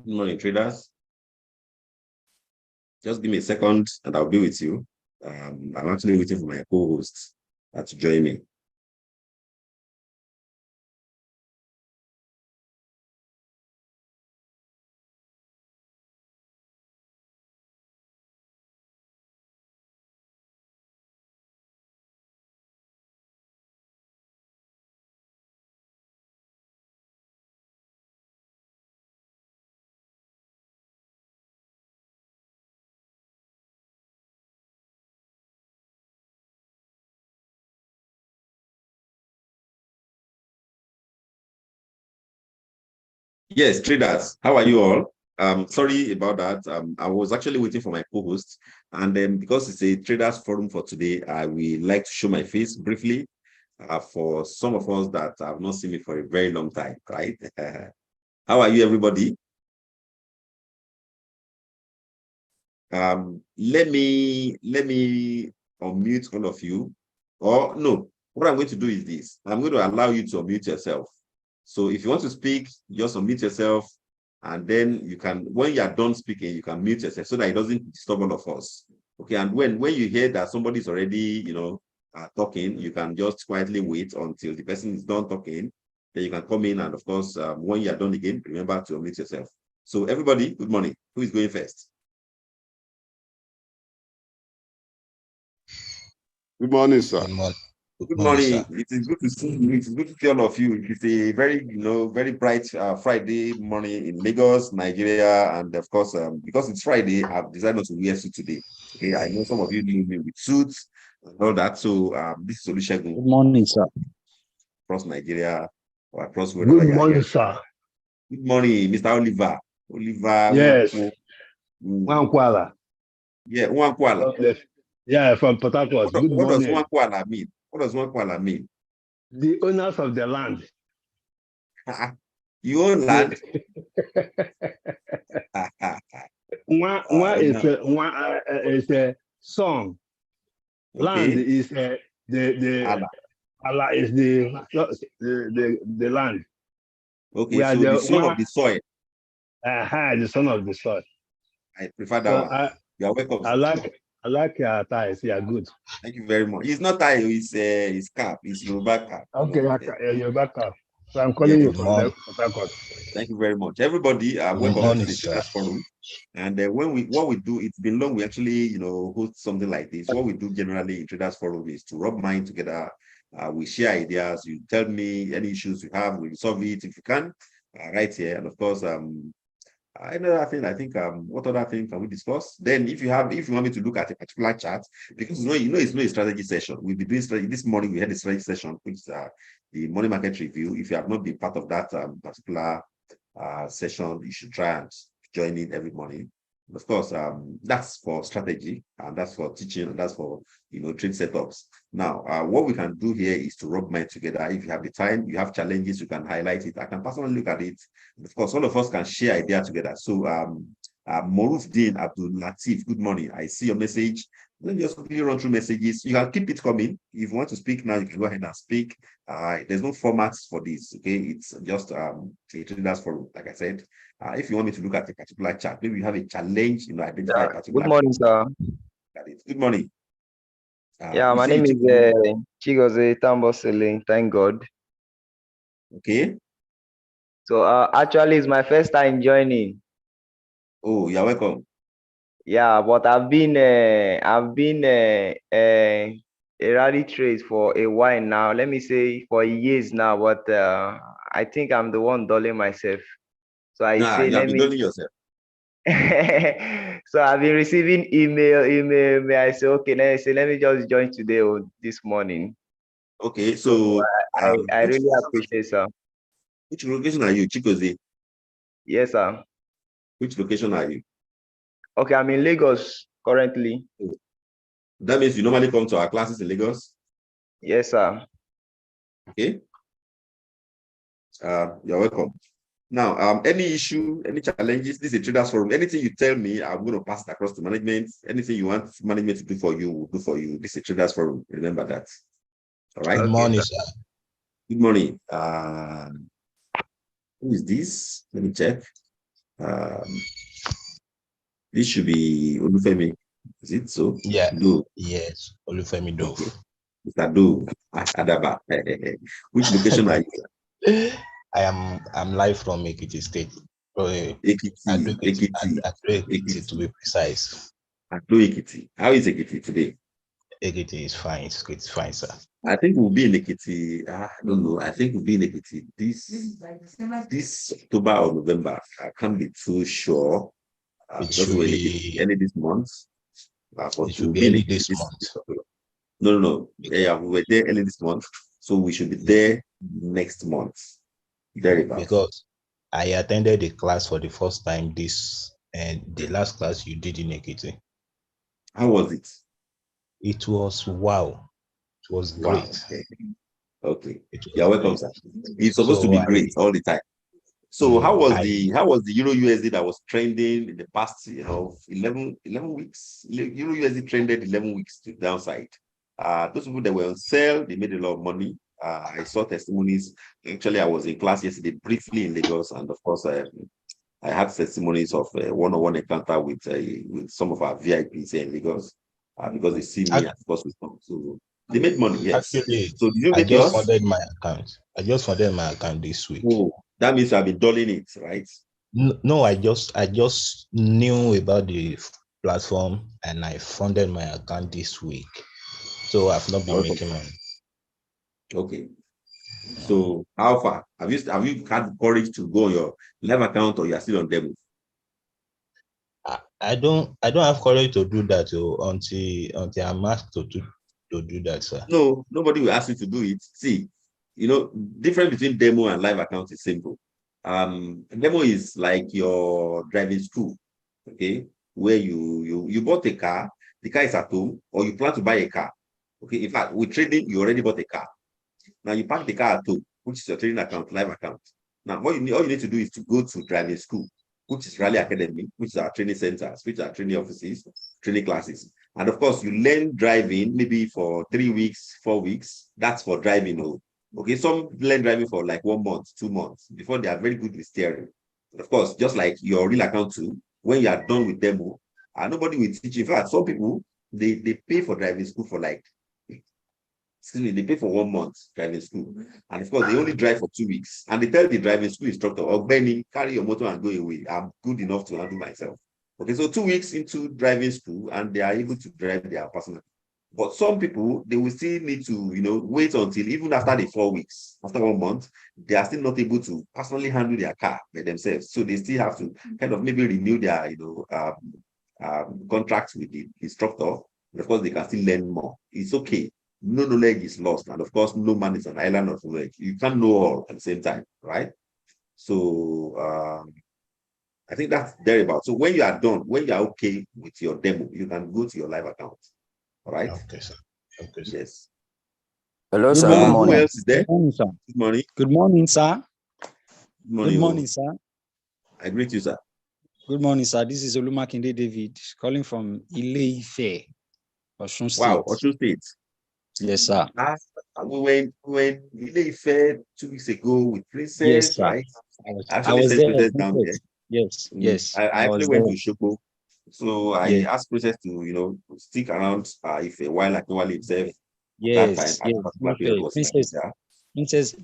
Good morning, traders. Just give me a second and I'll be with you. I'm actually waiting for my co-hosts to join me. Yes, traders, how are you all? Sorry about that. I was actually waiting for my co-host, and then because it's a traders forum for today, I will like to show my face briefly for some of us that have not seen me for a very long time, right? How are you, everybody? Let me unmute all of you. Or no, what I'm going to do is this. I'm going to allow you to unmute yourself. So if you want to speak, just unmute yourself, and then you can, when you are done speaking, you can mute yourself so that it doesn't disturb all of us. Okay, and when you hear that somebody's already, talking, you can just quietly wait until the person is done talking. Then you can come in, and of course, when you are done again, remember to unmute yourself. So everybody, good morning. Who is going first? Good morning, sir. Good morning. Good morning. It is good to see you. It is good to see all of you. It's a very, very bright Friday morning in Lagos, Nigeria, and of course, because it's Friday, I've decided not to wear suit today. Okay, I know some of you knew me with suits and all that. So this is Olusegun Good morning, sir. across Nigeria or across wherever Good you are morning, here. sir. Good morning, Mr. Oliver. Oliver. Yes. Mm, Wankwala. yeah, Wankwala. Yeah, from Port Harcourt. Good What does morning. Wankwala mean? What does Wankwala mean? The owners of the land. You own land? One is a song. Land Okay. is the Allah is the land. Okay, We are so the son one, of the soil. the son of the soil. I prefer that So one. You are welcome, I sir. like your ties. You are good. Thank you very much. It's not Tayo, it's cap, it's Yoruba cap. Okay, you're back up. So I'm calling Yes. you from Port Harcourt. Thank you very much. Everybody, Good welcome morning, to the sir. Traders Forum. And what we do, it's been long, we actually, host something like this. What we do generally in Traders Forum is to rub minds together. We share ideas. You tell me any issues you have, we solve it if you can, right here. And of course, I think what other thing can we discuss? Then if you want me to look at a particular chart, because it's not a strategy session. We'll be doing strategy this morning. We had a strategy session, which is the money market review. If you have not been part of that particular session, you should try and join in every morning. Of course, that's for strategy, and that's for teaching, and that's for trade setups. Now, what we can do here is to rub minds together. If you have the time, you have challenges, you can highlight it. I can personally look at it. Of course, all of us can share ideas together. So, Moruf Din Abdul Latif, good morning. I see your message. Let me just quickly run through messages. You can keep it coming. If you want to speak now, you can go ahead and speak. There's no formats for this. Okay, it's just a traders forum, like I said. If you want me to look at a particular chart, maybe you have a challenge, identify a particular. Good morning, sir. Good morning. My name is Chigoze Tambosele. Thank God. Okay. So actually, it's my first time joining. Oh, you're welcome. Yeah, but I've been a rally trade for a while now. Let me say for years now, but I think I'm the one dulling myself. So I say, let me dulling yourself. So I've been receiving email. May I say, okay, let me just join today or this morning. Okay, so I really appreciate, sir. Which location are you, Chigoze? Yes, sir. Which location are you? Okay, I'm in Lagos currently. That means you normally come to our classes in Lagos? Yes, sir. Okay. You're welcome. Now, any issue, any challenges, this is a traders forum. Anything you tell me, I'm going to pass it across to management. Anything you want management to do for you, will do for you. This is a traders forum. Remember that. All right. Good morning, sir. Good morning. Who is this? Let me check. This should be Olufemi. Is it so? Yeah. Do. Yes. Olufemi Dove. Okay. Mr. Do. Adaba. Which location are you? I'm live from Ekiti State. Ekiti. Ekiti. Ekiti to be precise. Ado Ekiti. How is Ekiti today? Ekiti is fine. It's fine, sir. I think we'll be in Ekiti. I don't know. I think we'll be in Ekiti this October or November. I can't be too sure. It should be early this month. It should be early this month. No. Yeah, we were there early this month, so we should be there next month. Because I attended the class for the first time and the last class you did in Ekiti. How was it? It was wow. It was great. Wow. Okay. You're welcome, sir. It's supposed to be great all the time. So how was the Euro USD that was trending in the past 11 weeks? Euro USD trended 11 weeks to downside. Those people that were on sale, they made a lot of money. I saw testimonies. Actually, I was in class yesterday briefly in Lagos, and of course I had testimonies of one-on-one encounter with some of our VIPs here in Lagos because they see me, of course, with them. So they made money, yes. Actually, so did you I just funded my account. I just funded my account this week. Oh, that means I've been dulling it, right? No, I just knew about the platform and I funded my account this week. So I've not been making money. Okay. So how far? Have you had the courage to go on your live account, or you are still on demo? I don't have courage to do that until I'm asked to do that, sir. No, nobody will ask you to do it. See, difference between demo and live account is simple. Demo is like your driving school, okay, where you bought a car, the car is at home, or you plan to buy a car. Okay, in fact, with trading, you already bought a car. Now you park the car at home, which is your trading account, live account. Now, all you need to do is to go to driving school, which is Rally Academy, which is our training centers, which are training offices, training classes. And of course, you learn driving maybe for 3 weeks, 4 weeks. That's for driving. Okay, some learn driving for like 1 month, 2 months before they are very good with steering. But of course, just like your real account too, when you are done with demo, nobody will teach you. In fact, some people they pay for driving school for they pay for 1 month driving school. And of course, they only drive for 2 weeks. And they tell the driving school instructor, "Oh, Benny, carry your motor and go away. I'm good enough to handle myself." Okay, so 2 weeks into driving school, and they are able to drive their personal. But some people, they will still need to, wait until even after the 4 weeks, after 1 month, they are still not able to personally handle their car by themselves. So they still have to kind of maybe renew their, contract with the instructor. And of course, they can still learn more. It's okay. No knowledge is lost. And of course, no man is an island of knowledge. You can't know all at the same time, right? So I think that's thereabout. So when you are done, when you are okay with your demo, you can go to your live account. All right? Okay, sir. Okay, sir. Yes. Hello, sir. Good morning. Who else is there? Good morning, sir. Good morning. Good morning, sir. Good morning, sir. I greet you, sir. Good morning, sir. This is Olumakinde David calling from Ile-Ife, Osun State. Wow, Osun State. Yes, sir. We went Ile-Ife 2 weeks ago with Princess, yes, right? I was there. Princess down there. Yes. I actually went to Shoko. So I asked Princess to, stick around if a while like Noah himself. Yes.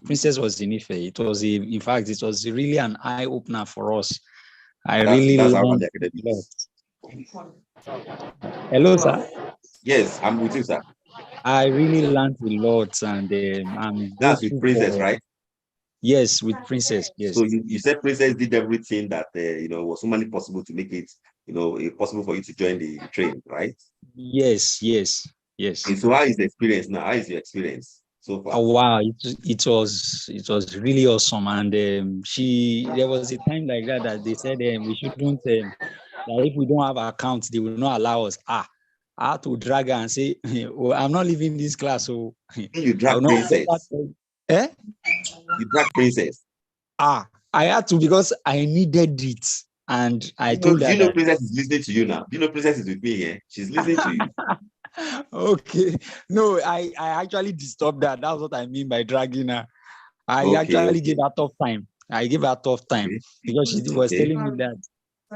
Princess was in Ife. It was in fact, it was really an eye opener for us. That's learned a lot. Hello, sir. Yes, I'm with you, sir. I really learned a lot, and that's with Princess, right? Yes, with Princess. Yes. So you said Princess did everything that was humanly possible to make it, possible for you to join the train, right? Yes. And so how is the experience now? How is your experience so far? Oh wow, it was really awesome. And there was a time like that they said we shouldn't that if we don't have accounts, they will not allow us. I had to drag her and say, well, I'm not leaving this class. So you drag Princess. You drag Princess. I had to because I needed it. And I told her. Do you know Princess is listening to you now? Do you know Princess is with me here? She's listening to you. Okay. No, I actually disturbed her. That's what I mean by dragging her. I actually gave her tough time. I gave her a tough time because she was telling me that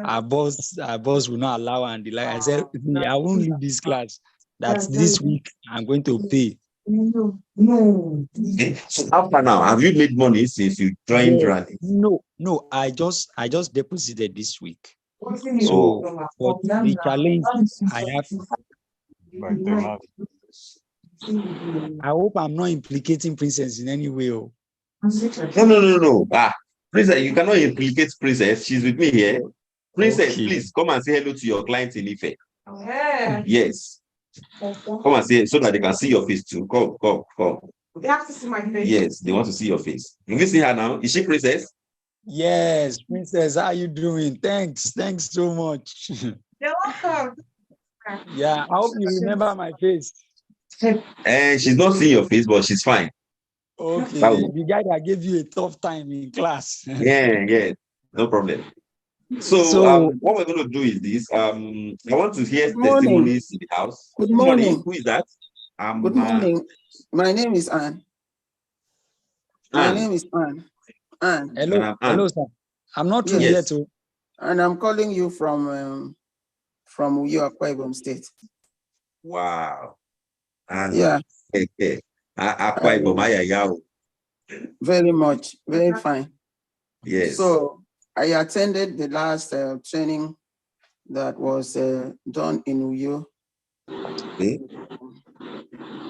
our boss will not allow and the like. I said, I won't leave this class. That this week I'm going to pay. Okay. So how far now? Have you made money since you joined Rally? No, I just deposited this week. Oh. So for the challenge I have, I hope I'm not implicating Princess in any way. Oh. No. Princess, you cannot implicate Princess. She's with me here. Princess, Okay. please come and say hello to your clients in Ife. Yes. Come and say so that they can see your face too. Come. They have to see my face. Yes, they want to see your face. Have you seen her now? Is she Princess? Yes, Princess, how are you doing? Thanks so much. You're welcome. Yeah, I hope you remember my face. And she's not seeing your face, but she's fine. Okay, Wow. the guy that gave you a tough time in class. Yeah, no problem. So what we're going to do is this. I want to hear testimonies in the house. Good morning. Who is that? Good morning. My name is Anne. My name is Anne. Anne. Hello, sir. I'm not through yet. And I'm calling you from Uyo, Akwa Ibom State. Wow. And yeah. Okay. Akwa Ibom, very much, very fine. Yes. So I attended the last training that was done in Uyo. Okay.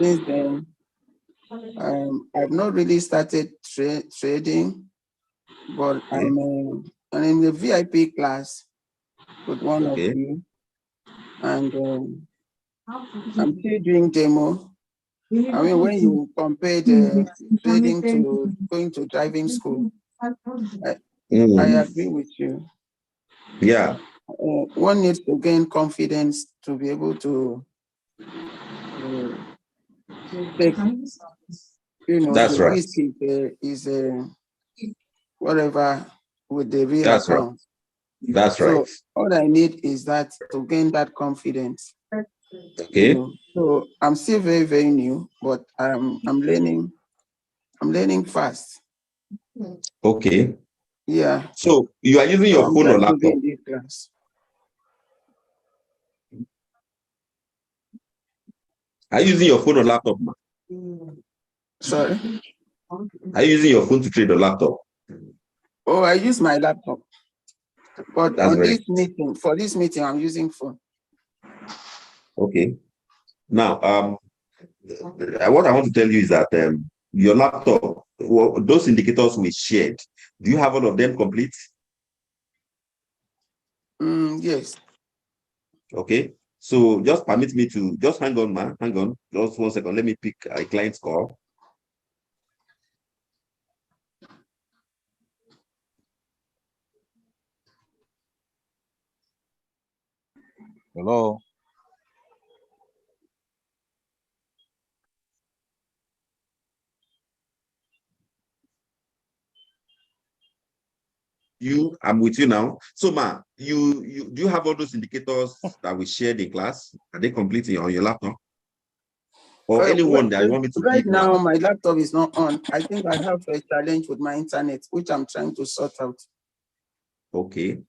Since then, I've not really started trading, but I'm in the VIP class with one of you, and I'm still doing demo. I mean, when you compare the trading to going to driving school, I agree with you. Yeah. One needs to gain confidence to be able to take, that's the right. risk is whatever with the real that's account. Right. That's right. So all I need is that to gain that confidence. Okay. So I'm still very, very new, but I'm learning. I'm learning fast. Okay. Yeah. So you are using your phone or laptop? Are you using your phone or laptop, man? Sorry? Are you using your phone to trade or laptop? Oh, I use my laptop. But That's for this meeting, I'm using phone. Okay. Now, what I want to tell you is that your laptop, those indicators we shared, do you have all of them complete? Yes. Okay. So just permit me to just hang on, man. Hang on. Just 1 second. Let me pick a client's call. Hello. I'm with you now. So, ma, do you have all those indicators that we shared in class? Are they completely on your laptop? Or anyone that you want me to right give now, my laptop is not on. I think I have a challenge with my internet, which I'm trying to sort out. Okay.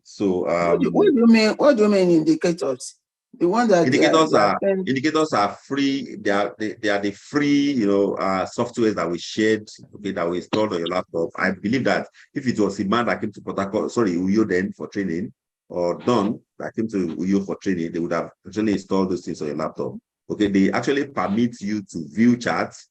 So what do you mean indicators? The one that indicators are free. They are the free, softwares that we shared, that we installed on your laptop. I believe that if it was a man that came to Uyo then for training, or Don that came to Uyo for training, they would have actually installed those things on your laptop. Okay, they actually permit you to view charts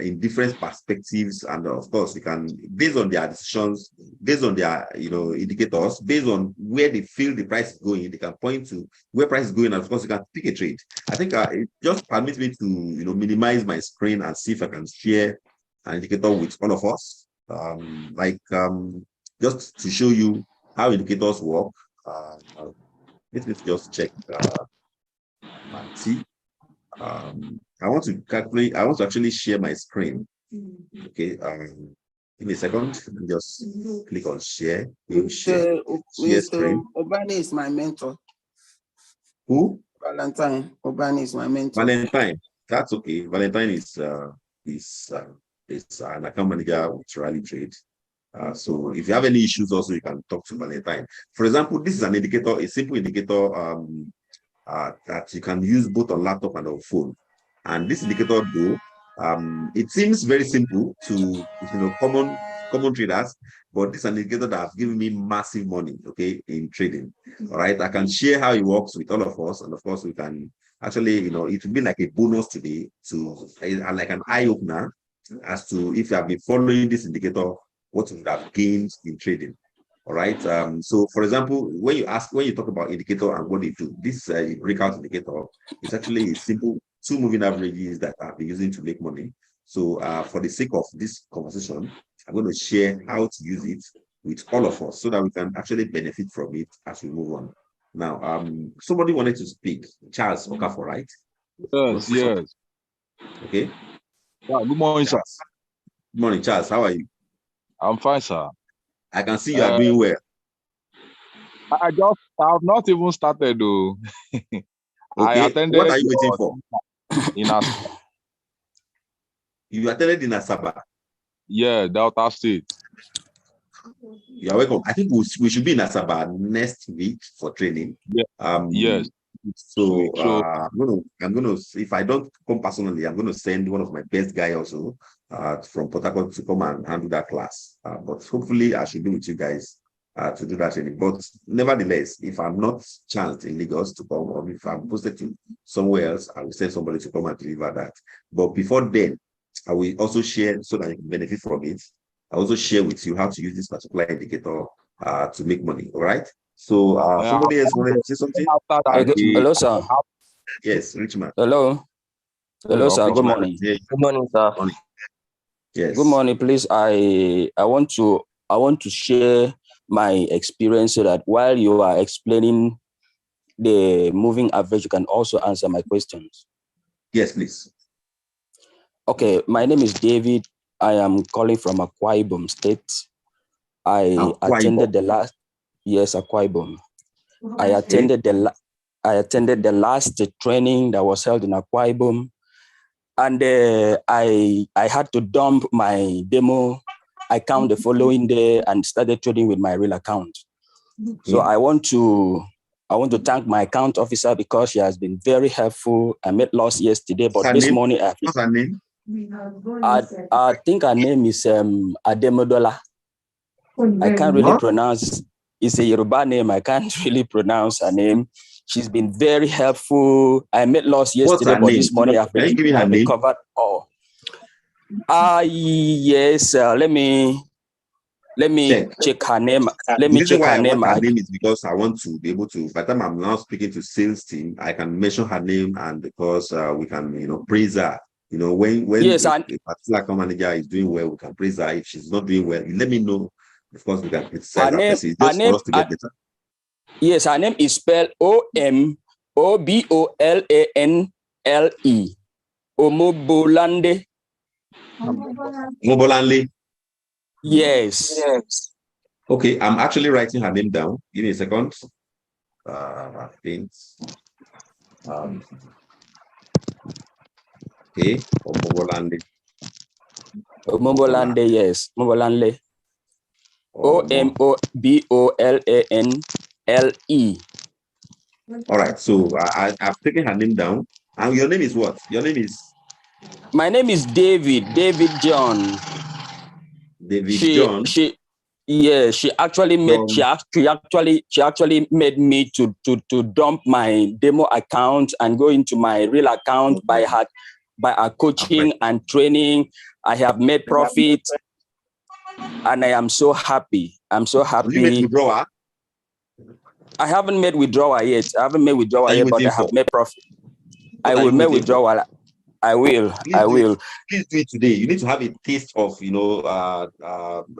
in different perspectives, and of course, you can, based on their decisions, based on their indicators, based on where they feel the price is going, they can point to where price is going, and of course, you can pick a trade. I think it just permits me to minimize my screen and see if I can share an indicator with all of us, just to show you how indicators work. Let me just check. See. I want to actually share my screen. Okay, give me a second. Just click on share. Share screen. Obani is my mentor. Who? Valentine. Obani is my mentor. Valentine. That's okay. Valentine is an account manager with Rally Trade. So if you have any issues also, you can talk to Valentine. For example, this is an indicator, a simple indicator that you can use both on laptop and on phone. And this indicator, though, it seems very simple to common traders, but this is an indicator that has given me massive money, okay, in trading. All right, I can share how it works with all of us, and of course, we can actually, it will be like a bonus today like an eye opener as to if you have been following this indicator, what you would have gained in trading. All right. So, for example, when you talk about indicator and what they do, this breakout indicator is actually a simple 2 moving averages that I've been using to make money. So, for the sake of this conversation, I'm going to share how to use it with all of us so that we can actually benefit from it as we move on. Now, somebody wanted to speak. Charles Okafor, right? Yes. Okay. Yeah, good morning, sir. Good morning, Charles. How are you? I'm fine, sir. I can see you are doing well. I have not even started though. Okay. I attended. What are you waiting for? In Asaba. You attended in Asaba? Yeah, Delta State. You are welcome. I think we should be in Asaba next week for training. Yeah. Yes. So I'm gonna if I don't come personally, I'm gonna send one of my best guy also from Port Harcourt to come and handle that class. But hopefully I should be with you guys to do that training. But nevertheless, if I'm not chanced in Lagos to come, or if I'm posted to somewhere else, I will send somebody to come and deliver that. But before then, I will also share so that you can benefit from it. I also share with you how to use this particular indicator to make money. All right. So somebody else wanted to say something? Hello, sir. Yes, Richmond. Hello, sir. Good morning. Good morning, sir. Yes. Good morning. Please, I want to share my experience so that while you are explaining the moving average, you can also answer my questions. Yes, please. Okay, my name is David. I am calling from Akwa Ibom State. I attended the last. Yes, Akwa Ibom. I attended the last training that was held in Akwa Ibom, and I had to dump my demo account the following day and started trading with my real account. So I want to thank my account officer because she has been very helpful. I made loss yesterday, but this morning what's her name? I think her name is Ademodola. I can't really pronounce. It's a Yoruba name. I can't really pronounce her name. She's been very helpful. I made loss yesterday, but this morning I've recovered all. Yes. Let me check her name. Let me check her name. Her name is because I want to be able to. By the time I'm now speaking to sales team, I can mention her name, and because we can, praise her. When yes, a particular account manager is doing well, we can praise her. If she's not doing well, let me know. Of course, we can criticize her person. Just for us to get better. Yes, her name is spelled Omobolanle. Omobolande. Mobolanle. Yes. Okay, I'm actually writing her name down. Give me a second. I think. Okay, Mobolande. Mobolande, yes. Mobolanle. Omobolanle. All right, so I've taken her name down. And your name is what? Your name is? My name is David John. John. She actually made she actually made me to dump my demo account and go into my real account by her coaching and training. I have made profit, and I am so happy. I'm so happy. Have you made withdrawal? I haven't made withdrawal yet. But I have made profit. I will make withdrawal. I will. Please do it today. You need to have a taste of trading.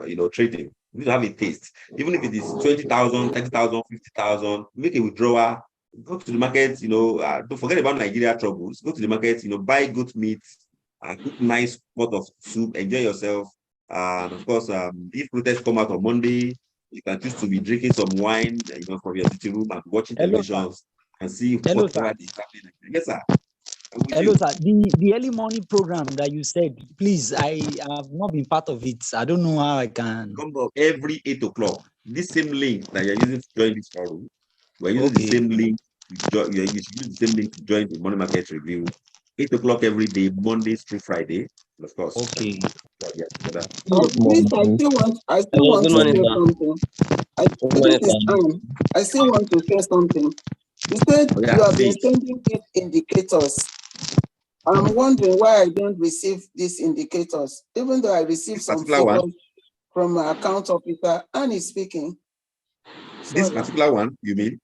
You need to have a taste. Even if it is 20,000, 30,000, 50,000, make a withdrawal. Go to the market. Don't forget about Nigeria troubles. Go to the market. Buy goat meat, cook nice pot of soup, enjoy yourself. And of course, if protests come out on Monday, you can choose to be drinking some wine, from your sitting room and watching television and see whatever is happening. Yes, sir. Hello, sir. The early morning program that you said, please, I have not been part of it. I don't know how I can. Come up every 8 o'clock. This same link that you're using to join this forum, we're using the same link to join. You should use the same link to join the money market review. 8 o'clock every day, Mondays through Friday. Of course. Okay. Please, I still want to say something. I still want to say something. You said you have been sending these indicators. I'm wondering why I don't receive these indicators, even though I received some figures from my account officer and he's speaking. This particular one, you mean?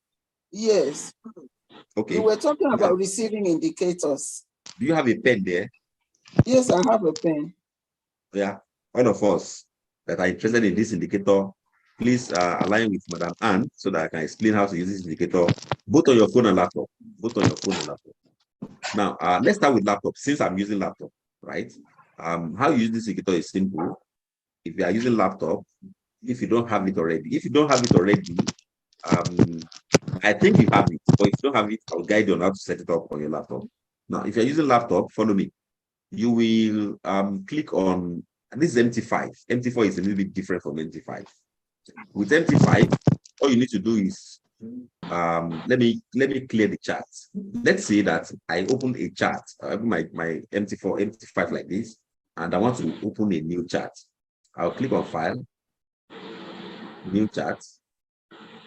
Yes. Okay. You were talking about receiving indicators. Do you have a pen there? Yes, I have a pen. Yeah. All of us that are interested in this indicator, please align with Madam Anne so that I can explain how to use this indicator, both on your phone and laptop. Both on your phone and laptop. Now, let's start with laptop, since I'm using laptop, right? How you use this indicator is simple. If you are using laptop, if you don't have it already, I think you have it, but if you don't have it, I'll guide you on how to set it up on your laptop. Now, if you're using laptop, follow me. You will click on, and this is MT5. MT4 is a little bit different from MT5. With MT5, all you need to do is, let me clear the chart. Let's say that I open a chart, I open my MT4, MT5 like this, and I want to open a new chart. I'll click on File, New Chart.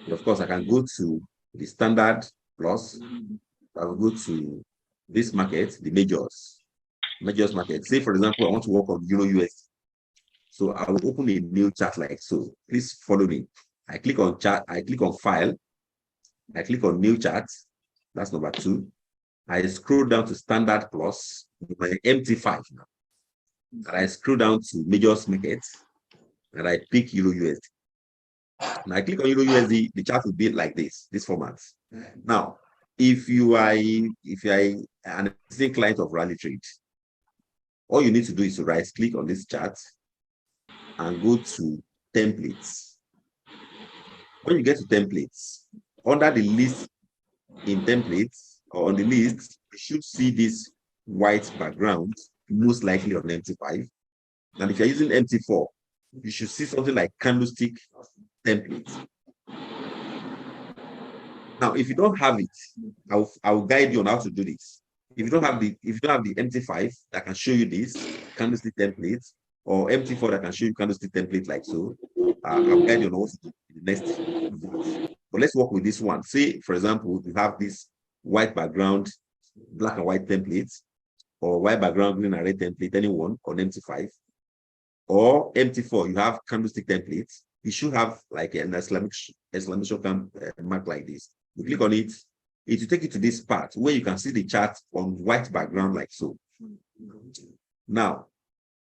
And of course, I can go to the Standard Plus. I'll go to this market, the majors market. Say, for example, I want to work on Euro USD. So I will open a new chart like so. Please follow me. I click on chart, I click on File, I click on New Chart. That's number 2. I scroll down to Standard Plus, my MT5 now. And I scroll down to Majors Market, and I pick Euro USD. And I click on Euro USD, the chart will be like this format. Now, if you are an existing client of Rally Trade, all you need to do is to right-click on this chart and go to Templates. When you get to Templates, under the list in Templates, or on the list, you should see this white background, most likely on MT5. And if you're using MT4, you should see something like candlestick templates. Now, if you don't have it, I'll guide you on how to do this. If you don't have the MT5 that can show you this candlestick templates, or MT4 that can show you candlestick template like so, I'll guide you on what to do in the next video. But let's work with this one. Say, for example, you have this white background, black and white templates, or white background, green and red template, anyone on MT5, or MT4, you have candlestick templates. You should have like an exclamation mark like this. You click on it, it will take you to this part where you can see the chart on white background like so. Now,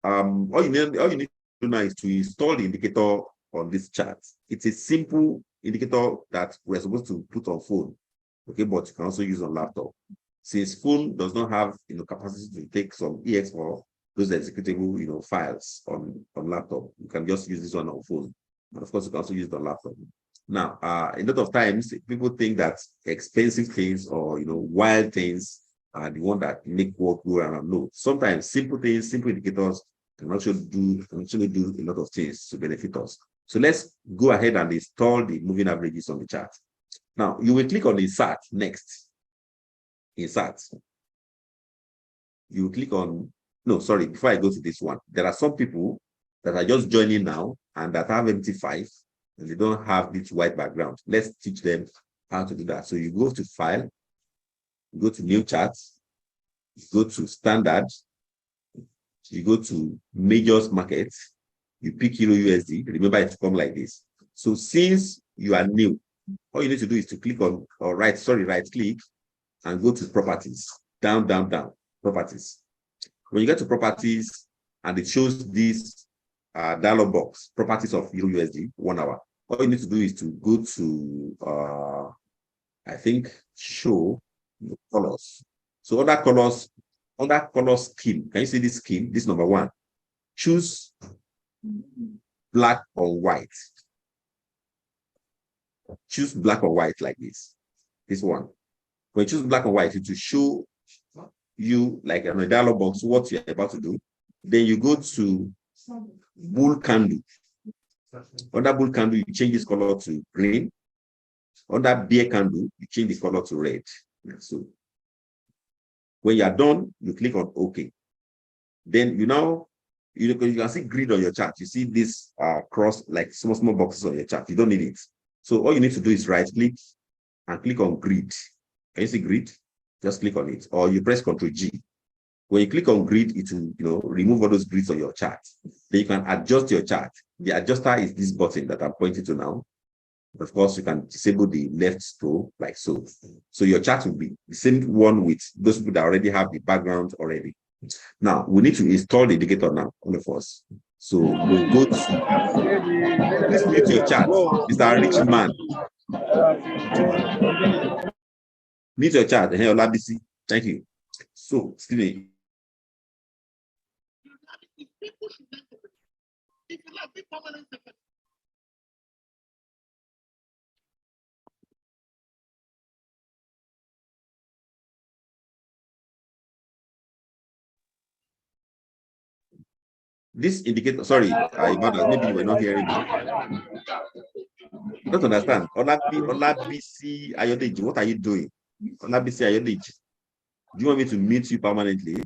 all you need to do now is to install the indicator on this chart. It's a simple indicator that we're supposed to put on phone, okay, but you can also use on laptop. Since phone does not have capacity to take some EX or those executable files on laptop, you can just use this one on phone. And of course, you can also use it on laptop. Now, a lot of times people think that expensive things or wild things are the one that make work go around. No, sometimes simple things, simple indicators can actually do a lot of things to benefit us. So let's go ahead and install the moving averages on the chart. Now, you will click on Insert next. Insert. You will click on, no, sorry, before I go to this one, there are some people that are just joining now and that have MT5 and they don't have this white background. Let's teach them how to do that. So you go to File, you go to New Charts, you go to Standard, you go to Majors Market, you pick Euro USD. Remember, it's come like this. So since you are new, all you need to do is to click on, right-click and go to Properties, down, Properties. When you get to Properties and it shows this dialog box, Properties of Euro USD, 1 hour, all you need to do is to go to, I think, Show Colors. So under color scheme, can you see this scheme? This number 1. Choose black or white. Choose black or white like this. This one. When you choose black or white, it will show you, like on a dialog box, what you're about to do. Then you go to bull candle. Under bull candle, you change this color to green. Under bear candle, you change the color to red. So when you are done, you click on OK. Then you can see grid on your chart. You see this cross, like small boxes on your chart. You don't need it. So all you need to do is right click and click on grid. Can you see grid? Just click on it, or you press Ctrl G. When you click on grid, it will remove all those grids on your chart. Then you can adjust your chart. The adjuster is this button that I'm pointing to now. Of course, you can disable the left scroll like so. So your chart will be the same one with those people that already have the background already. Now we need to install the indicator now, all of us. So we'll go to please mute your chat, Mr. Richman. Mute your chat. Hey, Olabisi. Thank you. So, excuse me. This indicator, sorry, maybe you were not hearing me. I don't understand. Olabisi Ayodeji, what are you doing? Olabisi Ayodeji, do you want me to mute you permanently?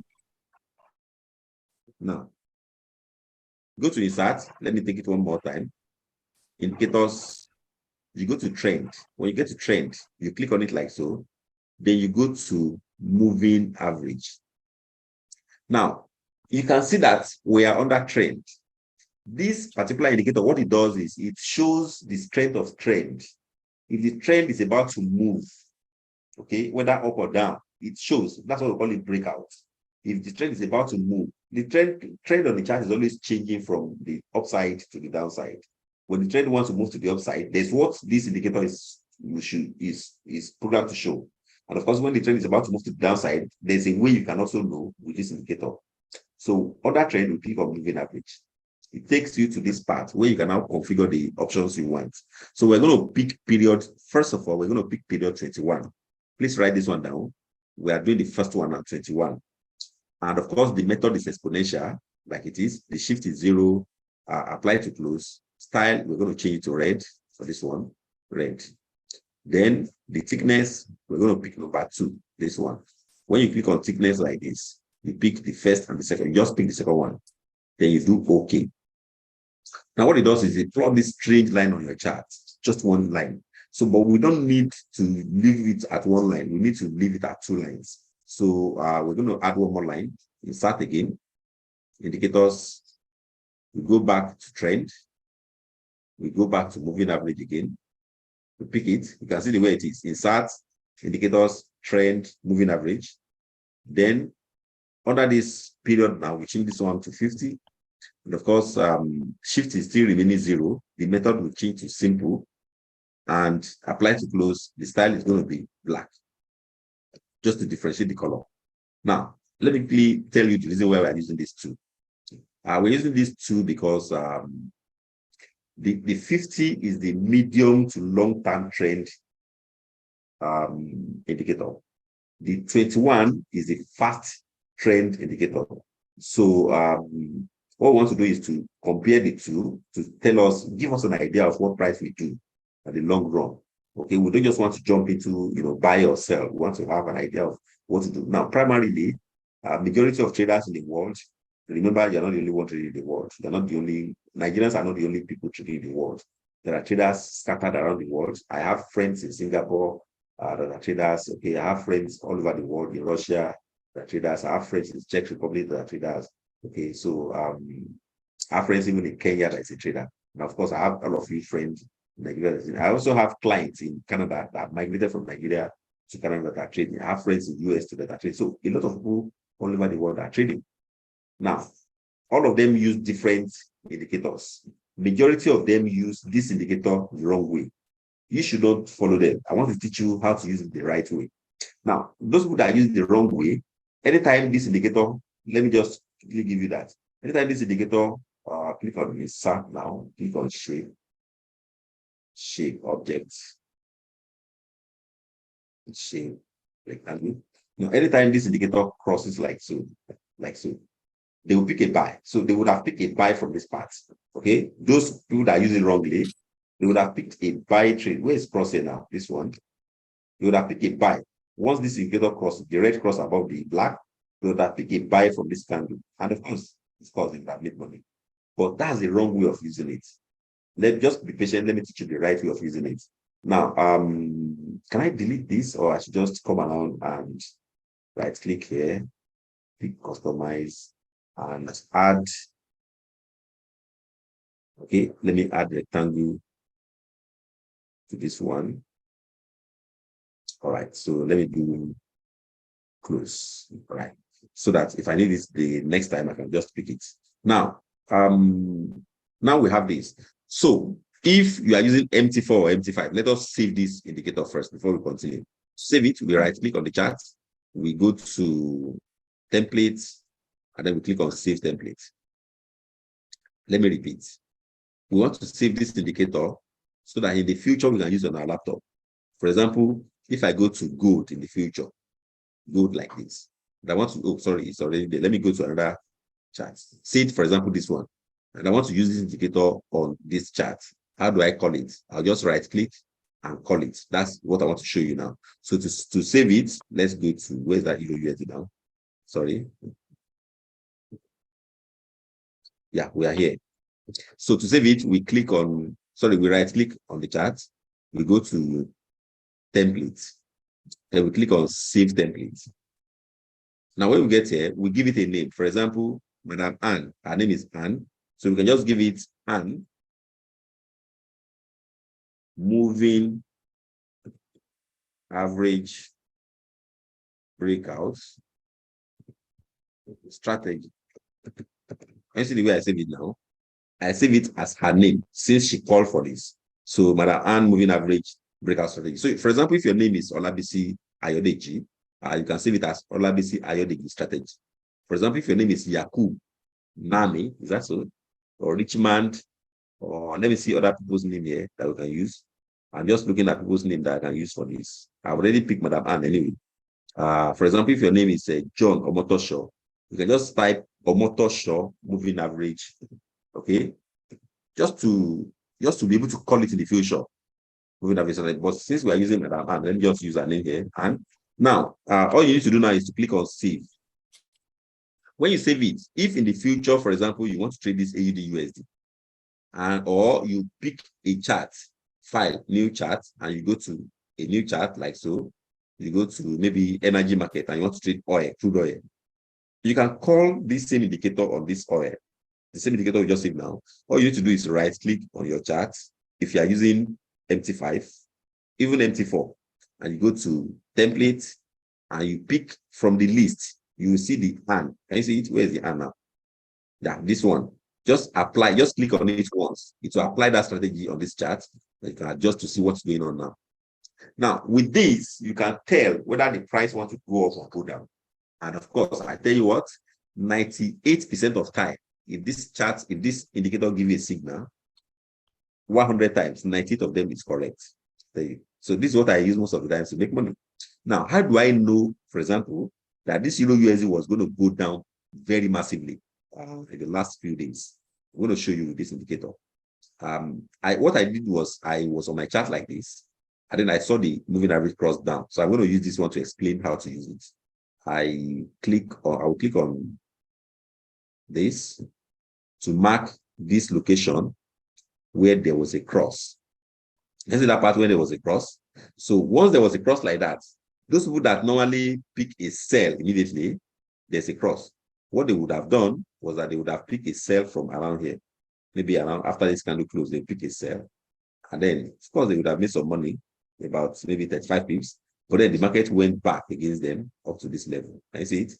No. Go to insert. Let me take it one more time. Indicators. You go to trend. When you get to trend, you click on it like so. Then you go to moving average. Now, you can see that we are under trend. This particular indicator, what it does is it shows the strength of trend. If the trend is about to move, okay, whether up or down, it shows. That's what we call it breakout. If the trend is about to move, the trend on the chart is always changing from the upside to the downside. When the trend wants to move to the upside, there's what this indicator is programmed to show. And of course, when the trend is about to move to the downside, there's a way you can also know with this indicator. So under trend, we click on moving average. It takes you to this part where you can now configure the options you want. So we're going to pick period. First of all, we're going to pick period 21. Please write this one down. We are doing the first one at 21. And of course, the method is exponential, like it is. The shift is 0, apply to close. Style, we're going to change it to red for this one, red. Then the thickness, we're going to pick number 2, this one. When you click on thickness like this, you pick the first and the second. You just pick the second one. Then you do OK. Now what it does is it plot this strange line on your chart, just one line. So, but we don't need to leave it at one line. We need to leave it at 2 lines. So we're going to add one more line. Insert again. Indicators. We go back to trend. We go back to moving average again. We pick it. You can see the way it is. Insert, indicators, trend, moving average. Then under this period now, we change this one to 50. And of course, shift is still remaining 0. The method will change to simple. And apply to close. The style is going to be black, just to differentiate the color. Now, let me tell you the reason why we're using this 2. We're using this 2 because the 50 is the medium to long-term trend indicator. The 21 is the fast trend indicator. So what we want to do is to compare the 2 to give us an idea of what price we do at the long run. Okay, we don't just want to jump into buy or sell. We want to have an idea of what to do. Now, primarily, majority of traders in the world, remember, you're not the only one trading in the world. You're not the only Nigerians are not the only people trading in the world. There are traders scattered around the world. I have friends in Singapore that are traders. Okay, I have friends all over the world in Russia that are traders. I have friends in the Czech Republic that are traders. Okay, so I have friends even in Kenya that is a trader. And of course, I have all of you friends in Nigeria. I also have clients in Canada that migrated from Nigeria to Canada that are trading. I have friends in the US that are trading. So a lot of people all over the world are trading. Now, all of them use different indicators. Majority of them use this indicator the wrong way. You should not follow them. I want to teach you how to use it the right way. Now, those people that use it the wrong way, anytime this indicator, let me just quickly give you that. Anytime this indicator, click on insert now, click on shape objects, shape rectangle. Now, anytime this indicator crosses like so, they will pick a buy. So they would have picked a buy from this part. Okay, those people that use it wrongly, they would have picked a buy trade. Where is crossing now? This one. They would have picked a buy. Once this indicator crosses, the red cross above the black, they would have picked a buy from this candle. And of course, it's caused them that made money. But that's the wrong way of using it. Just be patient. Let me teach you the right way of using it. Now, can I delete this, or I should just come around and right click here, click customize, and add. Okay, let me add rectangle to this one. All right, so let me do close. All right, so that if I need this the next time, I can just pick it. Now, now we have this. So if you are using MT4 or MT5, let us save this indicator first before we continue. Save it, we right click on the chart, we go to templates, and then we click on save template. Let me repeat. We want to save this indicator so that in the future we can use it on our laptop. For example, if I go to gold in the future, gold like this, and I want to, oh, sorry, it's already there. Let me go to another chart. Say it, for example, this one. And I want to use this indicator on this chart. How do I call it? I'll just right click and call it. That's what I want to show you now. So to save it, let's go to, where's that USD now? Sorry. Yeah, we are here. So to save it, we click on, sorry, we right click on the chart. We go to templates. Then we click on save templates. Now when we get here, we give it a name. For example, Madam Anne, her name is Anne. So we can just give it Anne moving average breakouts strategy. You see the way I save it now? I save it as her name since she called for this. So Madam Anne moving average breakout strategy. So for example, if your name is Olabisi Ayodeji, you can save it as Olabisi Ayodeji strategy. For example, if your name is Yakub Nami, is that so? Or Richmond, or let me see other people's name here that we can use. I'm just looking at people's name that I can use for this. I've already picked Madam Anne anyway. For example, if your name is John Omotosho, you can just type Omotosho moving average. Okay, just to be able to call it in the future. Moving average. But since we are using Madam Anne, let me just use her name here. And now, all you need to do now is to click on save. When you save it, if in the future, for example, you want to trade this AUD USD, or you pick a chart file, new chart, and you go to a new chart like so, you go to maybe energy market and you want to trade oil, crude oil, you can call this same indicator on this oil, the same indicator we just saved now. All you need to do is right click on your chart. If you are using MT5, even MT4, and you go to template and you pick from the list, you will see the Anne. Can you see it? Where is the Anne now? Yeah, this one. Just apply, just click on it once. It will apply that strategy on this chart. You can adjust to see what's going on now. Now, with this, you can tell whether the price wants to go up or go down. And of course, I tell you what, 98% of time, if this chart, if this indicator gives you a signal, 100 times, 98 of them is correct. So this is what I use most of the time to make money. Now, how do I know, for example, that this Euro USD was going to go down very massively in the last few days? I'm going to show you this indicator. What I did was I was on my chart like this, and then I saw the moving average cross down. So I'm going to use this one to explain how to use it. I will click on this to mark this location where there was a cross. You see that part where there was a cross? So once there was a cross like that, those people that normally pick a sell immediately, there's a cross. What they would have done was that they would have picked a sell from around here. Maybe around after this candle close, they pick a sell. And then, of course, they would have made some money, about maybe 35 pips. But then the market went back against them up to this level. Can you see it?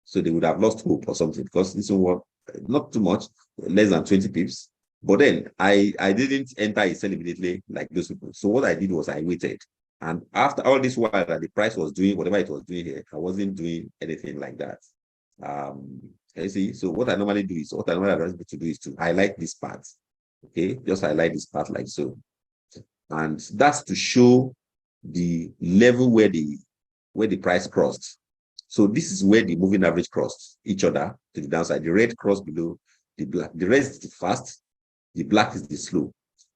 So they would have lost hope or something, because this one was not too much, less than 20 pips. But then I didn't enter a sell immediately like those people. So what I did was I waited. And after all this while that the price was doing whatever it was doing here, I wasn't doing anything like that. Can you see? So what I normally do is, what I normally advise people to do is to highlight this part. Okay, just highlight this part like so. And that's to show the level where the price crossed. So this is where the moving average crossed each other to the downside. The red crossed below the black. The red is the fast, the black is the slow.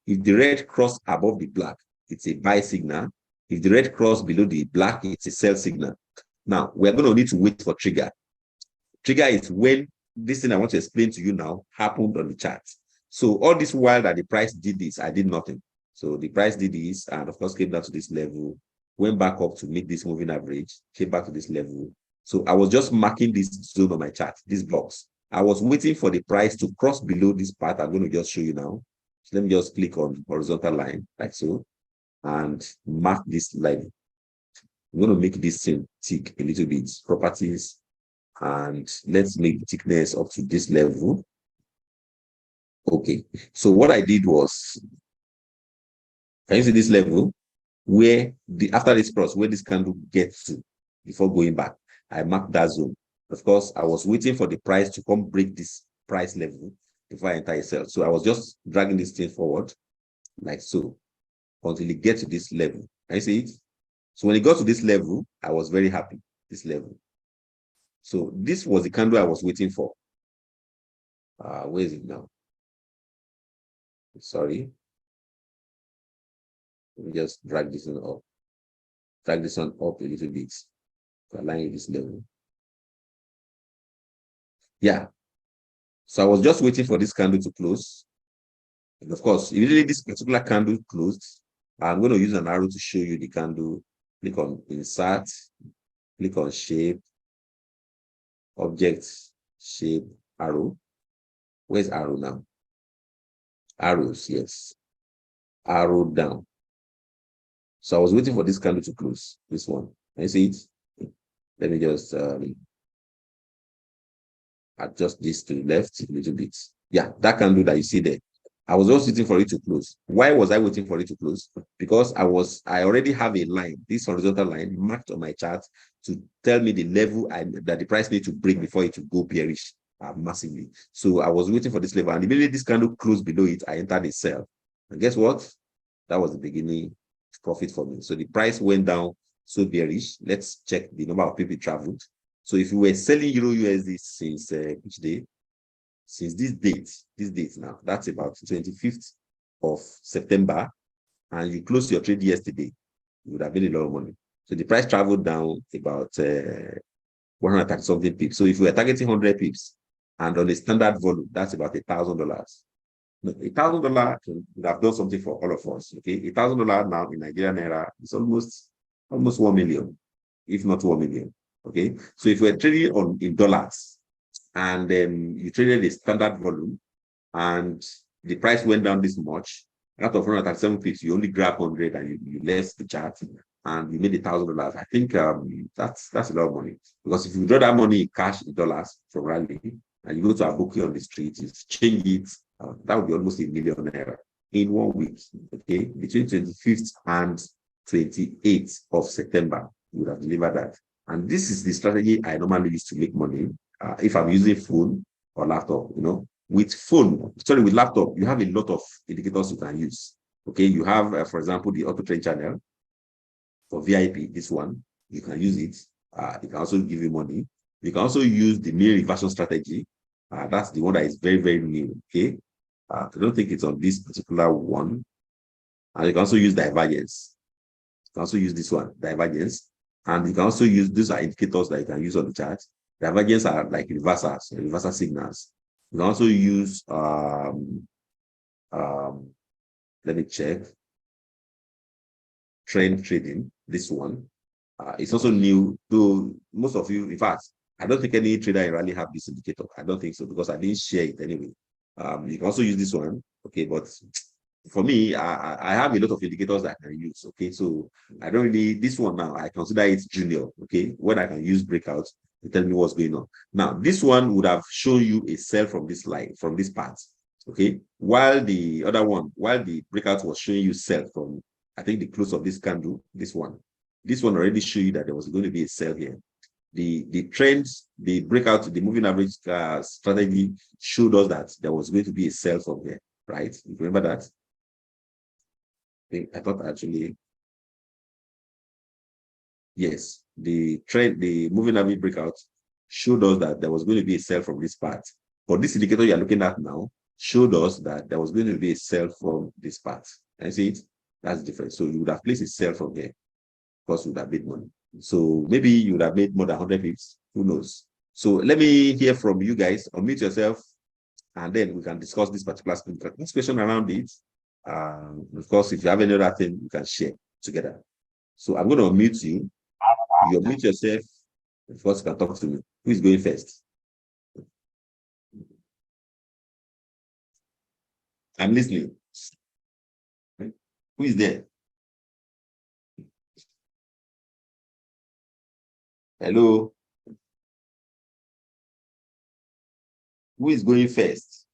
If the red cross above the black, it's a buy signal. If the red cross below the black, it's a sell signal. Now, we're going to need to wait for trigger. Trigger is when this thing I want to explain to you now happened on the chart. So all this while that the price did this, I did nothing. So the price did this, and of course came down to this level, went back up to meet this moving average, came back to this level. So I was just marking this zone on my chart, this box. I was waiting for the price to cross below this part. I'm going to just show you now. So let me just click on horizontal line like so and mark this line. I'm going to make this thing thick a little bit. Properties, and let's make the thickness up to this level. Okay, so what I did was, can you see this level where after this cross, where this candle gets to before going back? I marked that zone. Of course, I was waiting for the price to come break this price level before I enter a sell. So I was just dragging this thing forward like so until it gets to this level. Can you see it? So when it got to this level, I was very happy, this level. So this was the candle I was waiting for. Where is it now? Sorry. Let me just drag this one up. Drag this one up a little bit to align this level. Yeah. So I was just waiting for this candle to close. And of course, immediately this particular candle closed, I'm going to use an arrow to show you the candle. Click on insert, click on shape, object, shape, arrow. Where's arrow now? Arrows, yes. Arrow down. So I was waiting for this candle to close, this one. Can you see it? Let me just adjust this to the left a little bit. Yeah, that candle that you see there. I was just waiting for it to close. Why was I waiting for it to close? Because I already have a line, this horizontal line marked on my chart to tell me the level that the price needs to break before it to go bearish massively. So I was waiting for this level, and immediately this candle closed below it, I entered a sell. And guess what? That was the beginning profit for me. So the price went down so bearish. Let's check the number of people traveled. So if you were selling Euro USD since which day? Since this date now, that's about 25th of September, and you closed your trade yesterday, you would have made a lot of money. So the price traveled down about 130 something pips. So if you were targeting 100 pips, and on a standard volume, that's about $1,000. $1,000 would have done something for all of us. Okay, $1,000 now in Nigerian naira is almost 1 million, if not 1 million. Okay, so if we're trading in dollars, and then you traded a standard volume, and the price went down this much, out of 137 pips, you only grab 100 and you left the chart, and you made $1,000. I think that's a lot of money, because if you draw that money in cash in dollars from Rally, and you go to a bookie on the street, you change it, that would be almost $1 million in 1 week. Okay, between 25th and 28th of September, you would have delivered that. And this is the strategy I normally use to make money. If I'm using phone or laptop, with laptop, you have a lot of indicators you can use. Okay, you have, for example, the auto trade channel for VIP, this one, you can use it. It can also give you money. You can also use the mean reversion strategy. That's the one that is very, very new. Okay, I don't think it's on this particular one. And you can also use divergence. You can also use this one, divergence. And you can also use, these are indicators that you can use on the chart. Divergence are like reversals, reversal signals. You can also use, let me check, trend trading, this one. It's also new, though most of you, in fact, I don't think any trader in Rally have this indicator. I don't think so, because I didn't share it anyway. You can also use this one, okay, but for me, I have a lot of indicators that I can use, okay? So I don't really, this one now, I consider it junior, okay? When I can use breakouts to tell me what's going on. Now, this one would have shown you a sell from this line, from this part, okay? While the other one, while the breakout was showing you sell from, I think, the close of this candle, this one already showed you that there was going to be a sell here. The trends, the breakout, the moving average strategy showed us that there was going to be a sell from here, right? You remember that? I thought actually Yes, the trend, the moving average breakout showed us that there was going to be a sell from this part. But this indicator you're looking at now showed us that there was going to be a sell from this part. I see it. That's different. So you would have placed a sell from here because you would have made money. So maybe you would have made more than 100 pips. Who knows? So let me hear from you guys. Unmute yourself, and then we can discuss this particular question around it. Of course, if you have any other thing, you can share together. So I'm going to unmute you. You unmute yourself. Of course, you can talk to me. Who is going first? I'm listening. Who is there? Hello? Who is going first?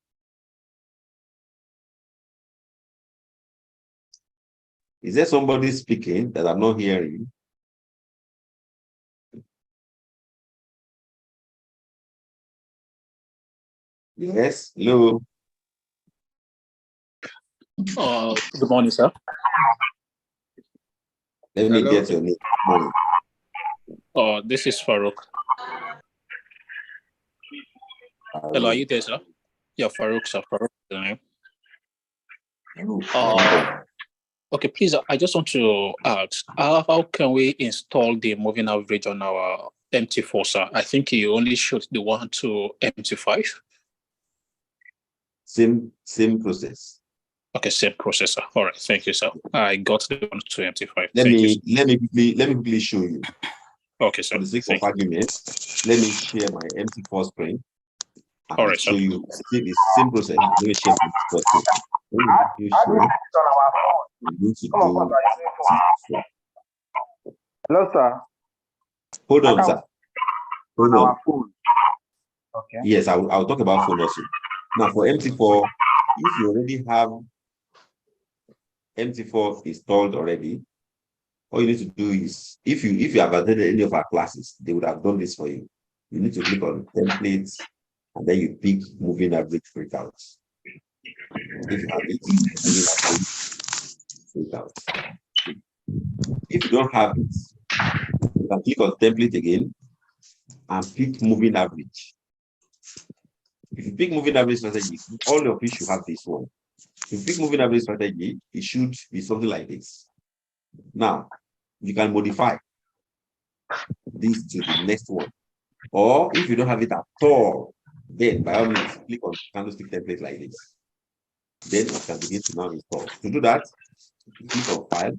Is there somebody speaking that I'm not hearing? Yes, hello. Good morning, sir. Let me get your name. This is Farouk. Hello, are you there, sir? Yeah, Farouk, sir. Farouk is the name. Okay, please, I just want to ask, how can we install the moving average on our MT4, sir? I think you only showed the one to MT5. Same process. Okay, same processor. All right, thank you, sir. I got the one to MT5. Let me quickly show you. Okay, sir. For the sake of argument, let me share my MT4 screen. All right, show you the same process. Let me share the screen. Hello, sir. Hold on, sir. Hold on. Okay. Yes, I'll talk about phone also. Now for MT4, if you already have MT4 installed already, all you need to do is, if you have attended any of our classes, they would have done this for you. You need to click on templates, and then you pick moving average breakouts. If you have it, moving average breakouts. If you don't have it, you can click on template again and pick moving average. If you pick moving average strategy, all of you should have this one. If you pick moving average strategy, it should be something like this. Now, you can modify this to the next one. Or if you don't have it at all, then by all means, click on candlestick template like this. Then you can begin to now install. To do that, you click on file.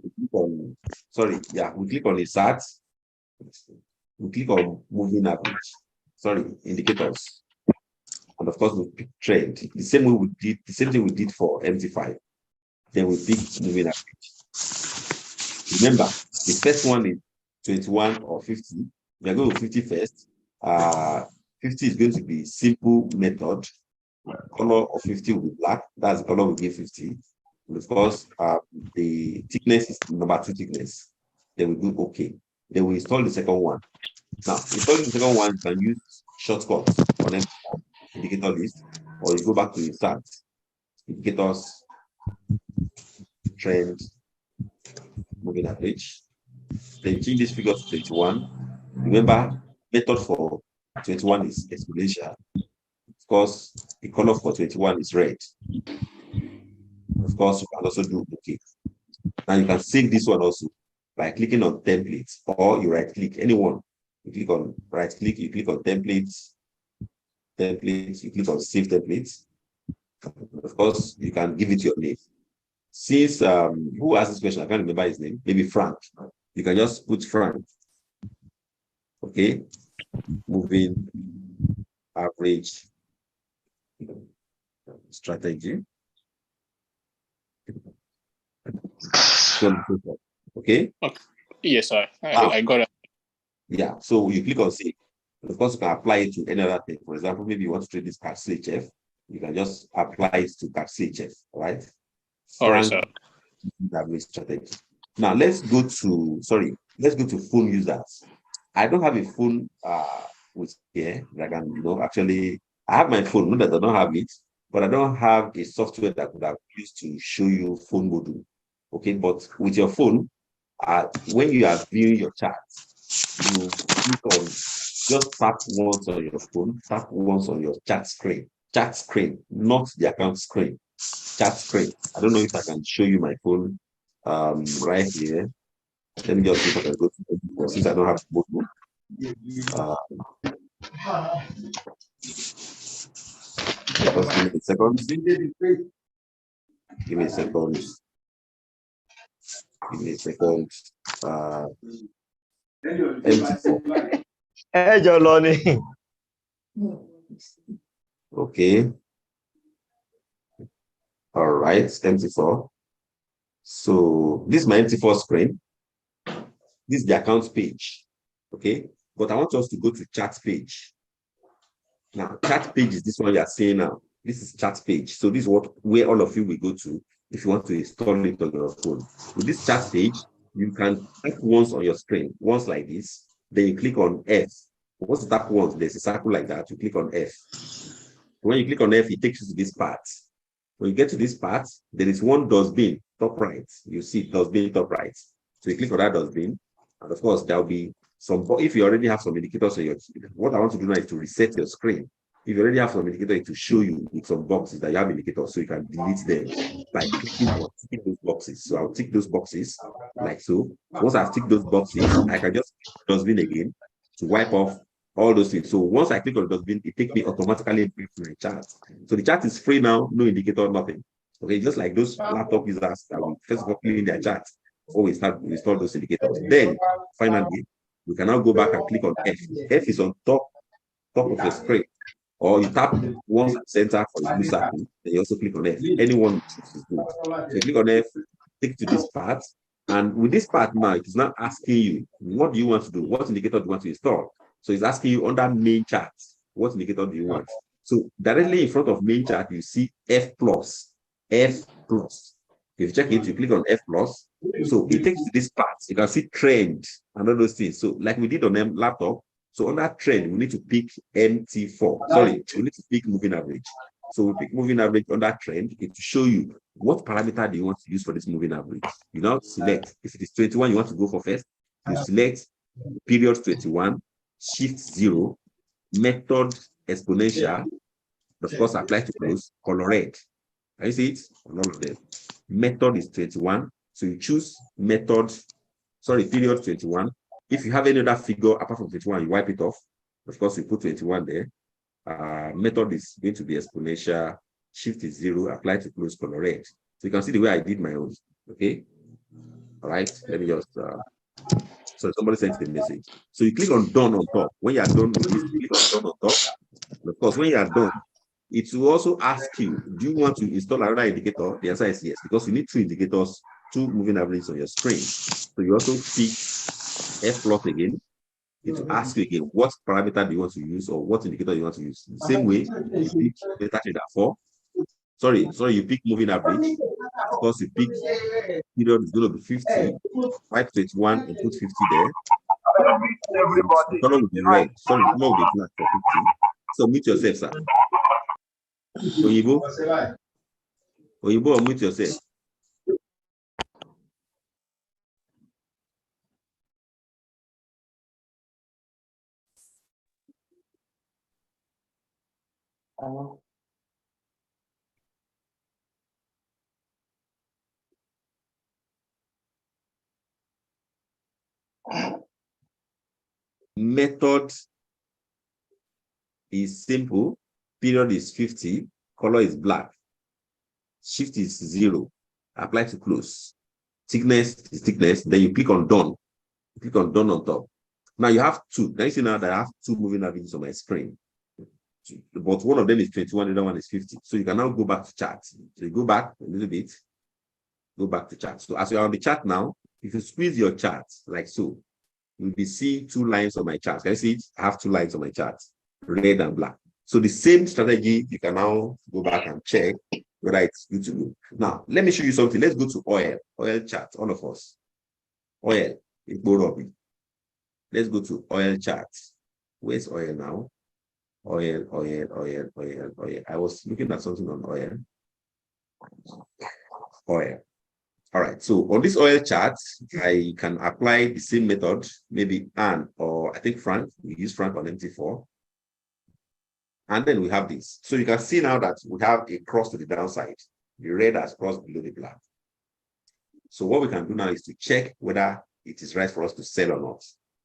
We click on, we click on insert. We click on moving average. Indicators. And of course, we pick trend. The same way we did, the same thing we did for MT5. Then we pick moving average. Remember, the first one is 21 or 50. We are going with 50 first. 50 is going to be simple method. Color of 50 will be black. That's the color we give 50. And of course, the thickness is number 2 thickness. Then we do OK. Then we install the second one. Now, installing the second one, you can use shortcuts on indicator list, or you go back to insert indicators, trend, moving average. Then change this figure to 21. Remember, method for 21 is exponential. Of course, the color for 21 is red. Of course, you can also do OK. Now you can save this one also by clicking on templates, or you right click anyone. You click on right click, you click on templates, you click on save templates. Of course, you can give it your name. Since who asked this question? I can't remember his name. Maybe Frank. You can just put Frank. Okay. Moving average strategy. Okay. Yes, sir. I got it. Yeah. So you click on save. Of course, you can apply it to any other thing. For example, maybe you want to trade this CAC CHF. You can just apply it to CAC CHF. All right. All right, sir. Average strategy. Now let's go to phone users. I don't have a phone with here that can, actually, I have my phone, not that I don't have it, but I don't have a software that could have used to show you phone module. Okay, but with your phone, when you are viewing your charts, you click on, just tap once on your phone, tap once on your chat screen, not the account screen, chat screen. I don't know if I can show you my phone right here. Let me just see if I can go to it, since I don't have both. Just give me a second. Give me a second. Give me a second. Okay. All right, MT4. So this is my MT4 screen. This is the account page. Okay, but I want us to go to chat page. Now, chat page is this one you are seeing now. This is chat page. So this is where all of you will go to if you want to install it on your phone. With this chat page, you can tap once on your screen, once like this. Then you click on F. Once you tap once, there's a circle like that. You click on F. When you click on F, it takes you to this part. When you get to this part, there is one dustbin top right. You see dustbin top right. So you click on that dustbin, and of course there will be some. If you already have some indicators on your, what I want to do now is to reset your screen. If you already have some indicator, it will show you with some boxes that you have indicators, so you can delete them by clicking on ticking those boxes. So I'll tick those boxes like so. Once I've ticked those boxes, I can just click dustbin again to wipe off all those things. So once I click on the dustbin, it takes me automatically to my chart. So the chart is free now, no indicator, nothing. Okay, just like those laptop users that will first of all clean their chart before we start to install those indicators. Then finally, we can now go back and click on F. F is on top of your screen. Or you tap once at center for the blue circle, then you also click on F. Anyone is good. So you click on F, take to this part, and with this part now, it is now asking you, what do you want to do? What indicator do you want to install? So it's asking you under main chart, what indicator do you want? So directly in front of main chart, you see F plus. F plus. If you check it, you click on F plus. So it takes you to this part. You can see trend and all those things. So like we did on them laptop, so on that trend, we need to pick MT4. Sorry, we need to pick moving average. So we pick moving average on that trend. It will show you what parameter do you want to use for this moving average. You now select, if it is 21, you want to go for first, you select period 21, shift 0, method exponential, of course, apply to close, color red. Can you see it? On all of them. Method is 21. So you choose method, sorry, period 21. If you have any other figure apart from 21, you wipe it off. Of course, you put 21 there. Method is going to be exponential, shift is 0, apply to close, color red. So you can see the way I did my own. Okay. All right. Let me just so somebody sent the message. So you click on done on top. When you are done with this, click on done on top. And of course, when you are done, it will also ask you, do you want to install another indicator? The answer is yes, because you need 2 indicators, 2 moving averages on your screen. So you also pick F plus again. It will ask you again, what parameter do you want to use or what indicator you want to use? The same way, you pick data trader 4. Sorry, you pick moving average. Of course, you pick period is going to be 50. 521 and put 50 there. The color will be red. Sorry, the color will be black for 50. So mute yourself, sir. Oyibo, unmute yourself. Method is simple. Period is 50. Color is black. Shift is 0. Apply to close. Thickness is thickness. Then you click on done. You click on done on top. Now you have 2. Now you see now that I have 2 moving averages on my screen. But one of them is 21, the other one is 50. So you can now go back to chart. So you go back a little bit. Go back to chart. So as you're on the chart now, if you squeeze your chart like so, you'll be seeing 2 lines on my chart. Can you see it? I have 2 lines on my chart, red and black. So the same strategy, you can now go back and check whether it's good to go. Now, let me show you something. Let's go to oil chart, all of us. Oil, let's go to oil chart. Where's oil now? Oil. I was looking at something on oil. All right, so on this oil chart, I can apply the same method, maybe Anne or I think Frank. We use Frank on MT4. And then we have this. So you can see now that we have a cross to the downside. The red has crossed below the black. So what we can do now is to check whether it is right for us to sell or not.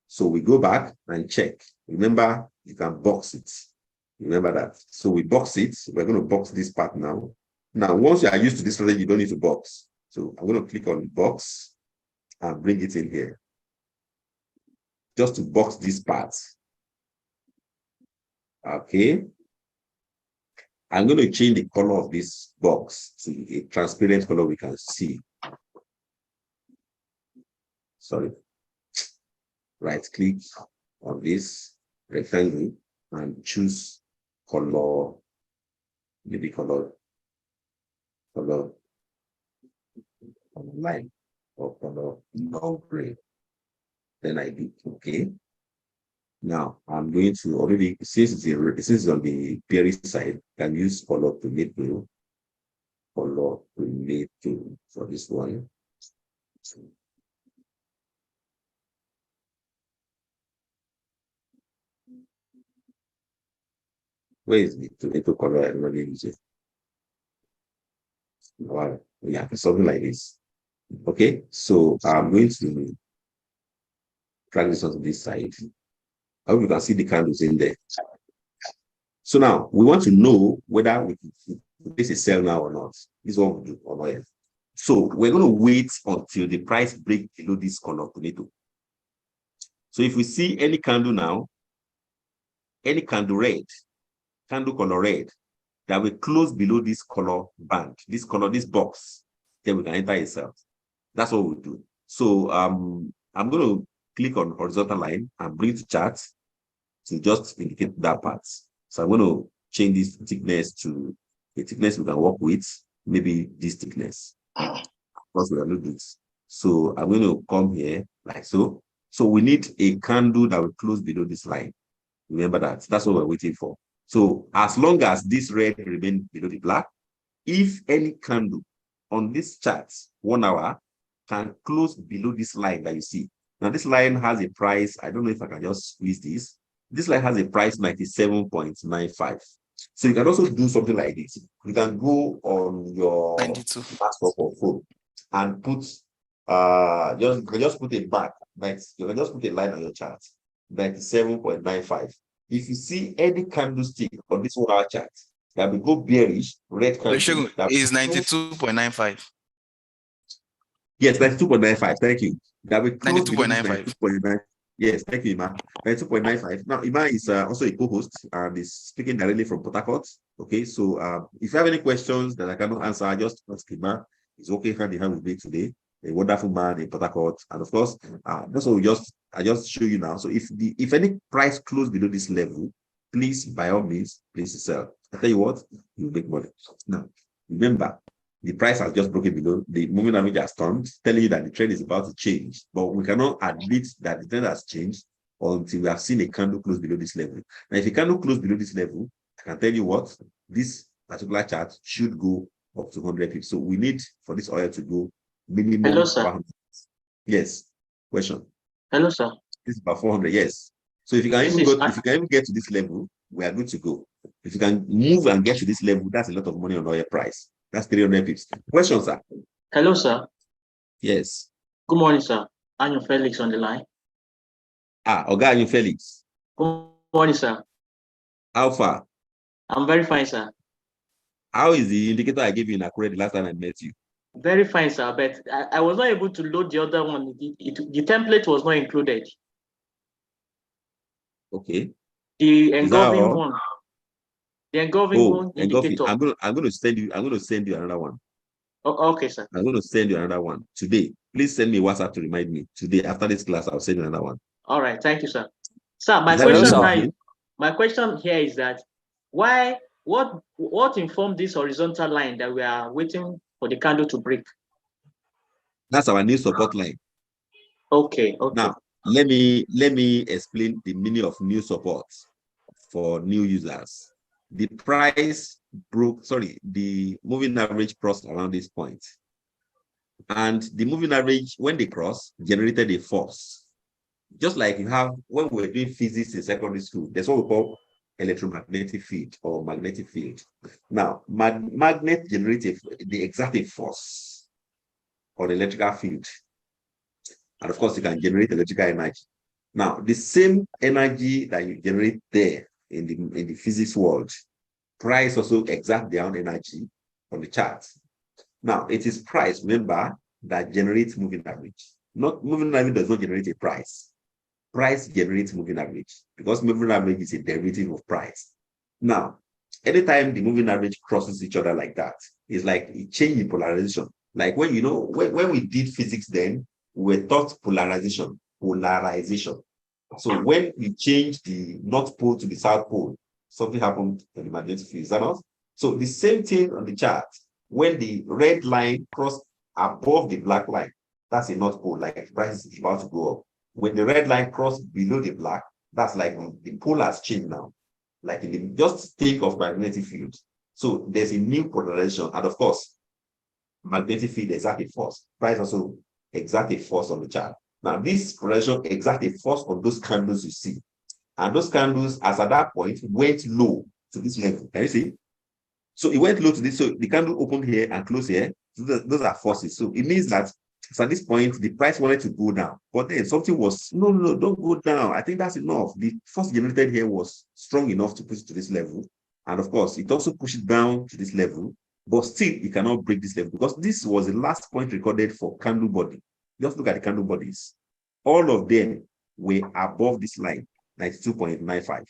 So we go back and check. Remember, you can box it. Remember that. So we box it. We're going to box this part now. Now, once you are used to this strategy, you don't need to box. So I'm going to click on box and bring it in here. Just to box this part. Okay. I'm going to change the color of this box to a transparent color we can see. Sorry. Right click on this rectangle and choose color, maybe color line or color no gray. Then I do okay. Now I'm going to already, since it's on the bearish side, can use color tomato for this one. Where is the tomato color I normally use it? Wow, yeah, something like this. Okay, so I'm going to drag this onto this side. I hope you can see the candles in there. So now we want to know whether we can place a sell now or not. This is what we do or not. So we're going to wait until the price breaks below this color of tomato. So if we see any candle now, any candle red, candle color red, that will close below this color band, this color, this box, then we can enter a sell. That's what we'll do. So I'm going to click on horizontal line and bring the chart to just indicate that part. So I'm going to change this thickness to a thickness we can work with, maybe this thickness. Because we are not this. So I'm going to come here like so. So we need a candle that will close below this line. Remember that. That's what we're waiting for. So as long as this red remains below the black, if any candle on this chart, 1 hour, can close below this line that you see. Now this line has a price. I don't know if I can just squeeze this. This line has a price 97.95. So you can also do something like this. You can go on your laptop or phone and put just put a back, like you can just put a line on your chart, 97.95. If you see any candlestick on this 1 hour chart that will go bearish, red candle is 92.95. Yes, 92.95. Thank you. That will 92.95. Yes, thank you, Ima. 92.95. Now, Ima is also a co-host and is speaking directly from Port Harcourt. Okay, so if you have any questions that I cannot answer, just ask Ima. It's okay hand in hand with me today. A wonderful man in Port Harcourt, and of course, that's what I just show you now. So if any price close below this level, please by all means, please sell. I tell you what, you make money. Now, remember, the price has just broken below, the moving average has turned, telling you that the trend is about to change. But we cannot admit that the trend has changed until we have seen a candle close below this level. Now, if a candle close below this level, I can tell you what, this particular chart should go up to 100 pips. So we need for this oil to go minimum. Hello, sir. 100. Yes. Question. Hello, sir. This is about 400. Yes. So if you can even go, if you can even get to this level, we are good to go. If you can move and get to this level, that's a lot of money on oil price. That's 300 pips. Question, sir. Hello, sir. Yes. Good morning, sir. Anyo Felix on the line. Oga Anyo Felix. Good morning, sir. How far? I'm very fine, sir. How is the indicator I gave you in Akure the last time I met you? Very fine, sir. But I was not able to load the other one. The template was not included. Okay. The engulfing one. The engulfing one indicator. I'm going to send you another one. Oh, okay, sir. I'm going to send you another one today. Please send me WhatsApp to remind me. Today, after this class, I'll send you another one. All right. Thank you, sir. Sir, my question here is that what informed this horizontal line that we are waiting for the candle to break? That's our new support line. Okay. Now, let me explain the meaning of new support for new users. The price broke, the moving average crossed around this point. And the moving average, when they cross, generated a force. Just like you have, when we were doing physics in secondary school, that's what we call electromagnetic field or magnetic field. Now, magnet generates the exact force on electrical field. And of course, you can generate electrical energy. Now, the same energy that you generate there in the physics world, price also exert their own energy on the chart. Now, it is price, remember, that generates moving average. Not moving average does not generate a price. Price generates moving average because moving average is a derivative of price. Now, anytime the moving average crosses each other like that, it's like a change in polarization. Like when when we did physics then, we were taught polarization. So when you change the North Pole to the South Pole, something happened in the magnetic field. Is that not? So the same thing on the chart. When the red line crossed above the black line, that's a North Pole, like the price is about to go up. When the red line crossed below the black, that's like the pole has changed now. Like just think of magnetic field. So there's a new polarization, and of course, magnetic field exerts a force. Price also exerts a force on the chart. Now, this polarization exerts a force on those candles you see. And those candles, as at that point, went low to this level. Can you see? So it went low to this. So the candle opened here and closed here. So those are forces. So it means that so at this point, the price wanted to go down. But then something was, no, don't go down. I think that's enough. The force generated here was strong enough to push it to this level. And of course, it also pushed it down to this level. But still, it cannot break this level because this was the last point recorded for candle body. Just look at the candle bodies. All of them were above this line, 92.95.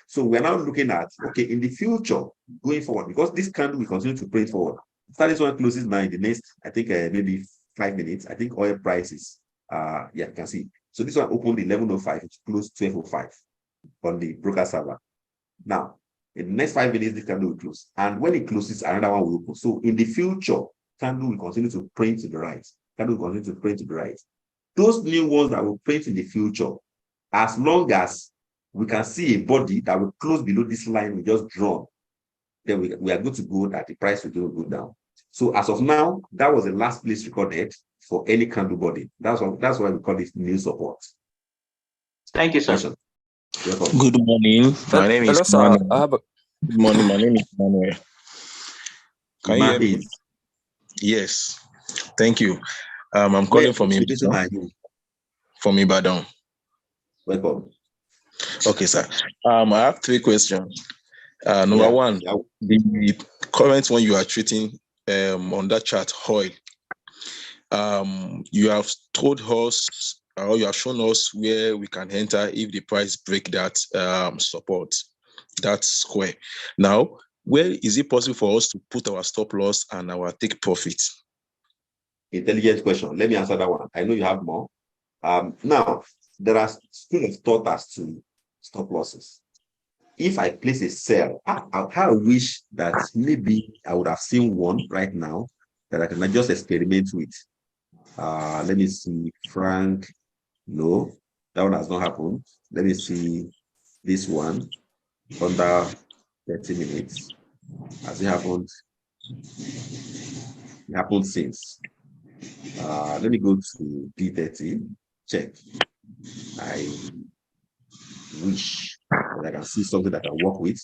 So we're now looking at, okay, in the future, going forward, because this candle will continue to print forward. After this one closes now in the next, I think maybe 5 minutes, I think oil prices, yeah, you can see. So this one opened 11.05, it's closed 12.05 on the broker server. Now, in the next 5 minutes, this candle will close. And when it closes, another one will open. So in the future, candle will continue to print to the right. Candle will continue to print to the right. Those new ones that will print in the future, as long as we can see a body that will close below this line we just drawn, then we are good to go that the price will go down. So as of now, that was the last place recorded for any candle body. That's why we call it new support. Thank you, sir. Good morning. My name is Manuel. Good morning. My name is Manuel. Can you hear me? Yes. Thank you. I'm calling from Ibadan. From Ibadan. Welcome. Okay, sir. I have 3 questions. Number one, the current one you are treating on that chart, oil. You have told us, or you have shown us where we can enter if the price break that support, that square. Now, where is it possible for us to put our stop loss and our take profit? Intelligent question. Let me answer that one. I know you have more. Now, there are school of thought as to stop losses. If I place a sell, I wish that maybe I would have seen one right now that I can just experiment with. Let me see, Frank. No, that one has not happened. Let me see this one under 30 minutes. Has it happened? It happened since. Let me go to D30, check. I wish that I can see something that I can work with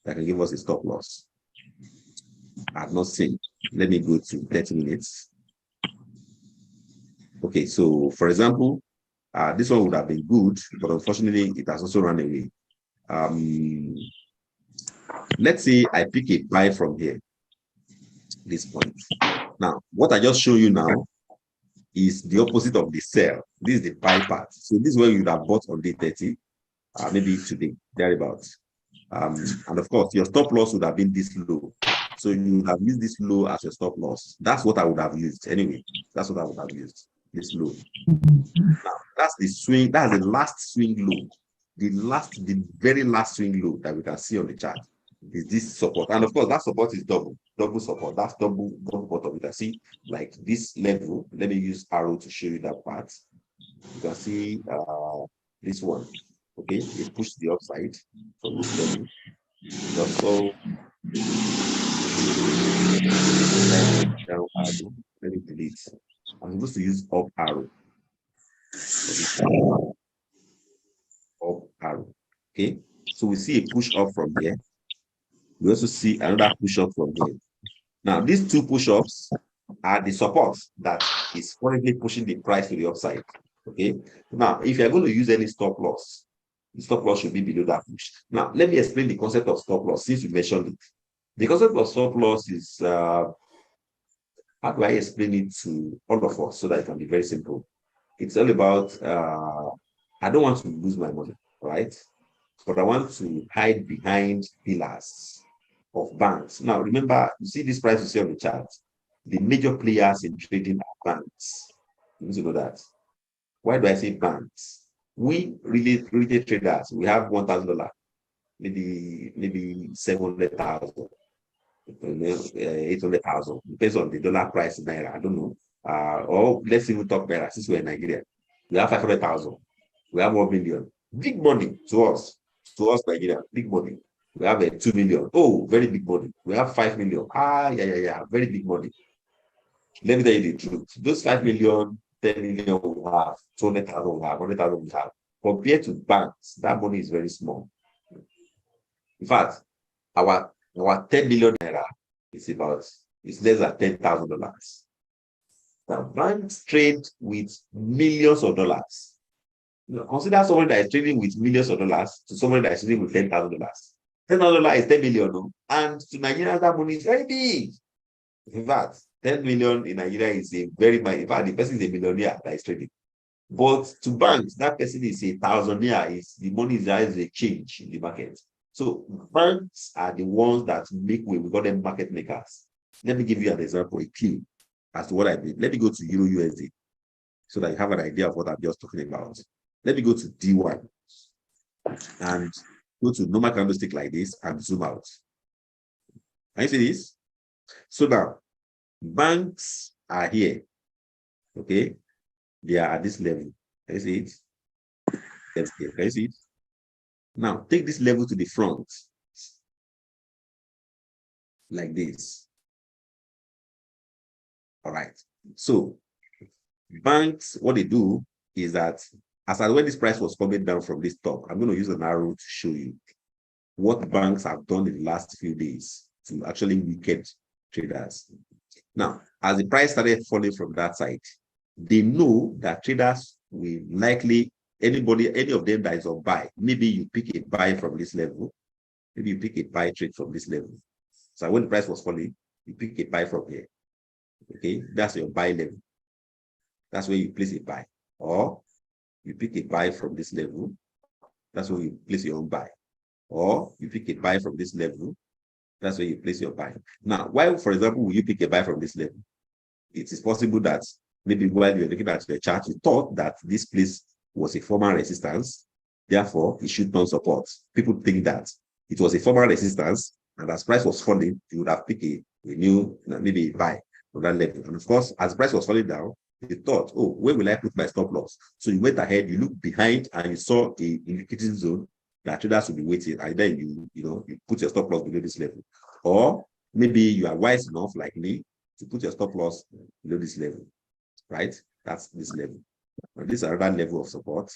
that can give us a stop loss. I have not seen. Let me go to 30 minutes. Okay, so for example, this one would have been good, but unfortunately, it has also run away. Let's say I pick a buy from here, this point. Now, what I just showed you now is the opposite of the sell. This is the buy part. So this is where you would have bought on day 30, maybe today, thereabouts. And of course, your stop loss would have been this low. So you would have used this low as your stop loss. That's what I would have used anyway. That's what I would have used, this low. Now, that's the swing, that's the last swing low. The very last swing low that we can see on the chart is this support. And of course, that support is double support. That's double bottom. You can see like this level. Let me use arrow to show you that part. You can see this one. Okay, it pushed the upside from this level. Also, down arrow. Let me delete I'm supposed to use up arrow. Up arrow. Okay. So we see a push up from here. We also see another push up from here. Now, these two push-ups are the supports that is currently pushing the price to the upside. Okay. Now, if you're going to use any stop loss, the stop loss should be below that push. Now, let me explain the concept of stop loss since you mentioned it. The concept of stop loss is, how do I explain it to all of us so that it can be very simple? It's all about, I don't want to lose my money, right? But I want to hide behind pillars of banks. Now, remember, you see this price you see on the chart. The major players in trading are banks. You need to know that. Why do I say banks? We retail traders, we have $1,000, maybe 700,000, 800,000. Depends on the dollar price in Naira. I don't know. Or let's even talk Naira since we're in Nigeria. We have 500,000. We have 1 million. Big money to us. To us, Nigeria, big money. We have 2 million. Oh, very big money. We have 5 million. Yeah. Very big money. Let me tell you the truth. Those 5 million, 10 million we have, 200,000 we have, 100,000 we have. Compared to banks, that money is very small. In fact, our 10 million naira is less than $10,000. Now, banks trade with millions of dollars. Consider someone that is trading with millions of dollars to someone that is trading with $10,000. $10,000 is 10 million, and to Nigerians, that money is very big. In fact, 10 million in Nigeria is a very much, in fact, the person is a millionaire that is trading. But to banks, that person is a thousandaire, the money is just a change in the market. So banks are the ones that make way. We call them market makers. Let me give you an example, a clue as to what I mean. Let me go to Euro USD so that you have an idea of what I'm just talking about. Let me go to D1 and go to normal candlestick like this and zoom out. Can you see this? So now, banks are here. Okay? They are at this level. Can you see it? Yes, can you see it? Now, take this level to the front. Like this. All right. So, banks, what they do is that, as when this price was coming down from this top, I'm going to use an arrow to show you what banks have done in the last few days to actually weaken traders. Now, as the price started falling from that side, they know that traders will likely, any of them that is on buy, maybe you pick a buy from this level, maybe you pick a buy trade from this level. So when the price was falling, you pick a buy from here. Okay, that's your buy level. That's where you place a buy. Or you pick a buy from this level. That's where you place your own buy. Or you pick a buy from this level. That's where you place your buy. Now, why, for example, will you pick a buy from this level? It is possible that maybe while you're looking at the chart, you thought that this place was a former resistance. Therefore, it should not support. People think that it was a former resistance, and as price was falling, you would have picked a new, maybe a buy from that level. And of course, as price was falling down, you thought, oh, where will I put my stop loss? So you went ahead, you looked behind, and you saw a indicating zone that traders will be waiting. And then you put your stop loss below this level. Or maybe you are wise enough, like me, to put your stop loss below this level, right? That's this level. And this is another level of support,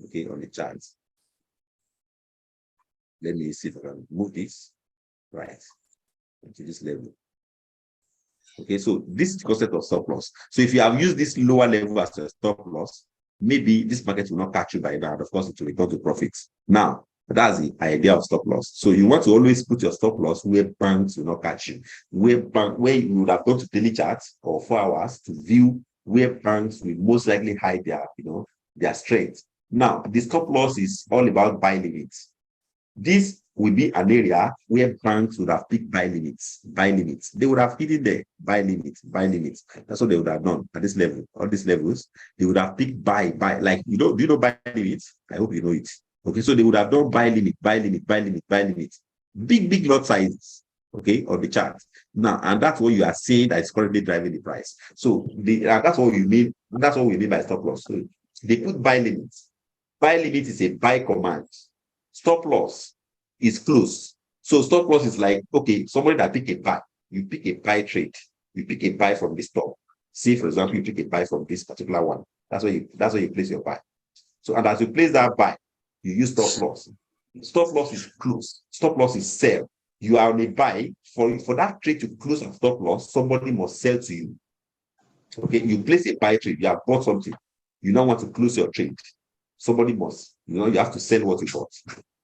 okay, on the chart. Let me see if I can move this, right, to this level. Okay, so this is the concept of stop loss. So if you have used this lower level as a stop loss, maybe this market will not catch you by now. Of course, it will return to profits. Now, that's the idea of stop loss. So you want to always put your stop loss where banks will not catch you, where you would have gone to daily charts or 4 hours to view where banks will most likely hide their strength. Now, the stop loss is all about buy limits. This will be an area where banks would have picked buy limits. They would have hidden there, buy limits. That's what they would have done at this level, all these levels. They would have picked buy, like, do you know buy limits? I hope you know it. Okay, so they would have done buy limit. Big lot sizes, okay, on the chart. Now, and that's what you are seeing that is currently driving the price. So that's what you mean. That's what we mean by stop loss. So they put buy limits. Buy limit is a buy command. Stop loss is close. So stop loss is like, okay, somebody that pick a buy, you pick a buy trade, you pick a buy from this top. See, for example, you take a buy from this particular one. That's where you place your buy. So, and as you place that buy, you use stop loss. Stop loss is close. Stop loss is sell. You are on a buy. For that trade to close at stop loss, somebody must sell to you. Okay, you place a buy trade, you have bought something. You now want to close your trade. Somebody must, you have to sell what you bought.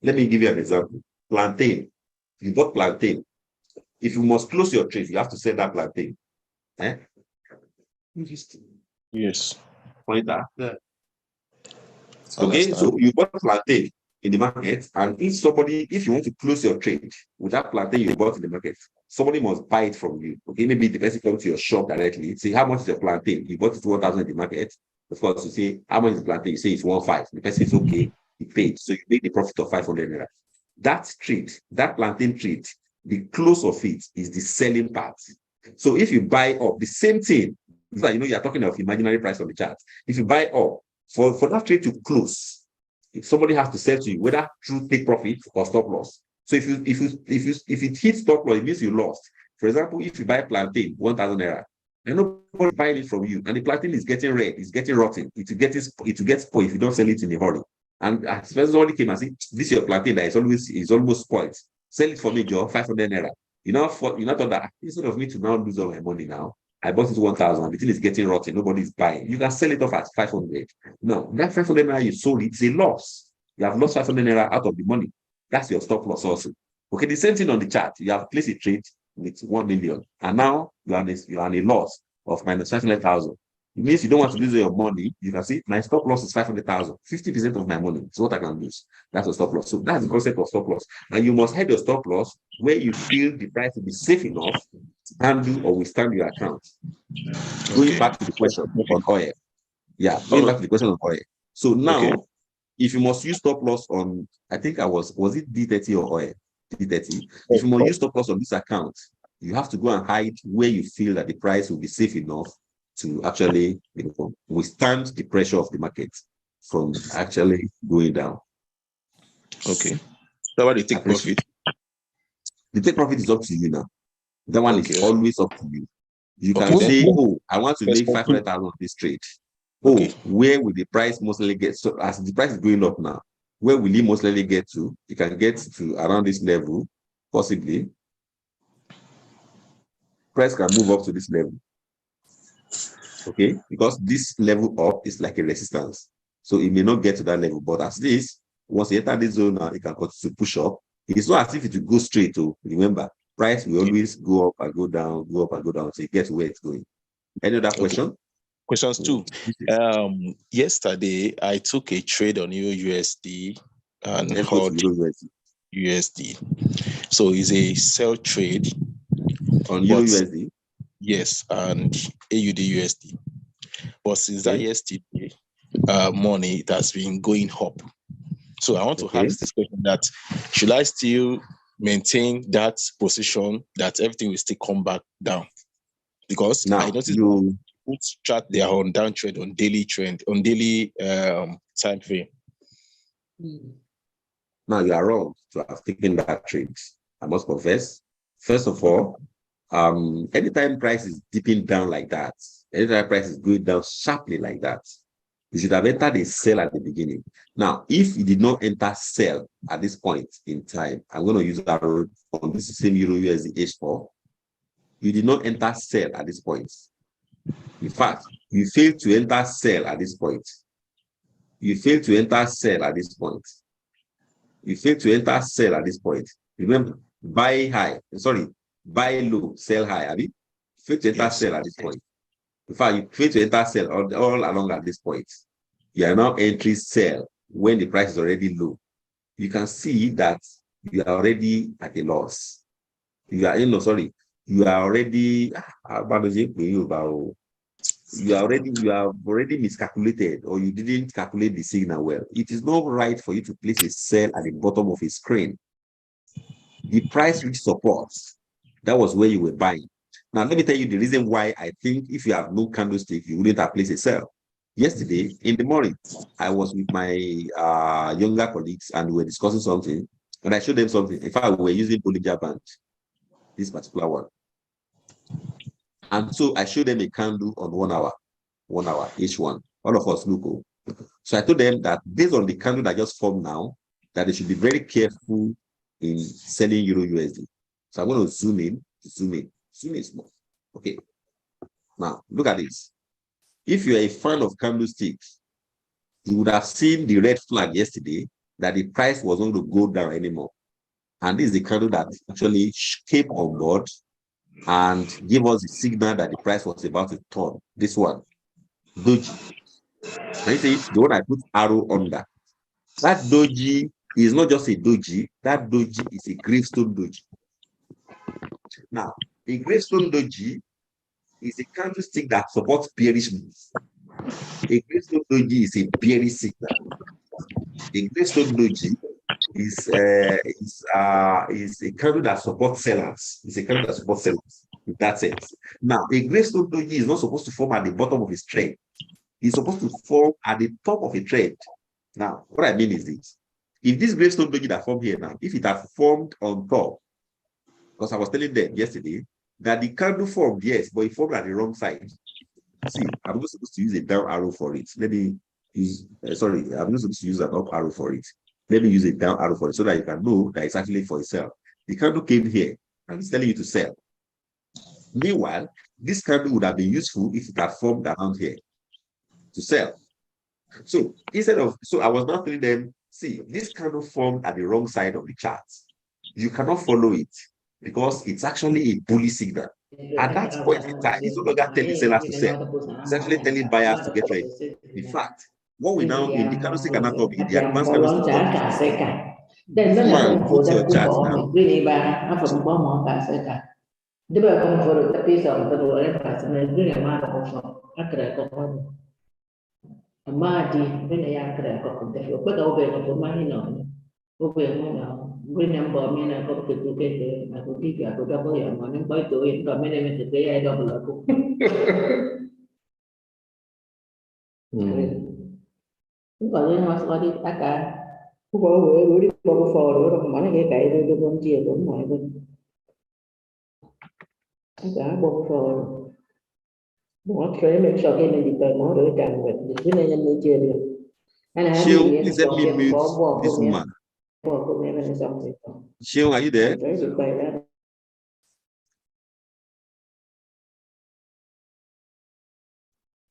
Let me give you an example. Plantain. You bought plantain. If you must close your trade, you have to sell that plantain. Yes. Pointer. Yeah. Okay, so you bought plantain in the market, and if you want to close your trade with that plantain you bought in the market, somebody must buy it from you. Okay, maybe the person comes to your shop directly, say, how much is your plantain? You bought it 1,000 in the market. Of course, you say, how much is the plantain? You say it's 1,500. The person is okay, he paid. So you make the profit of 500 naira. That trade, that plantain trade, the close of it is the selling part. So if you buy up the same thing, you're talking of imaginary price on the chart. If you buy up, for that trade to close, if somebody has to sell to you, whether through take profit or stop loss. So if it hits stop loss, it means you lost. For example, if you buy plantain 1,000 naira, and nobody buying it from you, and the plantain is getting red, it's getting rotten, it will get spoiled if you don't sell it in a hurry. And as somebody came and said, this is your plantain that is almost spoiled. Sell it for me, Joe, 500 naira. You know thought that instead of me to now lose all my money now, I bought it 1,000. The thing is getting rotten. Nobody's buying. You can sell it off at 500. No, that 500 naira you sold it's a loss. You have lost 500 naira out of the money. That's your stop loss also. Okay, the same thing on the chart. You have placed a trade with 1 million, and now you are on a loss of minus 500,000. It means you don't want to lose your money. You can see my stop loss is 500,000. 50% of my money is what I can lose. That's a stop loss. So that's the concept of stop loss. And you must have your stop loss where you feel the price will be safe enough to handle or withstand your account. Going back to the question on oil. Yeah, going back to the question on oil. So now, if you must use stop loss on, I think was it D30 or oil? D30. If you must use stop loss on this account, you have to go and hide where you feel that the price will be safe enough to actually withstand the pressure of the market from actually going down. Okay. So what do you take profit? The take profit is up to you now. That one is always up to you. You can say, I want to make 500,000 on this trade. Where will the price mostly get? So as the price is going up now, where will it mostly get to? You can get to around this level, possibly. Price can move up to this level. Okay, because this level up is like a resistance. So it may not get to that level, but at least once you enter this zone now, it can continue to push up. It's not as if it will go straight to, remember, price will always go up and go down, so you get to where it's going. Any other question? Questions two. Yesterday, I took a trade on EURUSD and held USD. So it's a sell trade. On EURUSD? Yes, and AUD/USD. But since that yesterday morning, it has been going up. So I want to ask this question: that should I still maintain that position that everything will still come back down? Because now, I noticed you chart they are on downtrend on daily trend on daily time frame. Now you are wrong to have taken that trade. I must confess. First of all, anytime price is dipping down like that, anytime price is going down sharply like that, you should have entered a sell at the beginning. Now, if you did not enter sell at this point in time, I'm going to use that on this same EURUSD H4. You did not enter sell at this point. In fact, you failed to enter sell at this point. You failed to enter sell at this point. You failed to enter sell at this point. Remember, buy low, sell high. Have you failed to enter sell at this point? In fact, you failed to enter sell all along at this point. You are now entering sell when the price is already low. You can see that you are already at a loss. You are already miscalculated, or you didn't calculate the signal well. It is not right for you to place a sell at the bottom of a screen. The price reached support. That was where you were buying. Now, let me tell you the reason why I think if you have no candlestick, you wouldn't have placed a sell. Yesterday in the morning, I was with my younger colleagues and we were discussing something, and I showed them something. In fact, we were using Bollinger Band, this particular one. And so I showed them a candle on 1 hour, each one. All of us look. So I told them that based on the candle that just formed now, that they should be very careful in selling Euro USD. So I'm going to zoom in small. Okay. Now look at this. If you're a fan of candlesticks, you would have seen the red flag yesterday that the price was not going to go down anymore. And this is the candle that actually came on board and gave us the signal that the price was about to turn. This one, Doji. Can you see it? The one I put arrow under. That Doji is not just a Doji. That Doji is a gravestone Doji. Now, a gravestone Doji is a candlestick that supports bearish moves. A gravestone Doji is a bearish signal. A gravestone Doji is a candle that supports sellers. It's a candle that supports sellers in that sense. Now, a gravestone Doji is not supposed to form at the bottom of its trend. It's supposed to form at the top of a trend. Now, what I mean is this. If this gravestone Doji that formed here now, if it had formed on top, because I was telling them yesterday that the candle formed, yes, but it formed at the wrong side. See, I'm not supposed to use a down arrow for it. Let me use, I'm not supposed to use an up arrow for it. Let me use a down arrow for it so that you can know that it's actually for a sell. The candle came here and it's telling you to sell. Meanwhile, this candle would have been useful if it had formed around here to sell. So I was not telling them, see, this candle formed at the wrong side of the chart. You cannot follow it because it's actually a bullish signal. At that point in time, it's no longer telling sellers to sell. It's actually telling buyers to get ready. In fact, what we now in the candlestick anatomy, the advanced candlestick anatomy, put your chart now. Amadi bene ya kre ko konte ko ko do be ko mani no ko be mo na bene mbo mi na ko ke tu ke na ko ti ya ko da bo ya mo ne ba to yin ko mene me te ya do lo ko ko le ma so di aka ko we di ko fo do ko ma ne ke kai do ko ti do mo ko aka bo fo make sure that the more the time with the winning and the jury. And I please let me mute this woman. Sheil, are you there?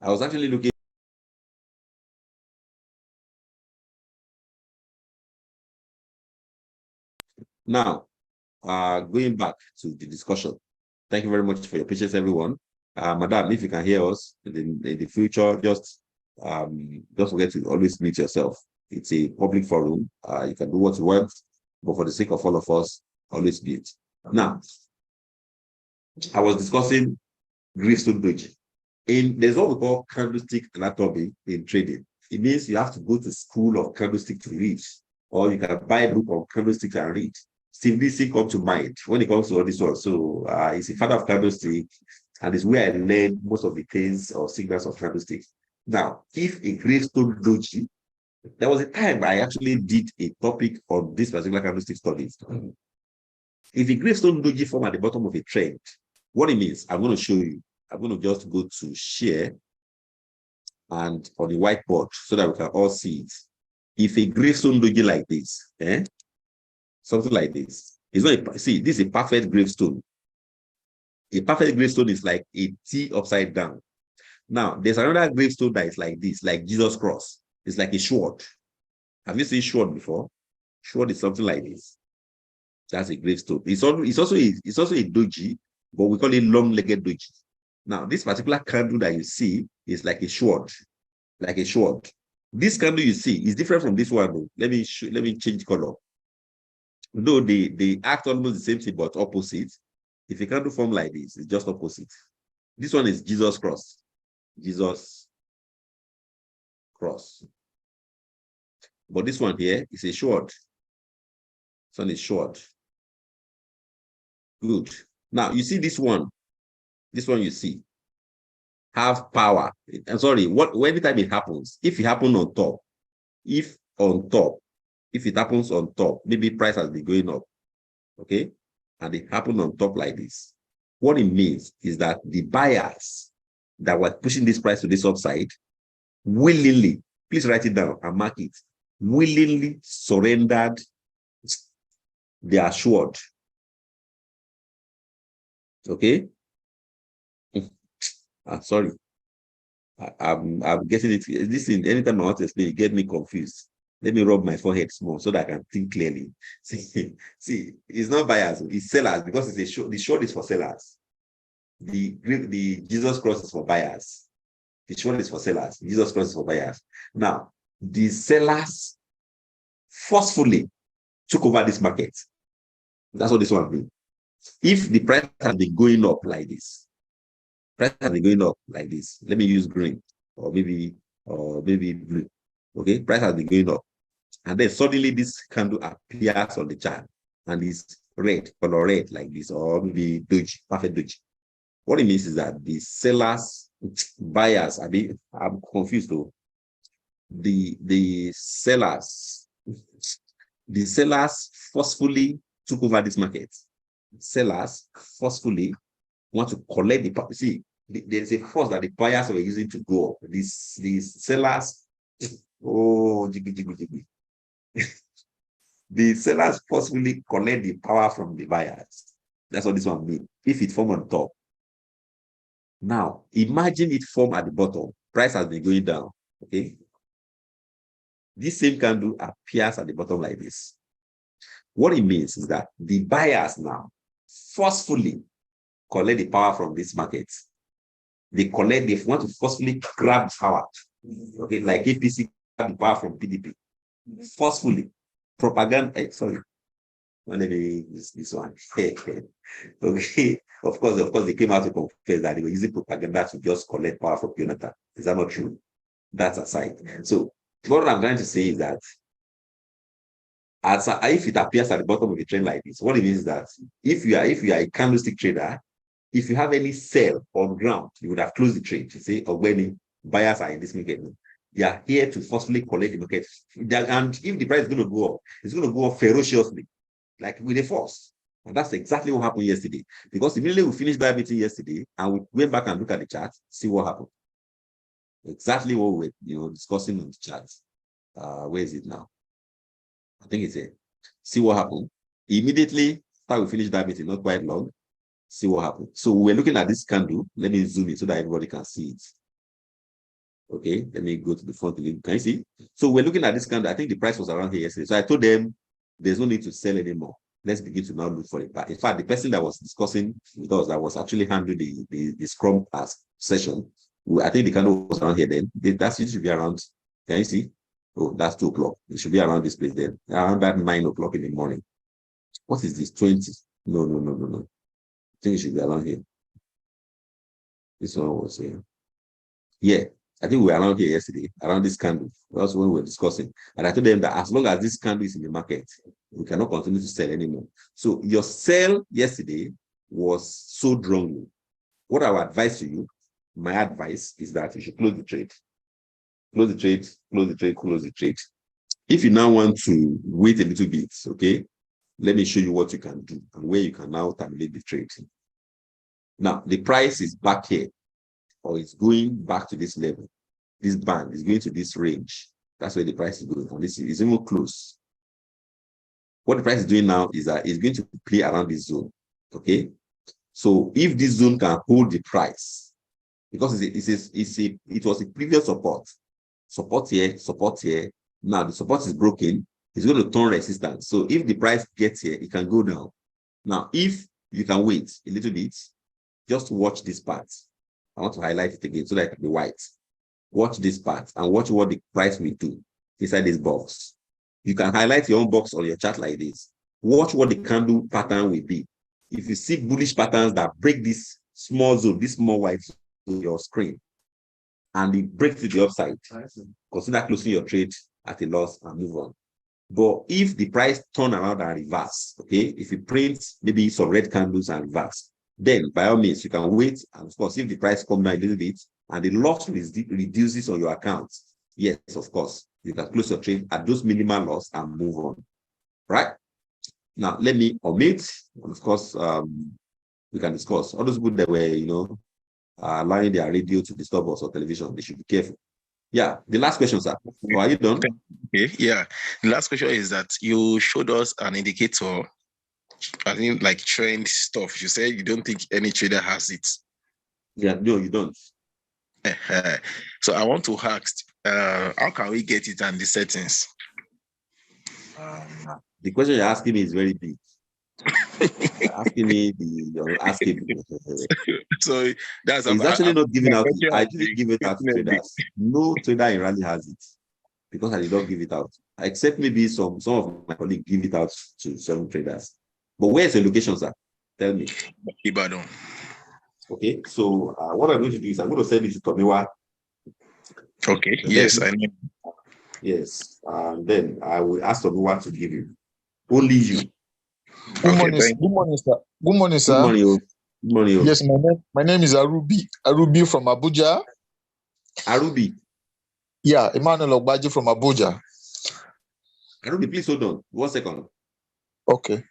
I was actually looking. Now, going back to the discussion. Thank you very much for your patience, everyone. Madam, if you can hear us in the future, just don't forget to always mute yourself. It's a public forum. You can do what you want, but for the sake of all of us, always mute. Now, I was discussing gravestone Doji. There's what we call candlestick anatomy in trading. It means you have to go to school of candlestick to read, or you can buy a book of candlestick and read. Steve Lisi come to mind when it comes to all this one. So he's a father of candlestick, and it's where I learned most of the things or signals of candlesticks. Now, if a gravestone Doji, there was a time I actually did a topic on this particular candlestick studies. If a gravestone Doji form at the bottom of a trend, what it means, I'm going to show you. I'm going to just go to share and on the whiteboard so that we can all see it. If a gravestone Doji like this, something like this, it's not see, this is a perfect gravestone. A perfect gravestone is like a T upside down. Now, there's another gravestone that is like this, like Jesus cross. It's like a sword. Have you seen sword before? Sword is something like this. That's a gravestone. It's also a Doji, but we call it long-legged Doji. Now, this particular candle that you see is like a sword, like a sword. This candle you see is different from this one, though. Let me change color. Though they act almost the same thing, but opposite. If a candle form like this, it's just opposite. This one is Jesus cross. Jesus cross. But this one here is a sword. This one is sword. Good. Now you see this one. This one you see have power. I'm sorry. Anytime it happens, if it happens on top, if it happens on top, maybe price has been going up. Okay. And it happened on top like this. What it means is that the buyers that were pushing this price to this upside willingly, please write it down and mark it, willingly surrendered the assured. Okay? Sorry. I'm getting it. Listen, anytime I want to explain, you get me confused. Let me rub my forehead small so that I can think clearly. See, it's not buyers, it's sellers, because it's a show. The short is for sellers. The Jesus cross is for buyers. The short is for sellers. Jesus cross is for buyers. Now, the sellers forcefully took over this market. That's what this one means. If the price has been going up like this, let me use green or maybe blue. Okay, price has been going up, and then suddenly this candle appears on the chart and is red, color red like this, or maybe doji, perfect doji. What it means is that the sellers, buyers, I'm confused though. The sellers forcefully took over this market. Sellers forcefully want to collect the property. See, there's a force that the buyers were using to go up. These sellers, jiggy. The sellers forcefully collect the power from the buyers. That's what this one means. If it form on top. Now, imagine it form at the bottom. Price has been going down. Okay. This same candle appears at the bottom like this. What it means is that the buyers now forcefully collect the power from this market. They want to forcefully grab power. Okay, like APC grab the power from PDP. Forcefully. Propaganda, this one. Okay. Of course, they came out to confess that they were using propaganda to just collect power from Jonathan. Is that not true? That's aside. So what I'm trying to say is that if it appears at the bottom of a trend like this, what it means is that if you are a candlestick trader, if you have any sell on ground, you would have closed the trade. You say, when buyers are in this market, they are here to forcefully collect the market. And if the price is going to go up, it's going to go up ferociously, like with a force. And that's exactly what happened yesterday. Because immediately we finished that meeting yesterday and we went back and looked at the chart, see what happened. Exactly what we were discussing on the chart. Where is it now? I think it's here. See what happened. Immediately after we finished that meeting, not quite long, see what happened. So we're looking at this candle. Let me zoom it so that everybody can see it. Okay, let me go to the front. Can you see? So we're looking at this candle. I think the price was around here yesterday. So I told them there's no need to sell anymore. Let's begin to now look for it. In fact, the person that was discussing with us, that was actually handling the Scrum task session, I think the candle was around here then. That should be around, can you see? Oh, that's 2 o'clock. It should be around this place then. Around that 9 o'clock in the morning. What is this? 20? No. I think it should be around here. This one was here. Yeah, I think we were around here yesterday, around this candle. That's when we were discussing. And I told them that as long as this candle is in the market, we cannot continue to sell anymore. So your sell yesterday was so strong. What I would advise to you, my advice is that you should close the trade. Close the trade. If you now want to wait a little bit, okay, let me show you what you can do and where you can now terminate the trade. Now, the price is back here, or it's going back to this level. This band is going to this range. That's where the price is going. And this is even close. What the price is doing now is that it's going to play around this zone. Okay. So if this zone can hold the price, because it was a previous support here. Now the support is broken. It's going to turn resistance. So if the price gets here, it can go down. Now, if you can wait a little bit, just watch this part. I want to highlight it again so that it can be white. Watch this part and watch what the price will do inside this box. You can highlight your own box on your chart like this. Watch what the candle pattern will be. If you see bullish patterns that break this small zone, this small white zone on your screen, and it breaks to the upside, consider closing your trade at a loss and move on. But if the price turn around and reverse, okay, if you print maybe some red candles and reverse, then by all means you can wait. And of course, if the price comes down a little bit and the loss reduces on your account, yes, of course, you can close your trade at those minimal loss and move on. Right? Now let me omit, of course, we can discuss. All those people that were, allowing their radio to disturb us or television, they should be careful. Yeah, the last question, sir. Or are you done? Okay, yeah. The last question is that you showed us an indicator, I think like trend stuff. You said you don't think any trader has it. Yeah, no, you don't. So I want to ask, how can we get it and the settings? The question you're asking me is very big. Asking me you're asking me. So that's it's actually not giving out. I didn't give it out to traders. No trader in Rally has it because I did not give it out. Except maybe some of my colleagues give it out to some traders. But where's the location, sir? Tell me. Ibadan. Okay, so what I'm going to do is I'm going to send it to Tomiwa. Okay. Yes, I know. Yes, and then I will ask Tomiwa to give you. Only you. Good morning, sir. Good morning, sir. Good morning, sir. Good morning. Good morning. Yes, my name is Arubi. Arubi from Abuja. Arubi. Yeah, Emmanuel Ogbaji from Abuja. Arubi, please hold on 1 second. Okay.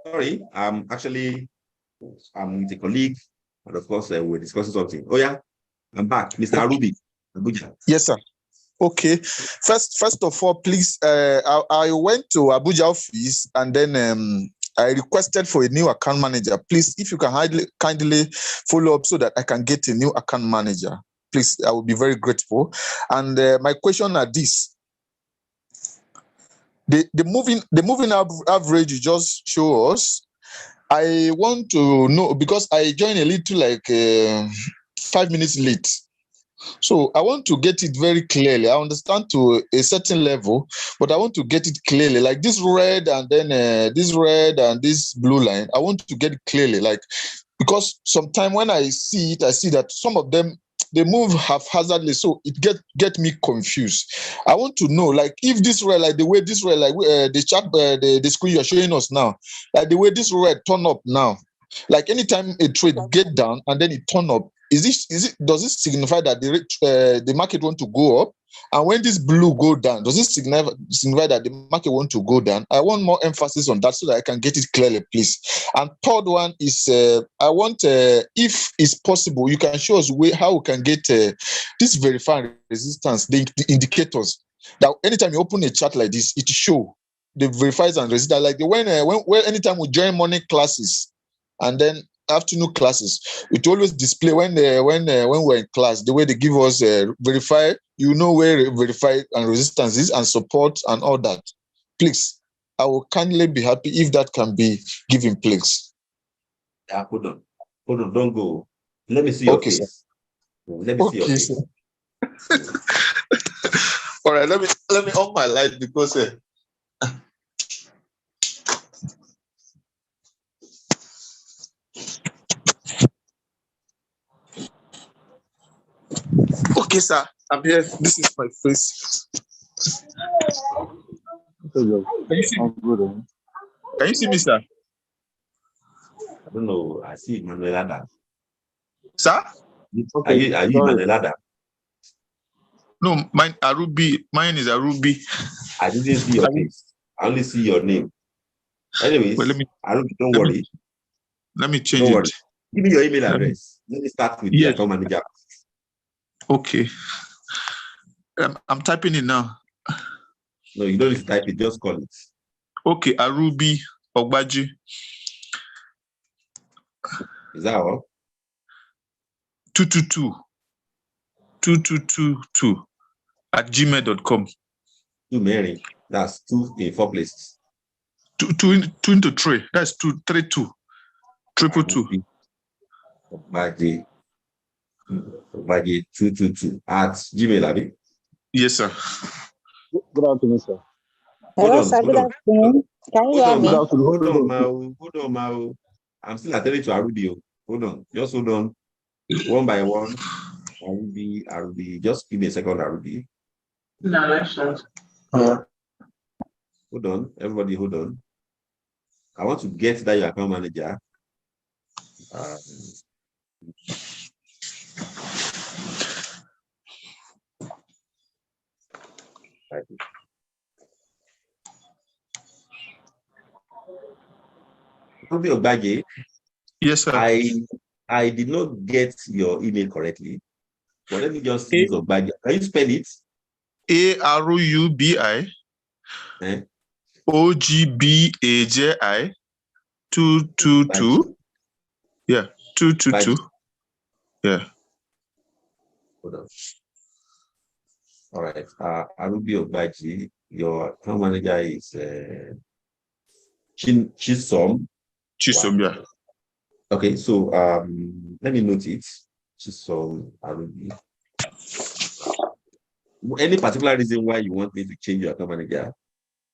Sorry, I'm with a colleague, and of course, we're discussing something. Oh yeah, I'm back, Mr. Arubi. Abuja. Yes, sir. Okay. First of all, please, I went to Abuja office and then I requested for a new account manager. Please, if you can kindly follow up so that I can get a new account manager. Please, I will be very grateful. And my question are this. The moving average you just show us, I want to know because I joined a little like 5 minutes late. So I want to get it very clearly. I understand to a certain level, but I want to get it clearly. Like this red and then this red and this blue line, I want to get it clearly. Like, because sometimes when I see it, I see that some of them, they move haphazardly, so it get me confused. I want to know, like, if this red, like the way this red, like the chart, the screen you're showing us now, like the way this red turn up now, like anytime a trade get down and then it turn up, does it signify that the market want to go up? And when this blue go down, does it signify that the market want to go down? I want more emphasis on that so that I can get it clearly, please. And third one is, I want, if it's possible, you can show us how we can get this verified resistance, the indicators. That anytime you open a chart like this, it show the verifies and resistance. Like when anytime we join morning classes and then afternoon classes, it always display when we're in class, the way they give us verify, you know where verify and resistance is and support and all that. Please, I will kindly be happy if that can be given place. Yeah, hold on, don't go. Let me see your case. Sir. Let me see your case. All right, let me off my light because okay, sir, I'm here. This is my face. Can you see me, sir? I don't know. I see Manuel Adam. Sir? Are you Manuel Adam? No, mine is Arubi. I didn't see your face. I only see your name. Anyways, well, don't worry. Let me change it. Give me your email address. Let me start with the account manager. Okay. I'm typing it now. No, you don't need to type it, just call it. Okay, Arubi Ogbaji. Is that all? 2222 at gmail.com. 2 Mary. That's 2 in 4 places. 2 into 3. That's 232. 222. Ogbaji 222 at Gmail, Abi? Yes, sir. Good afternoon, sir. Hello, sir. Good afternoon. Can you hear me? Hold on, Mao. I'm still attending to Arubio. Hold on. Just hold on. One by one. Arubi. Just give me a second, Arubi. No, that's not. Hold on. Everybody, hold on. I want to get that your account manager. Yes, sir. I did not get your email correctly, but let me just see Ogbaje. Can you spell it? ARUBI OGBAJI 222. Yeah, 222. Yeah. Hold on. All right. Arubi Ogbaje, your account manager is Chisom. Chisom, yeah. Okay, so let me note it. Chisom Arubi. Any particular reason why you want me to change your account manager?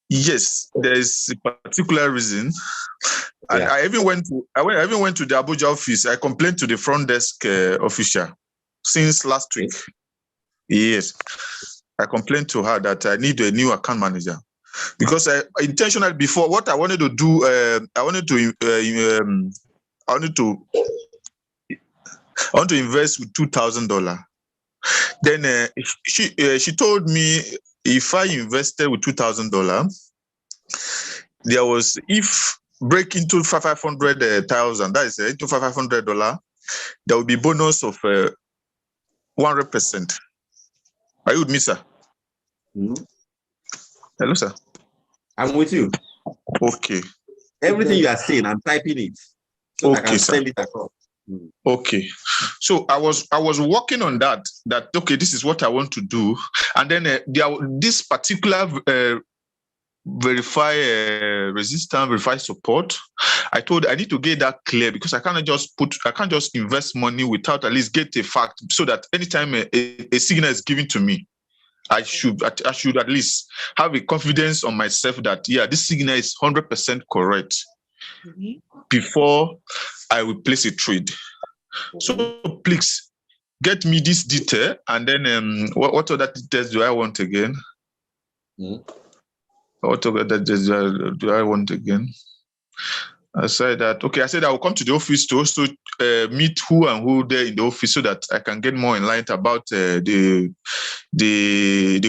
Yes, there's a particular reason. And Yeah. I even went to the Abuja office. I complained to the front desk official since last week. Yes, I complained to her that I need a new account manager because I intentionally before what I wanted to do. I want to invest with $2,000. Then she told me if I invested with $2,000, there was if break into 500,000, that is into $500, there will be bonus of 100%. Are you with me, sir? Mm-hmm. Hello, sir. I'm with you. Okay. Everything you are saying, I'm typing it so I can send it across. Okay, so I was working on that okay, this is what I want to do, and then this particular verify support, I need to get that clear because I can't just invest money without at least get a fact so that anytime a signal is given to me, I should at least have a confidence on myself that this signal is 100% correct before I will place a trade. So please get me this detail, and then what other details do I want again? What other details do I want again? I said that okay. I said I will come to the office to also meet who and who there in the office so that I can get more enlightened about the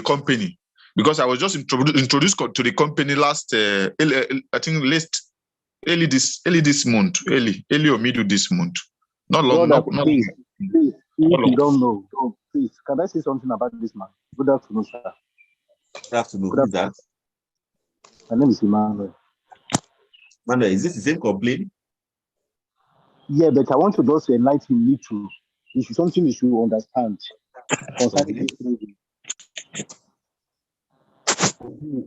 company, because I was just introduced to the company last I think early this month, early or middle this month. Not long. Please, if you don't know, please, can I say something about this man? Good afternoon, sir. Good afternoon. Who is that? My name is Emmanuel. Manuel, is this the same complaint? Yeah, but I want to just enlighten him little. It's something you should understand concerning this lady.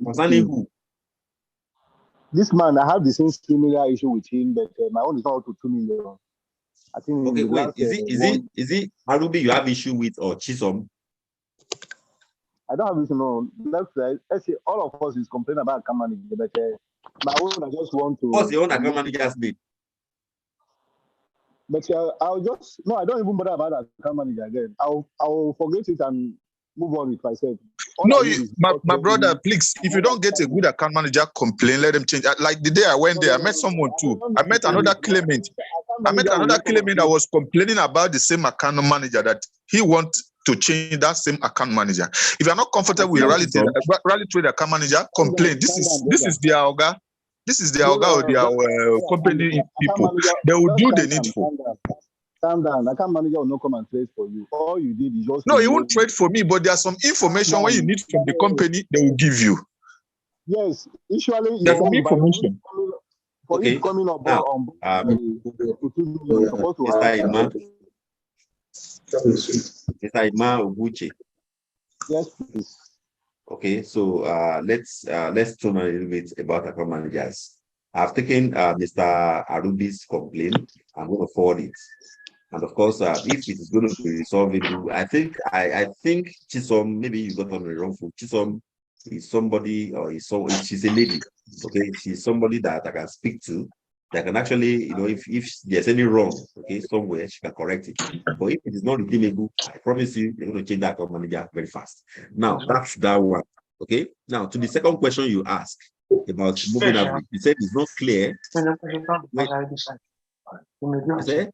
Concerning who? This man, I have the same similar issue with him, but my own is not up to 2 million. I think. Okay, wait. Is it Arubi you have issue with or Chisom? I don't have issue. No, let's say all of us is complaining about account manager, but my own I just want to. What's your own account manager's name? But I'll just I don't even bother about that account manager again. I'll forget it and move on with myself. My brother, please, if you don't get a good account manager, complain, let them change. Like the day I went there, I met someone too. I met another claimant. That was complaining about the same account manager that he wants to change that same account manager. If you're not comfortable with Rally Trade account manager, complain. This is their orga. This is their orga or their company people. They will do the needful. Calm down. Account manager will not come and trade for you. All you did is just. No, he won't trade for me, but there's some information when you need from the company, they will give you. Yes, usually there's some information. Okay. Coming up now, Mr. Ima Oguche. Yes, please. Okay, so let's talk a little bit about account managers. I've taken Mr. Arubi's complaint. I'm going to forward it, and of course, if it is going to be resolved, I think Chisom, maybe you got on the wrong foot. Chisom is somebody, or she's a lady. Okay, she's somebody that I can speak to, that can actually, if there's any wrong, okay, somewhere, she can correct it. But if it is not redeemable, I promise you, you're going to change that account manager very fast. Now, that's that one. Okay. Now, to the second question you asked about moving average, you said it's not clear. You said,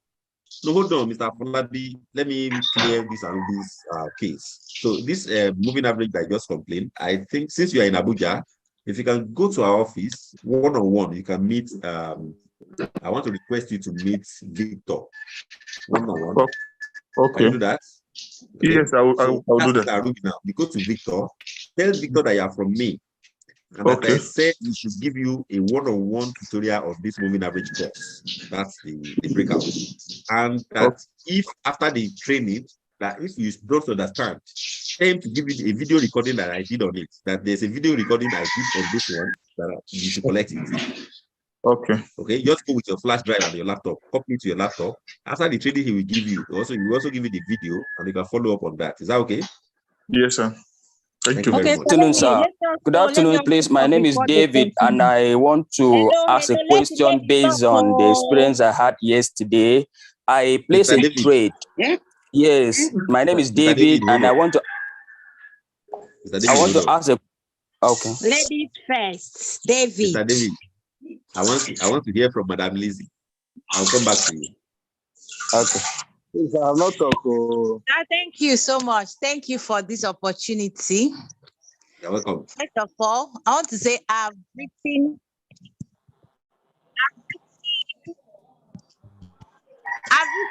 no, hold on, Mr. Afolabi. Let me clear this and this case. So this moving average that I just complained, I think since you are in Abuja, if you can go to our office one-on-one, you can meet. I want to request you to meet Victor one-on-one. Okay. Can you do that? Okay. Yes, I will do that. Now, you go to Victor, tell Victor that you are from me. And that I said we should give you a one-on-one tutorial of this moving average course. That's the breakout. And that if after the training, that if you don't understand, tell him to give you a video recording that I did on it. That there's a video recording I did on this one that you should collect it. Okay. Okay, just go with your flash drive and your laptop, copy it to your laptop. After the training, he will give you. He will also give you the video, and you can follow up on that. Is that okay? Yes, sir. Thank you. Good afternoon, sir. Good afternoon, please. My name is David, and I want to ask a question based on the experience I had yesterday. I placed a trade. Yes, my name is David, and I want to. I want to ask a. Okay. Ladies first, David. Mr. David, I want to hear from Madam Lizzie. I'll come back to you. Okay. Please, I have not talked. Thank you so much. Thank you for this opportunity. You're welcome. First of all, I want to say I've written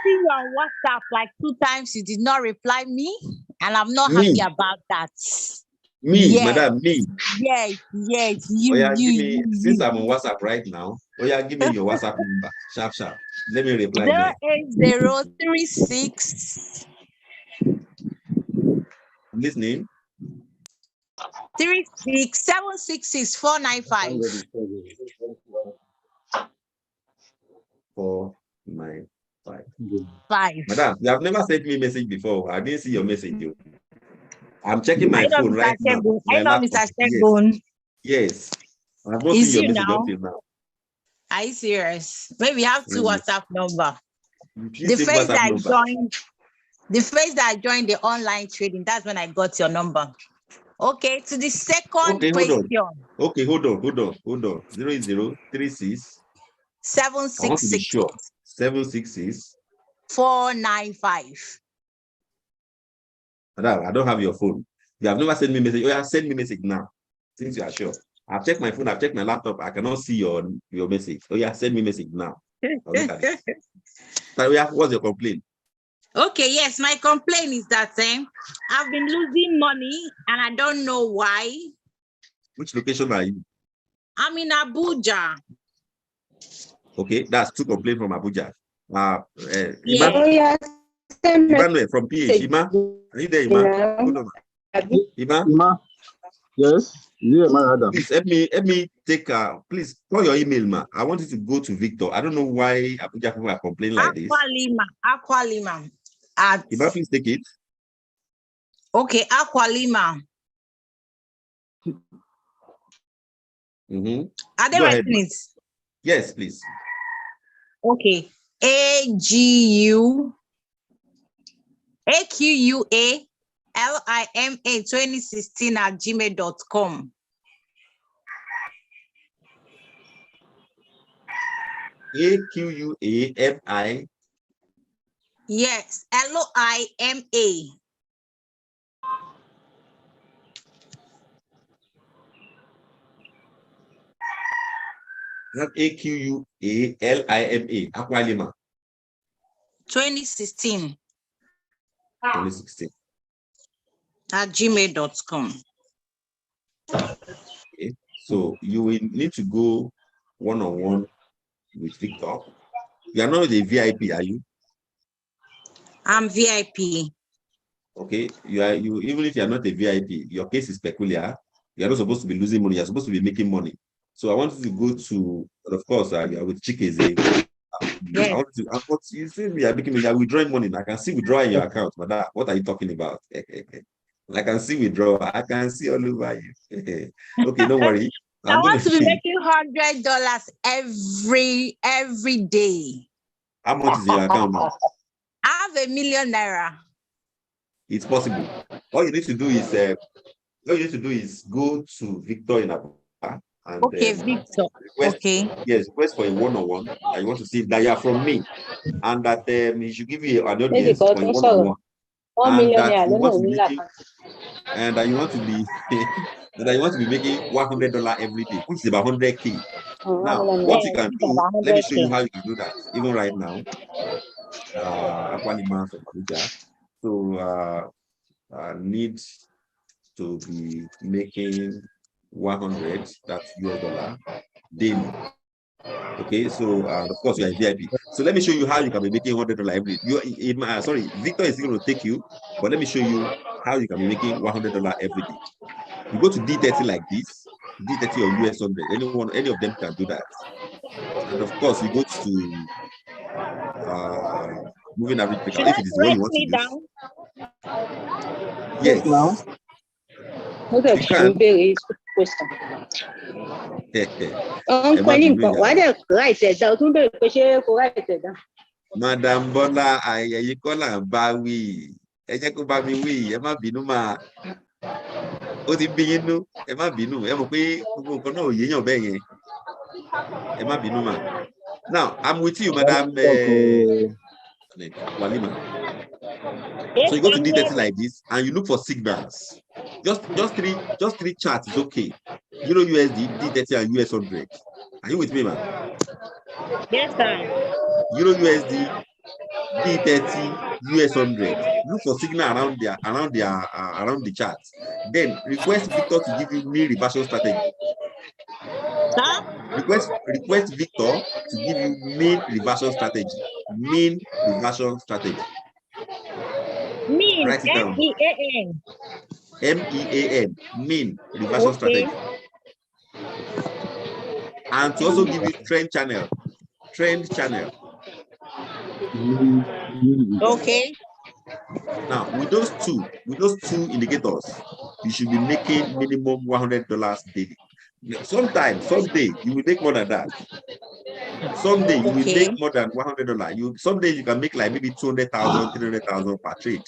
you on WhatsApp like 2 times. You did not reply me, and I'm not happy about that. Madam, me. Yes. Since I'm on WhatsApp right now, give me your WhatsApp number. Sharp. Let me reply. 08036. I'm listening. 36766 495. Madam, you have never sent me a message before. I didn't see your message. I'm checking my phone right now. I know, Mr. Shegun. Yes. I have not seen your message until now. Are you serious? Maybe we have 2 WhatsApp number. The face that I joined the online trading, that's when I got your number. Okay, to the second question. Okay, hold on. 08036 766 495. Madam, I don't have your phone. You have never sent me a message. Send me a message now, since you are sure. I've checked my phone, I've checked my laptop. I cannot see your message. Send me a message now. What's your complaint? Okay, yes, my complaint is that I've been losing money and I don't know why. Which location are you? I'm in Abuja. Okay, that's 2 complaints from Abuja. Yes. Emmanuel from PH. Ima, are you there, Ima? Hold on. Ima? Yes. Please help me take please call your email, ma. I want you to go to Victor. I don't know why Abuja people are complaining like this. Aqualima. Ima, please take it. Okay, Aqualima. Are they writing it? Yes, please. Okay. AQUALIMA2016@gmail.com. AQUAMI. Yes, LOIMA. Not AQUALIMA. Aqualima. 2016. 2016. @gmail.com. Okay. So you will need to go one-on-one with Victor. You are not the VIP, are you? I'm VIP. Okay. You even if you are not a VIP, your case is peculiar. You are not supposed to be losing money. You are supposed to be making money. So I want you to go to, and of course, with Chikeze. Yes. You see me, I will withdrawing money. I can see withdrawing your account, but what are you talking about? I can see withdrawal. I can see all over you. Okay, don't worry. I want to be making $100 every day. How much is your account now? I have ₦1 million. It's possible. All you need to do is go to Victor in Abuja and Victor. Request for a one-on-one. I want to see that you are from me, and that he should give you an audience for a one-on-one. And that you want to be making, and that you want to be making $100 every day, which is about 100K. Now, what you can do, let me show you how you can do that. Even right now, so need to be making 100, that's $1 daily. Okay, so of course you are VIP. So let me show you how you can be making $100 every day. Sorry, Victor is going to take you, but let me show you how you can be making $100 every day. You go to D30 like this, D30 or US 100. Any of them can do that. And of course, you go to moving average pickup if it is what you want to use. Yes. You can. Madam Bola, you call her Bawi. Emma Binuma. Ó ti bí yín nú, ẹ má bínú, ẹ mọ̀ pé gbogbo nǹkan náà ò yéèyàn bẹ́ẹ̀ yẹn. Ẹ má bínú mà. Now, I'm with you, Madam Walima. So you go to D30 like this and you look for signals. Just three charts is okay. Euro USD, D30 and US 100. Are you with me, man? Yes, sir. Euro USD, D30, US 100. Look for signal around the chart. Then request Victor to give you mean reversion strategy. Huh? Request Victor to give you mean reversion strategy. Mean reversion strategy. Mean. Write it down. MEAN. MEAN. Mean reversion strategy. And to also give you trend channel. Okay. Now, with those two indicators, you should be making minimum $100 daily. Someday you will make more than that. Someday you will make more than $100. Someday you can make like maybe 200,000, 300,000 per trade.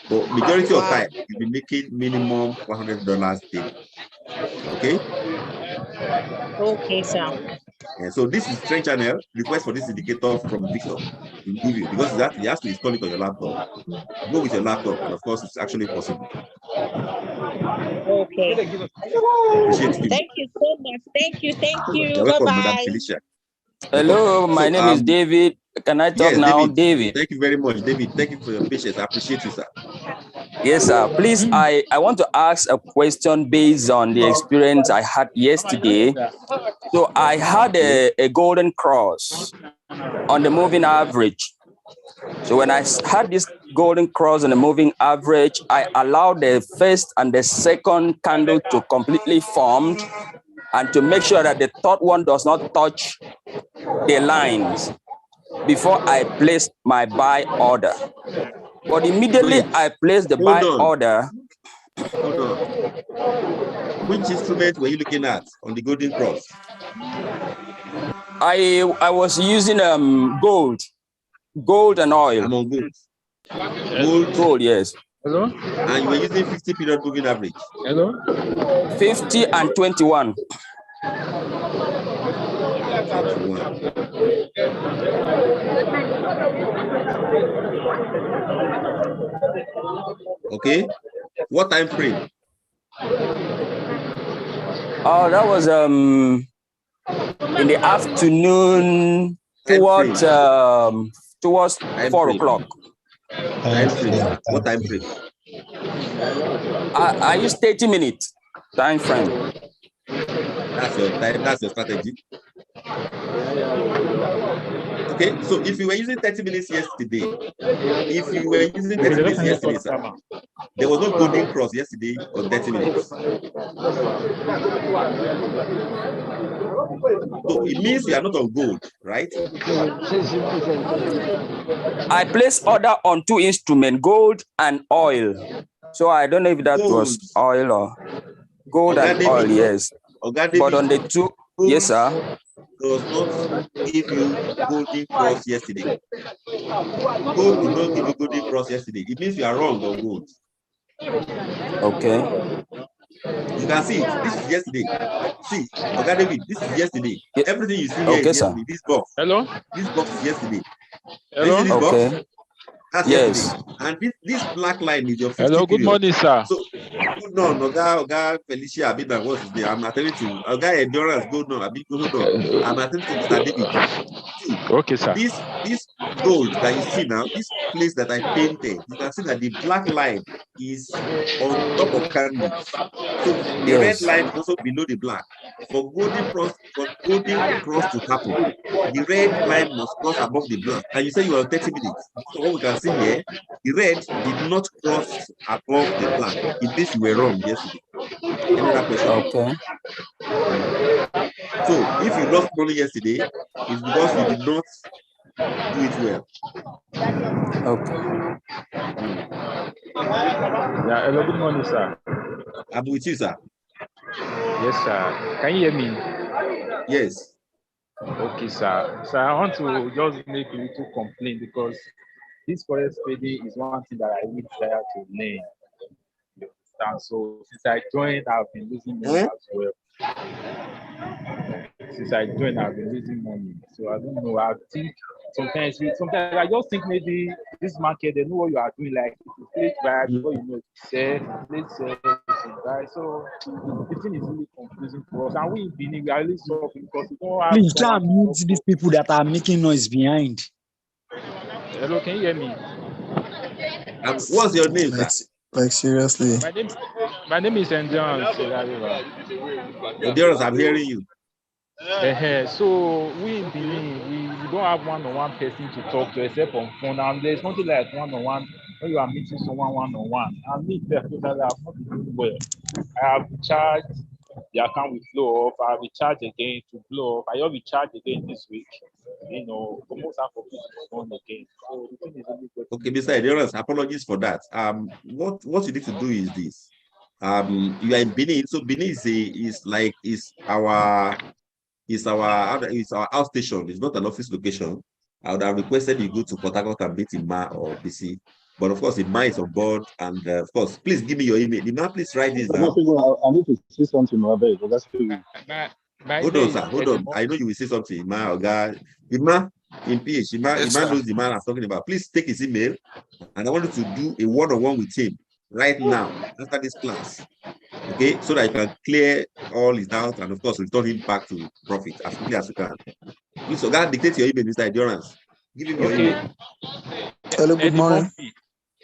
But majority of time you'll be making minimum $100 daily. Okay. Okay, sir. And so this is trend channel. Request for this indicator from Victor. We'll give you because he has to install it on your laptop. Go with your laptop, and of course, it's actually possible. Okay. Appreciate you. Thank you so much. Thank you. You're welcome, Bye-bye. Madam Felicia. Hello, my name is David. Can I talk now, David? Thank you very much, David. Thank you for your patience. I appreciate you, sir. Yes, sir. Please, I want to ask a question based on the experience I had yesterday. So I had a golden cross on the moving average. So when I had this golden cross on the moving average, I allowed the first and the second candle to completely form and to make sure that the third one does not touch the lines before I placed my buy order. But immediately I placed the buy order. Hold on. Which instrument were you looking at on the golden cross? I was using gold and oil. I'm on gold. Gold, yes. Hello? And you were using 50 period moving average. Hello? 50 and 21. Okay. What time frame? Oh, that was in the afternoon towards 4 o'clock. What time frame? I use 30 minutes time frame. That's your time. That's your strategy. Okay, so if you were using 30 minutes yesterday, sir, there was no golden cross yesterday on 30 minutes. So it means you are not on gold, right? I placed order on two instruments, gold and oil. So I don't know if that was oil or gold and oil, yes. But on the two, yes, sir. Does not give you golden cross yesterday. Gold did not give you golden cross yesterday. It means you are wrong on gold. Okay. You can see it. This is yesterday. See, okay, David, this is yesterday. Everything you see here is yesterday. This box. Hello? This box is yesterday. Hello? This Okay. box? That's yes. Yesterday. And this black line is your 50 Hello, good period. morning, sir. So, good on, Oga Felicia, what's his name? I'm attending to Oga Endurance, hold on. I'm attending to Mr. David. See, okay, sir. This gold that you see now, this place that I painted, you can see that the black line is on top of candles. So the red line is also below the black. For golden cross to happen, the red line must cross above the black. And you say you are 30 minutes. So what we can see here, the red did not cross above the black. In this you were wrong yesterday. Any other question? Okay. So if you lost money yesterday, it's because you did not do it well. Okay. Yeah, hello, good morning, sir. I'm with you, sir. Yes, sir. Can you hear me? Yes. Okay, sir. So I want to just make a little complaint because this forex trading is one thing that I really desire to learn. You understand? So since I joined, I've been losing money as well. Since I joined, I've been losing money. So I don't know. I think sometimes I just think maybe this market, they know what you are doing. Like if you play back, before you know, let's buy. So the thing is really confusing for us. And we in Benin, we are really suffering because we don't have. Please try and mute these people that are making noise behind. Hello, can you hear me? What's your name, sir? Like seriously. My name is Endurance. Endurance, I'm hearing you. So we in Benin, we don't have one-on-one person to talk to except on phone. And there's nothing like one-on-one when you are meeting someone one-on-one. And me, personally, I've not been doing well. I have recharged the account with flow off. I have recharged again to blow off. I have recharged again this week. You know, almost half of it is gone again. So the thing is really good. Okay, Mr. Endurance, apologies for that. What you need to do is this. You are in Benin, so Benin is our outstation. It's not an office location. I would have requested you go to Port Harcourt and meet Ima or BC. But of course, Ima is on board. And of course, please give me your email. Ima, please write this down. I need to say something. Hold on, sir. Hold on. I know you will say something. Ima, Oga. Ima, in PH. Ima knows the man I'm talking about. Please take his email. And I want you to do a one-on-one with him right now after this class. Okay, so that you can clear all his doubts and of course return him back to profit as quickly as you can. Please, so God, dictate your email, Mr. Endurance. Give him your email. Hello, good morning.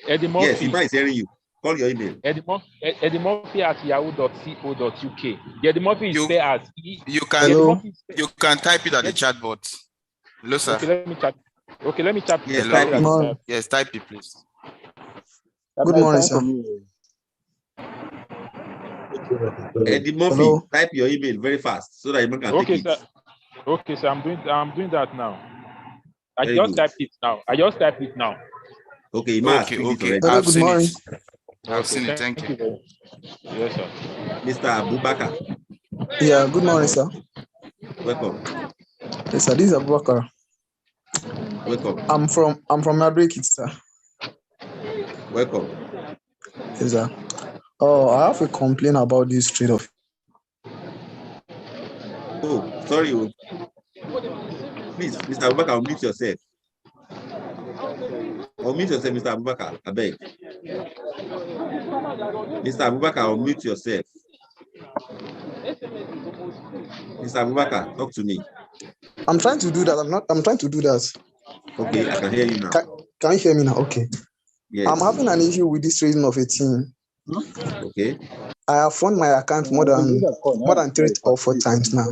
Eddie Murphy. Yes, Ima is hearing you. Call your email. Eddie Murphy at yahoo.co.uk. Eddie Murphy is there as you can type it at the chat box. Hello, sir. Okay, let me chat. Yes, type it, please. Good morning, sir. Eddie Murphy, type your email very fast so that you can take it. Sir. Okay, sir. I'm doing that now. I just typed it now. Okay, Ima, okay. Hello, good morning. I've seen it. Thank you. Yes, sir. Mr. Abubakar. Yeah, good morning, sir. Welcome. Yes, sir. This is Abubakar. Welcome. I'm from Madrid, sir. Welcome. Yes, sir. Oh, I have a complaint about this trade off. Oh, sorry. Please, Mr. Abubakar, unmute yourself. Unmute yourself, Mr. Abubakar. I beg. Mr. Abubakar, unmute yourself. Mr. Abubakar, talk to me. I'm trying to do that. I'm trying to do that. Okay, I can hear you now. Can you hear me now? Okay. Yes. I'm having an issue with this trading of a team. Okay. I have found my account more than 3 or 4 times now.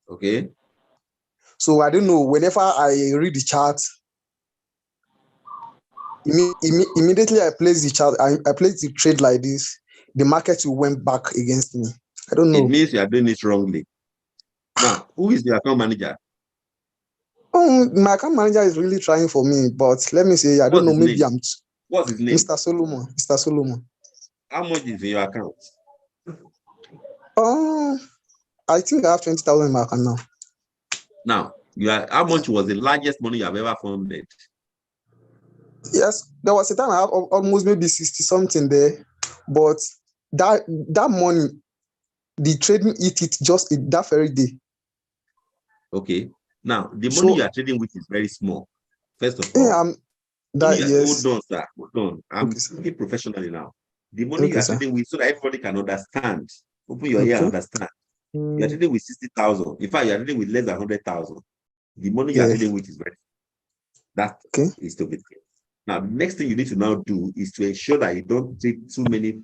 Okay. So I don't know. Whenever I read the chart, immediately I place the chart. I place the trade like this. The market went back against me. I don't know. It means you are doing it wrongly. Now, who is the account manager? My account manager is really trying for me, but let me say, I don't know. Maybe I'm. What's his name? Mr. Solomon. Mr. Solomon. How much is in your account? I think I have 20,000 in my account now. Now, how much was the largest money you have ever funded? Yes, there was a time I have almost maybe 60 something there, but that money, the trading it just that very day. Okay. Now, the money you are trading with is very small. First of all, hold on, sir. Hold on. I'm speaking professionally now. The money you are trading with, so that everybody can understand. Open your ear and understand. You are trading with 60,000. In fact, you are trading with less than 100,000. The money you are trading with is very small. That is to be clear. Now, the next thing you need to now do is to ensure that you don't take too many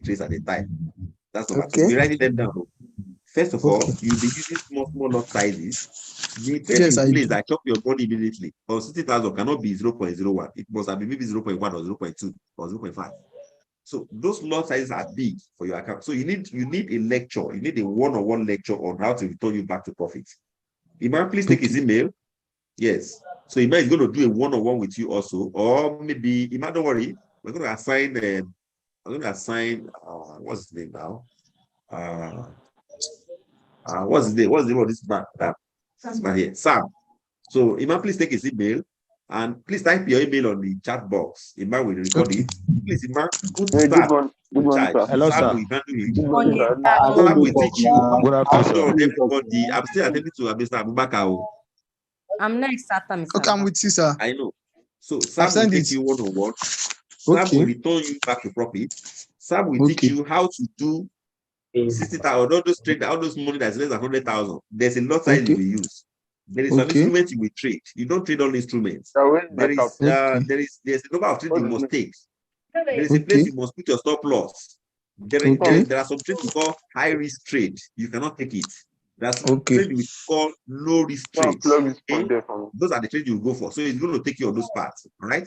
trades at a time. That's number two. You're writing them down. First of all, you'll be using small lot sizes. Please, I chop your money immediately. Or 60,000 cannot be 0.01. It must have been maybe 0.1 or 0.2 or 0.5. So those lot sizes are big for your account. So you need a lecture. You need a one-on-one lecture on how to return you back to profit. Iman, please take his email. Yes. So Iman is going to do a one-on-one with you also. Or maybe, Iman, don't worry. We're going to assign, what's his name now? What's his name? What's the name of this man? This man here, Sam. So Iman, please take his email and please type your email on the chat box. Iman will record it. Please, Iman, go to start. Hello, sir. Sam will teach you. Good afternoon, everybody. I'm still attending to Mr. Abubakar. I'm next after Mr. Okay, I'm with you, sir. I know. So Sam will take you one-on-one. Sam will return you back to profit. Sam will teach you how to do 60,000, all those money that's less than 100,000. There's a lot size you will use. There is an instrument you will trade. You don't trade all instruments. There's a number of trades you must take. There is a place you must put your stop loss. There are some trades we call high risk trade. You cannot take it. There's some trade we call low risk trades. Those are the trades you will go for. So it's going to take you on those parts. All right?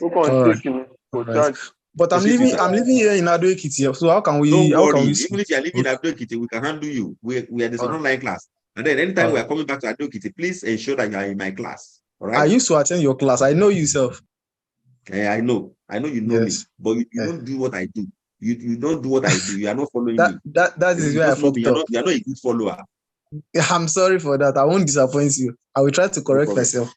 But I'm living here in Ado Ekiti. So how can we? Don't worry. Even if you are living in Ado Ekiti, we can handle you. We are this online class. And then anytime we are coming back to Ado Ekiti, please ensure that you are in my class. All right. I used to attend your class. I know you, self. I know you know me, but you don't do what I do. You don't do what I do. You are not following me. That is where I fucked up. You are not a good follower. I'm sorry for that. I won't disappoint you. I will try to correct myself.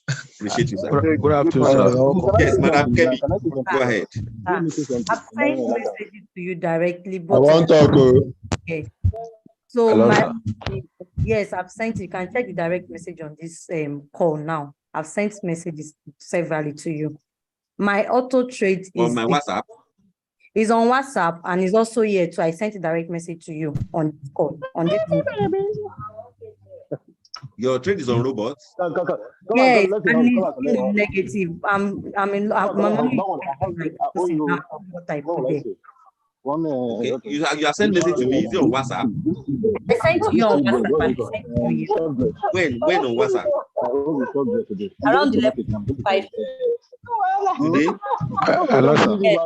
Appreciate you, sir. Good afternoon, sir. Yes, Madam Kemi, go ahead. I've sent messages to you directly. I want to talk. Okay. So Hello, yes, I've sent. You can check the direct message on this call now. I've sent messages severally to you. My auto trade on my WhatsApp. Is on WhatsApp and is also here too. I sent a direct message to you on this call. On this. Your trade is on robots. Yes, and it's negative. Okay, you have sent message to me. Is it on WhatsApp? I sent to you on WhatsApp. When on WhatsApp? Around 11:05. Today? Hello, sir. Yes,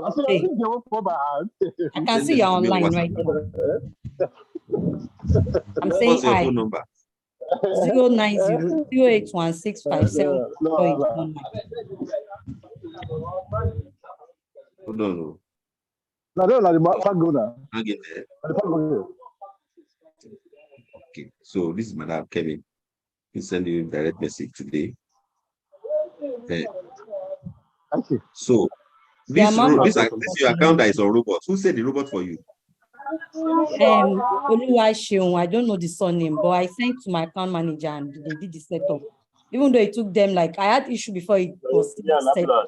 I can see you're online right now. I'm saying what's your phone number? 090-081-657. No. Okay, so this is Madam Kevin. He send you a direct message today. So this your account that is on robot. Who said the robot for you? I don't know the surname, but I sent to my account manager and they did the setup. Even though it took them, like, I had issue before it was set up.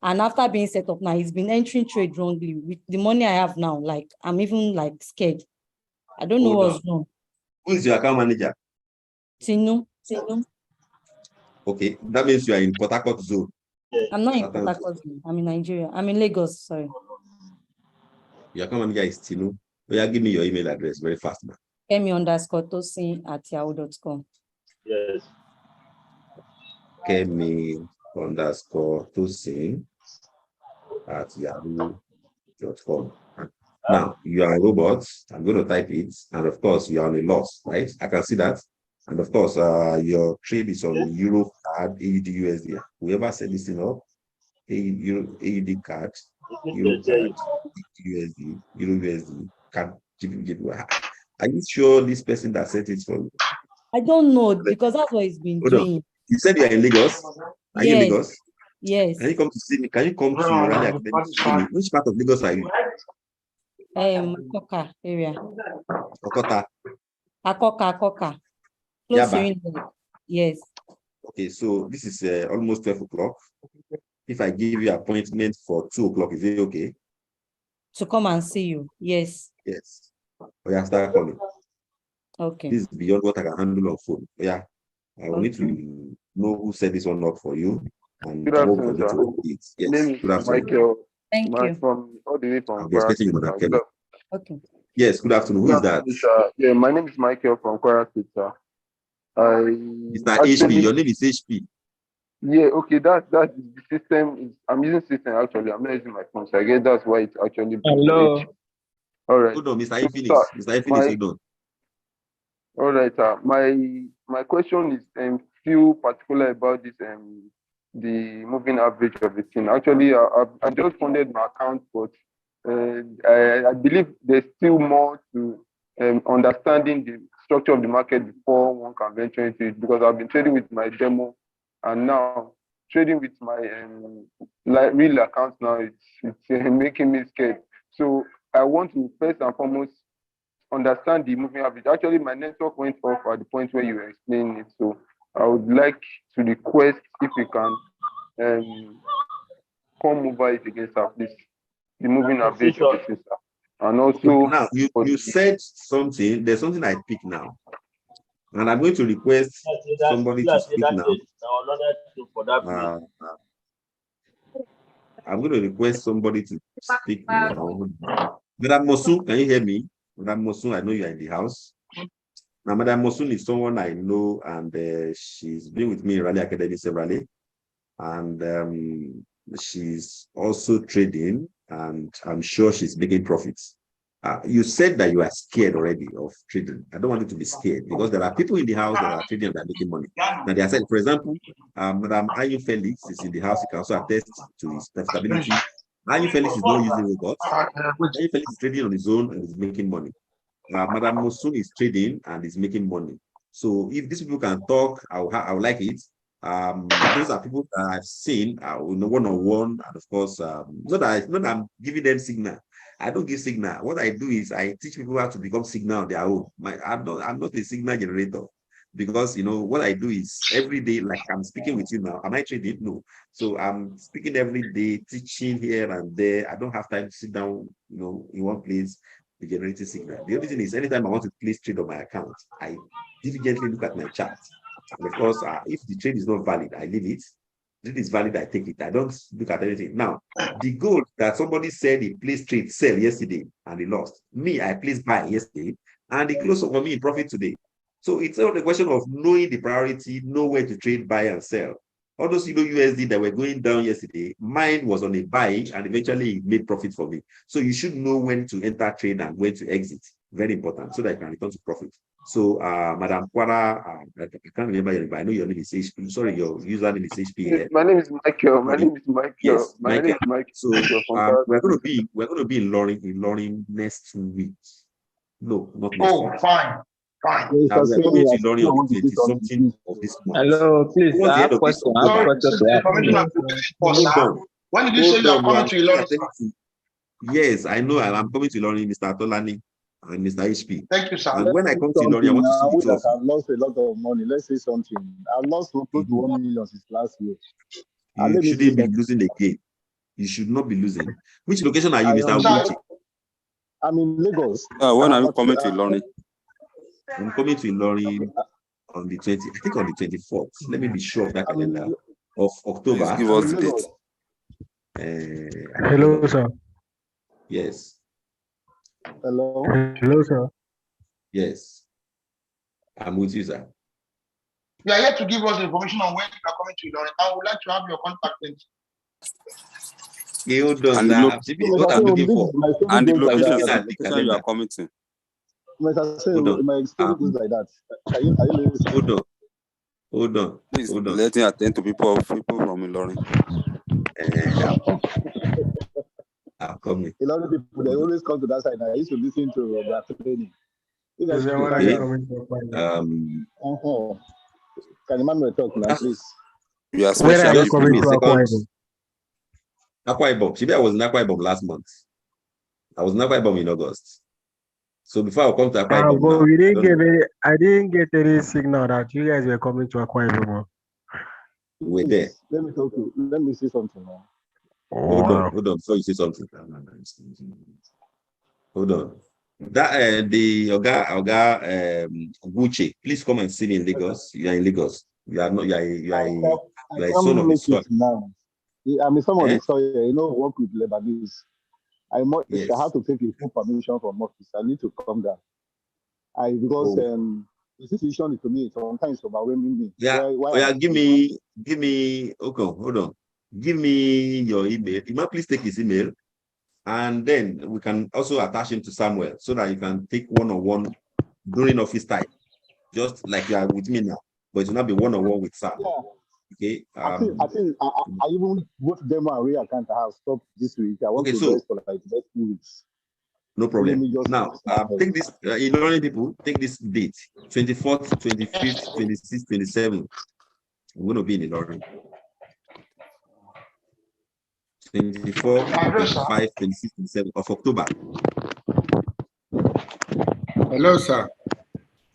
And after being set up now, he's been entering trade wrongly. With the money I have now, like, I'm even like scared. I don't know what's wrong. Who is your account manager? Tinu. Okay, that means you are in Port Harcourt zone. I'm not in Port Harcourt zone. I'm in Nigeria. I'm in Lagos, sorry. Your account manager is Tinu. Give me your email address very fast, man. Kemi_Tosin@yahoo.com. Yes. Kemi_Tosin@yahoo.com. Now, you are a robot. I'm going to type it. And of course, you are on a loss, right? I can see that. And of course, your trade is on Euro card, AUD, USD. Whoever set this thing up, AUD card, Euro CAD, USD, Euro USD, CAD, GBP. Are you sure this person that sent it for you? I don't know because that's what he's been Hold on. doing. You said you are in Lagos. Are you in Yes. Lagos? Yes. Can you come to see me? Can you come to Rally Academy to see me? Which part of Lagos are you? Akoka area. Okota. Akoka. Close to Yaba. England. Yes. Okay, so this is almost 12 o'clock. If I give you appointment for 2 o'clock, is it okay? To come and see you. Yes. Yes. Oh, yeah, start calling. Okay. This is beyond what I can handle on phone. Yeah. I will need to know who set this one up for you. And Good work afternoon, for you sir. to yes. Name is Good afternoon. Michael. Thank you. From all the way from I'll be expecting you, Madam Kelly. Okay. Yes, good afternoon. Who is that? Sir. Yeah, my name is Michael from Kwara State, sir. Mr. HP, your name is HP. Yeah, okay, that the system. I'm using system actually. I'm not using my phone, so I guess that's why it's actually. Hello. All right. Hold on, Mr. Infinix. Mr. Infinix, hold on. All right, sir. My question is few particular about this the moving average of the thing. Actually, I just funded my account, but I believe there's still more to understanding the structure of the market before one can venture into it, because I've been trading with my demo and now trading with my real account now, it's making me scared. So I want to first and foremost understand the moving average. Actually, my network went off at the point where you were explaining it. So I would like to request if you can come over it again, sir, please. The moving average of the system. And also now you said something. There's something I pick now, and I'm going to request somebody to speak now. I'm going to request somebody to speak now. Madam Mosun, can you hear me? Madam Mosun, I know you are in the house. Now, Madam Mosun is someone I know, and she's been with me in Rally Academy severally, and she's also trading, and I'm sure she's making profits. You said that you are scared already of trading. I don't want you to be scared, because there are people in the house that are trading and that are making money. Now, they are saying, for example, Madam Ayu Felix is in the house. You can also attest to his profitability. Ayu Felix is not using robots. Ayu Felix is trading on his own and is making money. Madam Mosun is trading and is making money. So if these people can talk, I would like it. Those are people that I've seen one-on-one, and of course, not that I'm giving them signal. I don't give signal. What I do is I teach people how to become signal on their own. I'm not a signal generator, because what I do is every day, like I'm speaking with you now. Am I trading? No. So I'm speaking every day, teaching here and there. I don't have time to sit down, in one place, the generating signal. The only thing is, anytime I want to place trade on my account, I diligently look at my chart. And of course, if the trade is not valid, I leave it. If it is valid, I take it. I don't look at anything. Now, the goal that somebody said he placed trade sell yesterday and he lost. Me, I placed buy yesterday and it closed for me in profit today. So it's not a question of knowing the priority, know where to trade, buy and sell. All those USD that were going down yesterday, mine was on a buy and eventually it made profit for me. So you should know when to enter trade and when to exit. Very important, so that you can return to profit. So, Madam Kwara, I can't remember your name, but I know your name is HP. Sorry, your username is HP. My name is Michael. My name is Michael. Yes, my name is Michael. So we're going to be in Loring next week. No, not next week. Oh, fine. We're going to Loring on the 20-something of this month. Hello, please. I have a question. When did you say you are coming to Loring? Yes, I know. I'm coming to Loring, Mr. Tolani and Mr. HP. Thank you, sir. And when I come to Loring, I want to see I've lost a lot of money. Let's say something. I've lost close to 1 million since last year. You shouldn't be losing again. You should not be losing. Which location are you, Mr. Uguchi? I'm in Lagos. When are you coming to Loring? I'm coming to Loring on the 20th, I think on the 24th. Let me be sure of that calendar of October. Please give us the date. Hello, sir. Yes. Hello. Hello, sir. Yes. I'm with you, sir. You are here to give us information on when you are coming to Loring. I would like to have your contact link. What I'm looking for. And the location you are coming to. My experience goes like that. Are you Hold on. Please let me attend to people from Loring. lot of people, they always come to that side. I used to listen to their training. Can Emmanuel talk now, please? Yes, where are you coming to Akwa Ibom? Akwa Ibom. Shibi, I was in Akwa Ibom last month. I was in Akwa Ibom in August. So before I come to Akwa Ibom, but we didn't get any, I didn't get any signal that you guys were coming to Akwa Ibom. We're there. Let me talk to you. Let me say something now. Hold on, before you say something. Hold on. That the Oga Gucci, please come and see me in Lagos. You are in Lagos. You are not. You are a son of the soil. Now. I mean, some of the soil. You know, work with Lebanese. I have to take a full permission from office. I need to come down. Because the situation is to me sometimes overwhelming me. Yeah. Give me. Okay, hold on. Give me your email. You might please take his email. And then we can also attach him to Samuel so that you can take one-on-one during office time, just like you are with me now. But it will not be one-on-one with Sam. Yeah. Okay. I think I even both demo and real account I have stopped this week. I want to rest for like the next 2 weeks. No problem. Now, take this. Learning people, take this date: 24th, 25th, 26th, 27th. I'm going to be in Ilorin. 24, 25, 26, 27 of October. Hello, sir.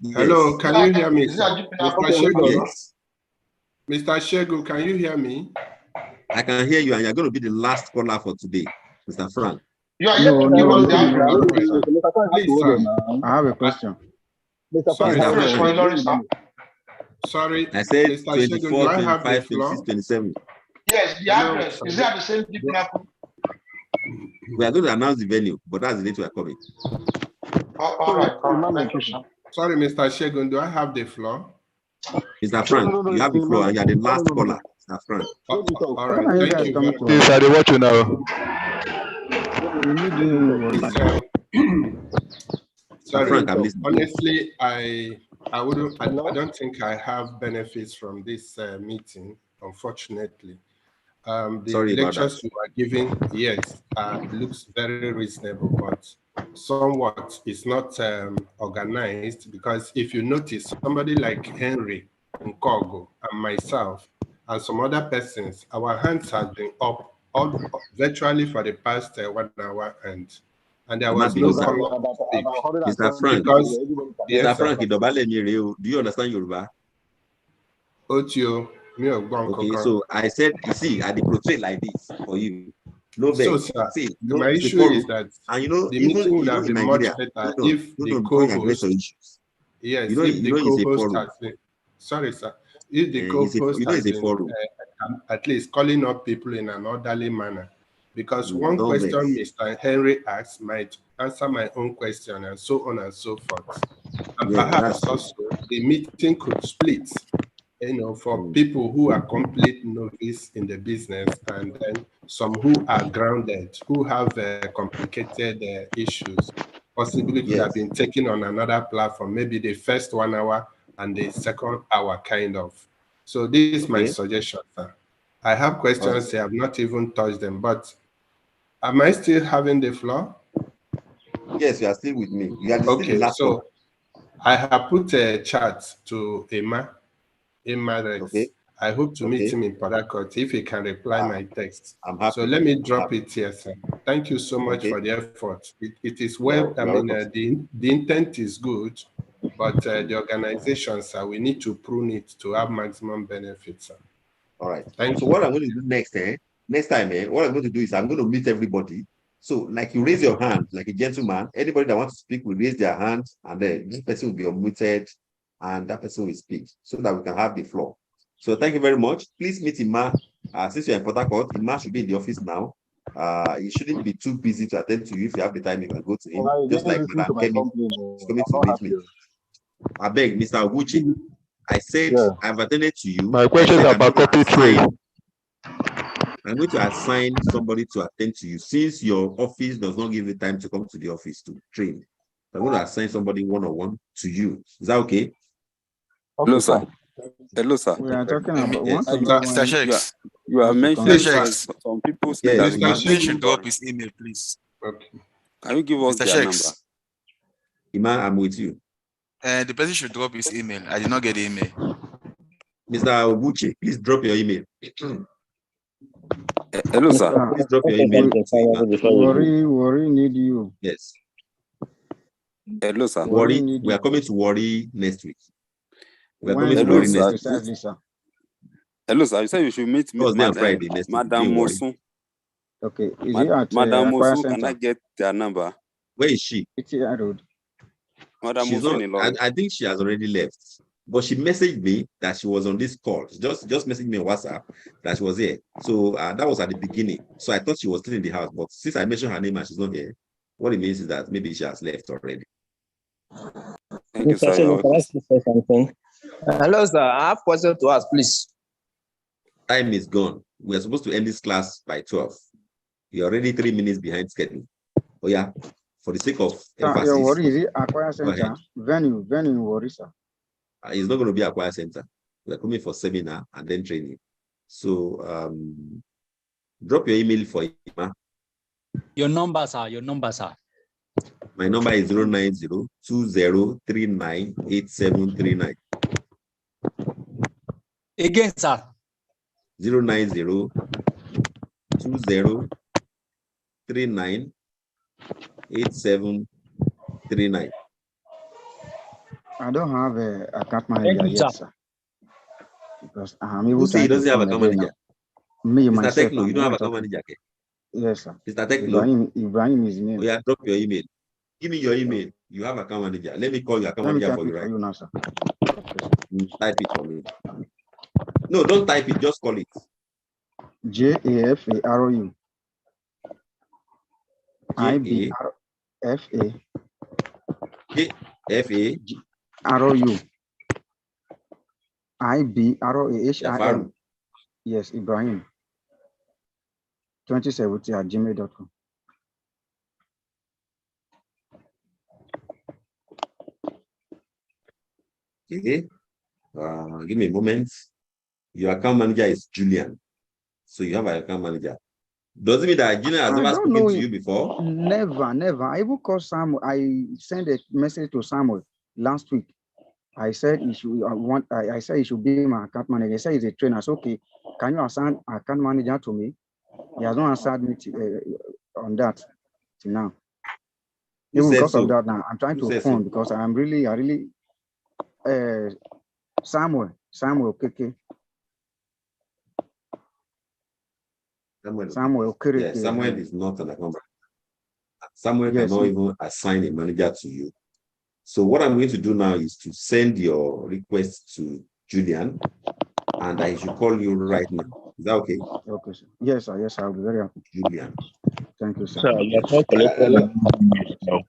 Yes. Hello, can you hear me? Mr. Shegu? Yes. Mr. Shegu, can you hear me? I can hear you, and you're going to be the last caller for today, Mr. Frank. You are yet to give us the Please, sir. I have a question. Mr. Frank, sorry. I said Mr. 24, Shegu, 25, 26, 27. Yes, the address. Is that the same people? We are going to announce the venue, but that's the date we are coming. All right. Thank you, sir. Sorry, Mr. Shegun, do I have the floor? Mr. Frank, you have the floor, and you are the last caller, Mr. Frank. All right, thank you very much. Yes, I watch you now. Sorry, Frank, I'm listening. Honestly, I don't think I have benefits from this meeting, unfortunately. The lectures you are giving, yes, looks very reasonable, but somewhat it's not organized, because if you notice, somebody like Henry Nkogo and myself and some other persons, our hands have been up virtually for the past 1 hour, and there was no coming to speak. Mr. Frank, because, Mr. Frank, do you understand Yoruba? Otio. Okay, so I said, you see, I portray like this for you. No, so, sir, see, my issue is that, and you know, the meeting would have been much better if the co-host, yes, if the co-host has been, sorry, sir, if the co-host has been at least calling up people in an orderly manner, because one question Mr. Henry asked might answer my own question, and so on and so forth. And perhaps also the meeting could split, you know, for people who are complete novice in the business, and then some who are grounded, who have complicated issues, possibly could have been taken on another platform, maybe the first 1 hour and the second hour, kind of. So this is my suggestion, sir. I have questions, I have not even touched them, but am I still having the floor? Yes, you are still with me. You are okay, so I have put a chat to Emma. Okay. I hope to meet him in Port Harcourt if he can reply my text. I'm happy. So let me drop it here, sir. Thank you so much for the effort. It is well, I mean, the intent is good, but the organization, sir, we need to prune it to have maximum benefits, sir. All right. Thank you. So what I'm going to do next time, what I'm going to do is I'm going to meet everybody. So like you raise your hand like a gentleman, anybody that wants to speak will raise their hand, and then this person will be unmuted, and that person will speak so that we can have the floor. So thank you very much. Please meet Ima. Since you're in Port Harcourt, Ima should be in the office now. He shouldn't be too busy to attend to you. If you have the time, you can go to him. Just like Madam Kemi is coming to meet me. I beg, Mr. Oguchi. I said I've attended to you. My questions are about copy trade. I'm going to assign somebody to attend to you, since your office does not give you time to come to the office to train. I'm going to assign somebody one-on-one to you. Is that okay? Hello, sir. Hello, sir. We are talking about you are mentioning some people say that Mr. should drop his email, please. Okay. Can you give us Mr. their Shakes. number? Iman, I'm with you. The person should drop his email. I did not get the email. Mr. Obuchi, please drop your email. Hello, sir. Please drop your email. Worry need you. Yes. Hello, sir. Worry, we are coming to Worry next week. We are coming to Hello, Worry sir. next week. Sir. Hello, sir. You said you should meet Thursday and Friday next week. Madam Mosun. Okay. Is it at Madam Aqua Mosun, Center? can I get their number? Where is she? It's at road. Madam She's Mosun not, I think she has already left. But she messaged me that she was on this call. She just messaged me on WhatsApp that she was here. So that was at the beginning. So I thought she was still in the house. But since I mentioned her name and she's not here, what it means is that maybe she has left already. Thank you, sir. Hello, sir. I have a question to ask, please. Time is gone. We are supposed to end this class by 12. You're already 3 minutes behind schedule. Oh yeah, for the sake of emphasis. Your Worry, is it Aqua Center? Venue, Worry, sir. It's not going to be Aqua Center. We're coming for seminar and then training. So drop your email for Ima. Your number, sir. Your number, sir. My number is 090-2039-8739. Again, sir. 090-2039-8739. I don't have a account manager yet, sir. Because I'm able to. Who doesn't have a account manager? Me, Mr. myself. Techno, you don't have a account manager. Okay? Yes, sir. Mr. Techno. Ibrahim is name. Oh, yeah, drop your email. Give me your email. You have account manager. Let me call your account manager for you, right? now, sir. Type it for me. No, don't type it. Just call it. JAFAROU. IBRFA. FA. ROU. IBROAHIM. Yes, Ibrahim. 2070 at gmail.com. Okay. Give me a moment. Your account manager is Julian. So you have an account manager. Doesn't mean that Julian has never spoken to you before? Never. I even called Samuel. I sent a message to Samuel last week. I said he should I said he should be my account manager. He said he's a trainer. I said, okay, can you assign account manager to me? He has not answered me on that till now. Even because of that now, I'm trying to phone because I really Samuel, KK. Samuel, yeah, Samuel is not an account manager. Samuel cannot even assign a manager to you. So what I'm going to do now is to send your request to Julian, and I should call you right now. Is that okay? Okay, sir. Yes, sir. Yes, I'll be very happy. Julian. Thank you, sir. Sir, you are not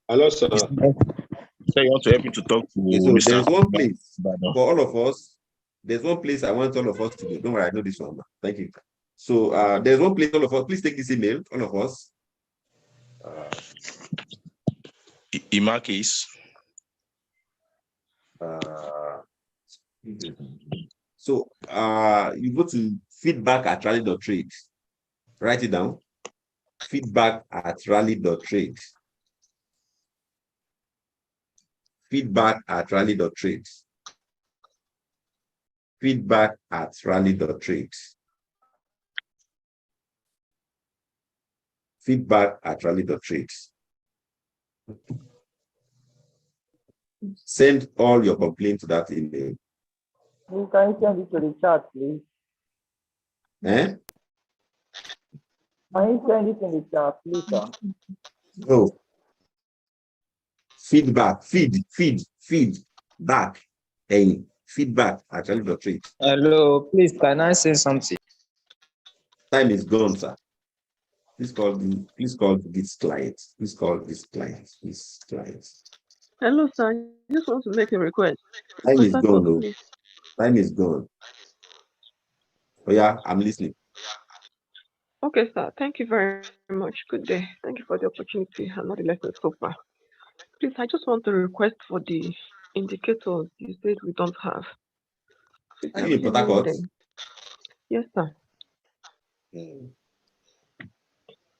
hello, sir. So you want to help me to talk to Mr. There's one place for all of us. There's one place I want all of us to do. Don't worry, I know this one. Thank you. So there's one place all of us. Please take this email, all of us. Imakis. So you go to feedback@rally.trade. Write it down. Feedback@rally.trade. Feedback@rally.trade. Feedback@rally.trade. Feedback@rally.trade. Send all your complaints to that email. You can send it to the chat, please. Eh? Can you send it in the chat, please, sir? No. Feedback. Back. Hey, feedback@rally.trade. Hello, please, can I say something? Time is gone, sir. Please call this client. Hello, sir. I just want to make a request. Time is gone, though. Time is gone. Oh yeah, I'm listening. Okay, sir. Thank you very much. Good day. Thank you for the opportunity and all the lessons so far. Please, I just want to request for the indicators you said we don't have. Are you in Port Harcourt? Yes, sir.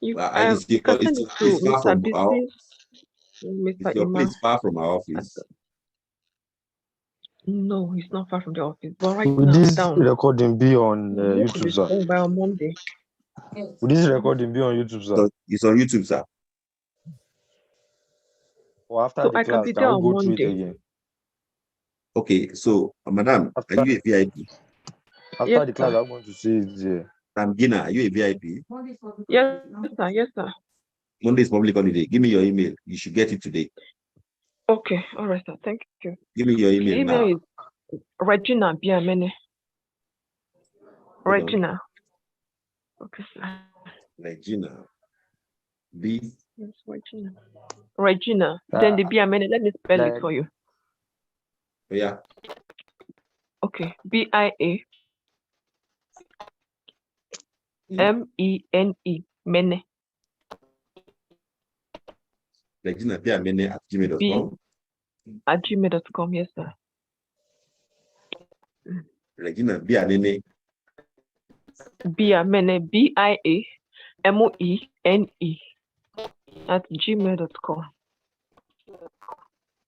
You can send it to Mr. Bisi, Mr. Ima. It's far from our office. No, it's not far from the office. But right Will now, this down. recording be on YouTube, sir? By on Monday. Will this recording be on YouTube, sir? So it's on YouTube, sir. Or after So the I class, can be can there we on go through it Monday. again? Okay, so madam, are you a VIP? After Yes, the class, sir. I'm going to see it here. Gina, are you a VIP? Yes, sir. Yes, sir. Monday is public holiday. Give me your email. You should get it today. Okay, all right, sir. Thank you. Give me your email, The email now. is Regina Biamene. Regina. Okay, sir. Regina. B. Yes, Regina. Regina. Then the Biamene. Let me spell it for you. Yeah. Okay. BIA. MENE. Mene. Regina Biamene at gmail.com. At gmail.com, yes, sir. Regina Biamene. Biamene. BIAMOENE at gmail.com.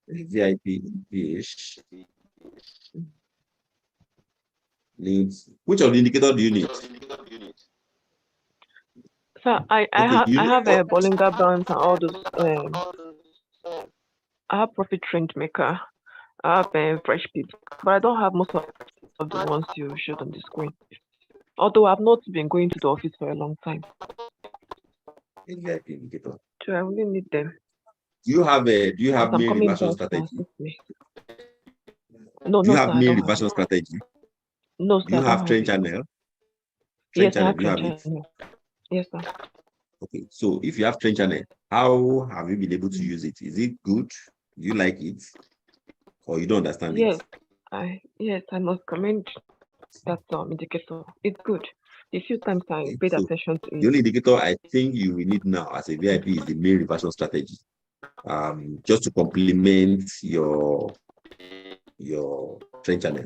VIP PH needs. Which of the indicator do you need? Sir, I have a Bollinger Bands and all those. I have Profit Trend Maker. I have Fresh Pit, but I don't have most of the ones you showed on the screen. Although I've not been going to the office for a long time. VIP indicator. So I really need them. Do you have main reversion strategy? No, do you no, have sir, main reversion strategy? No, sir. Do you have trend channel? Yes, channel, I have trend it? channel. Yes, sir. Okay, so if you have trend channel, how have you been able to use it? Is it good? Do you like it? Or you don't understand it? Yes, I must commend that indicator. It's good. The few times I paid attention to it. The only indicator I think you will need now as a VIP is the main reversion strategy. Just to complement your trend channel.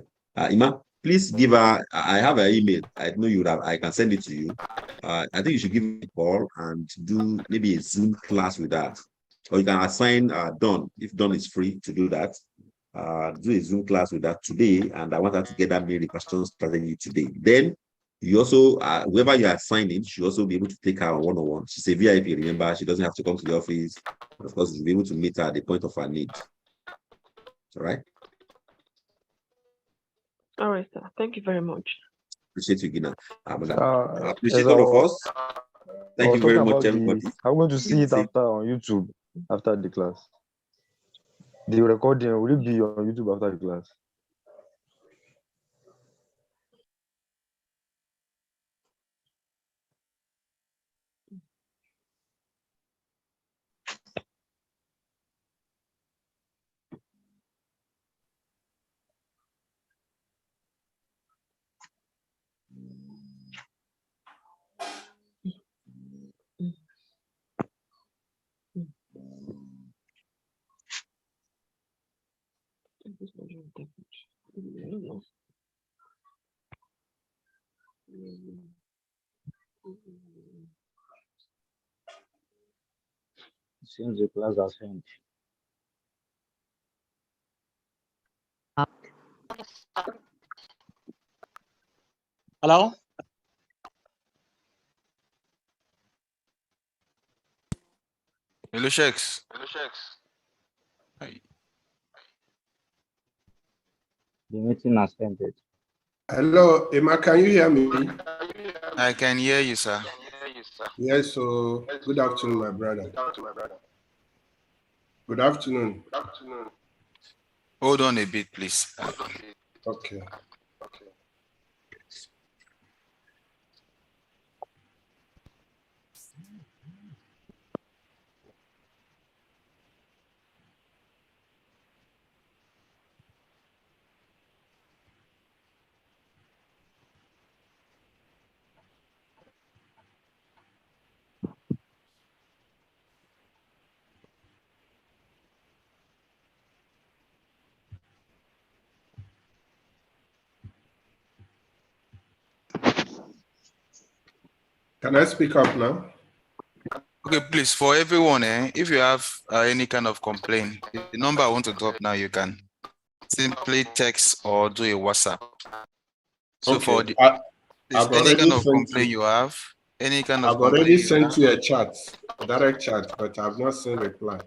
Ima, please give her. I have her email. I know you would have. I can send it to you. I think you should give a call and do maybe a Zoom class with that, or you can assign Dawn if Dawn is free to do that. Do a Zoom class with that today, and I want her to get that main reversion strategy today. Then you also, whoever you are assigning, she'll also be able to take her one-on-one. She's a VIP, remember, she doesn't have to come to the office. Of course, you'll be able to meet her at the point of her need. All right? All right, sir. Thank you very much. Appreciate you, Gina. Appreciate all of us. Thank you very much, everybody. I'm going to see it after on YouTube, after the class. The recording will it be on YouTube after the class? Since the class has finished. Hello? Hello, Sheiks. The meeting has ended. Hello, Emma, can you hear me? I can hear you, sir. Yes, so good afternoon, my brother. Good afternoon. Hold on a bit, please. Okay. Can I speak up now? Okay, please, for everyone, if you have any kind of complaint, the number I want to drop now, you can simply text or do a WhatsApp. So okay. for the any kind of complaint you have, any kind of I've already sent you a chat, a direct chat, but I've not seen reply.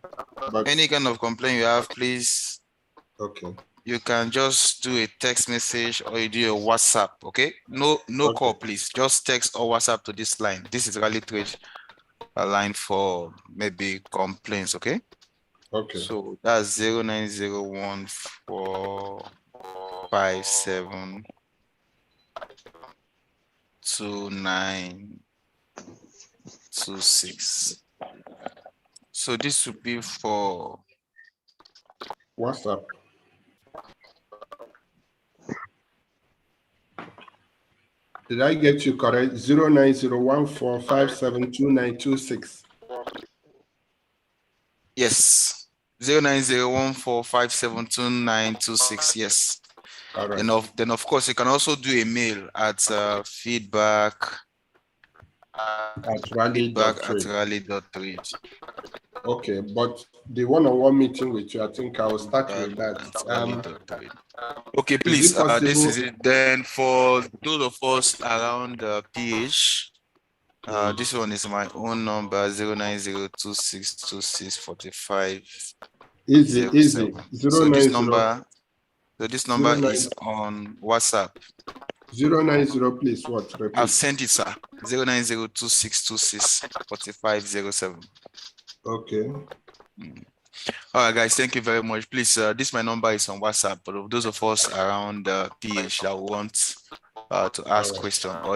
But any kind of complaint you have, please. Okay. You can just do a text message or you do a WhatsApp. Okay. No okay. Call, please. Just text or WhatsApp to this line. This is Rally Trade a line for maybe complaints. Okay. Okay. So that's 09014572926. So this would be for WhatsApp. Did I get you correct? 09014572926. Yes. 09014572926. Yes. All right. Then of course you can also do a mail at feedback at rally.trade. Okay, but the one-on-one meeting with you, I think I will start with that. Okay, please. This is it. Then for those of us around PH, this one is my own number 090262645. Easy. So this number is on WhatsApp. 090, please. What? Repeat. I've sent it, sir. 09026264507. Okay. All right, guys. Thank you very much. Please, this my number is on WhatsApp. But those of us around PH that want to ask questions or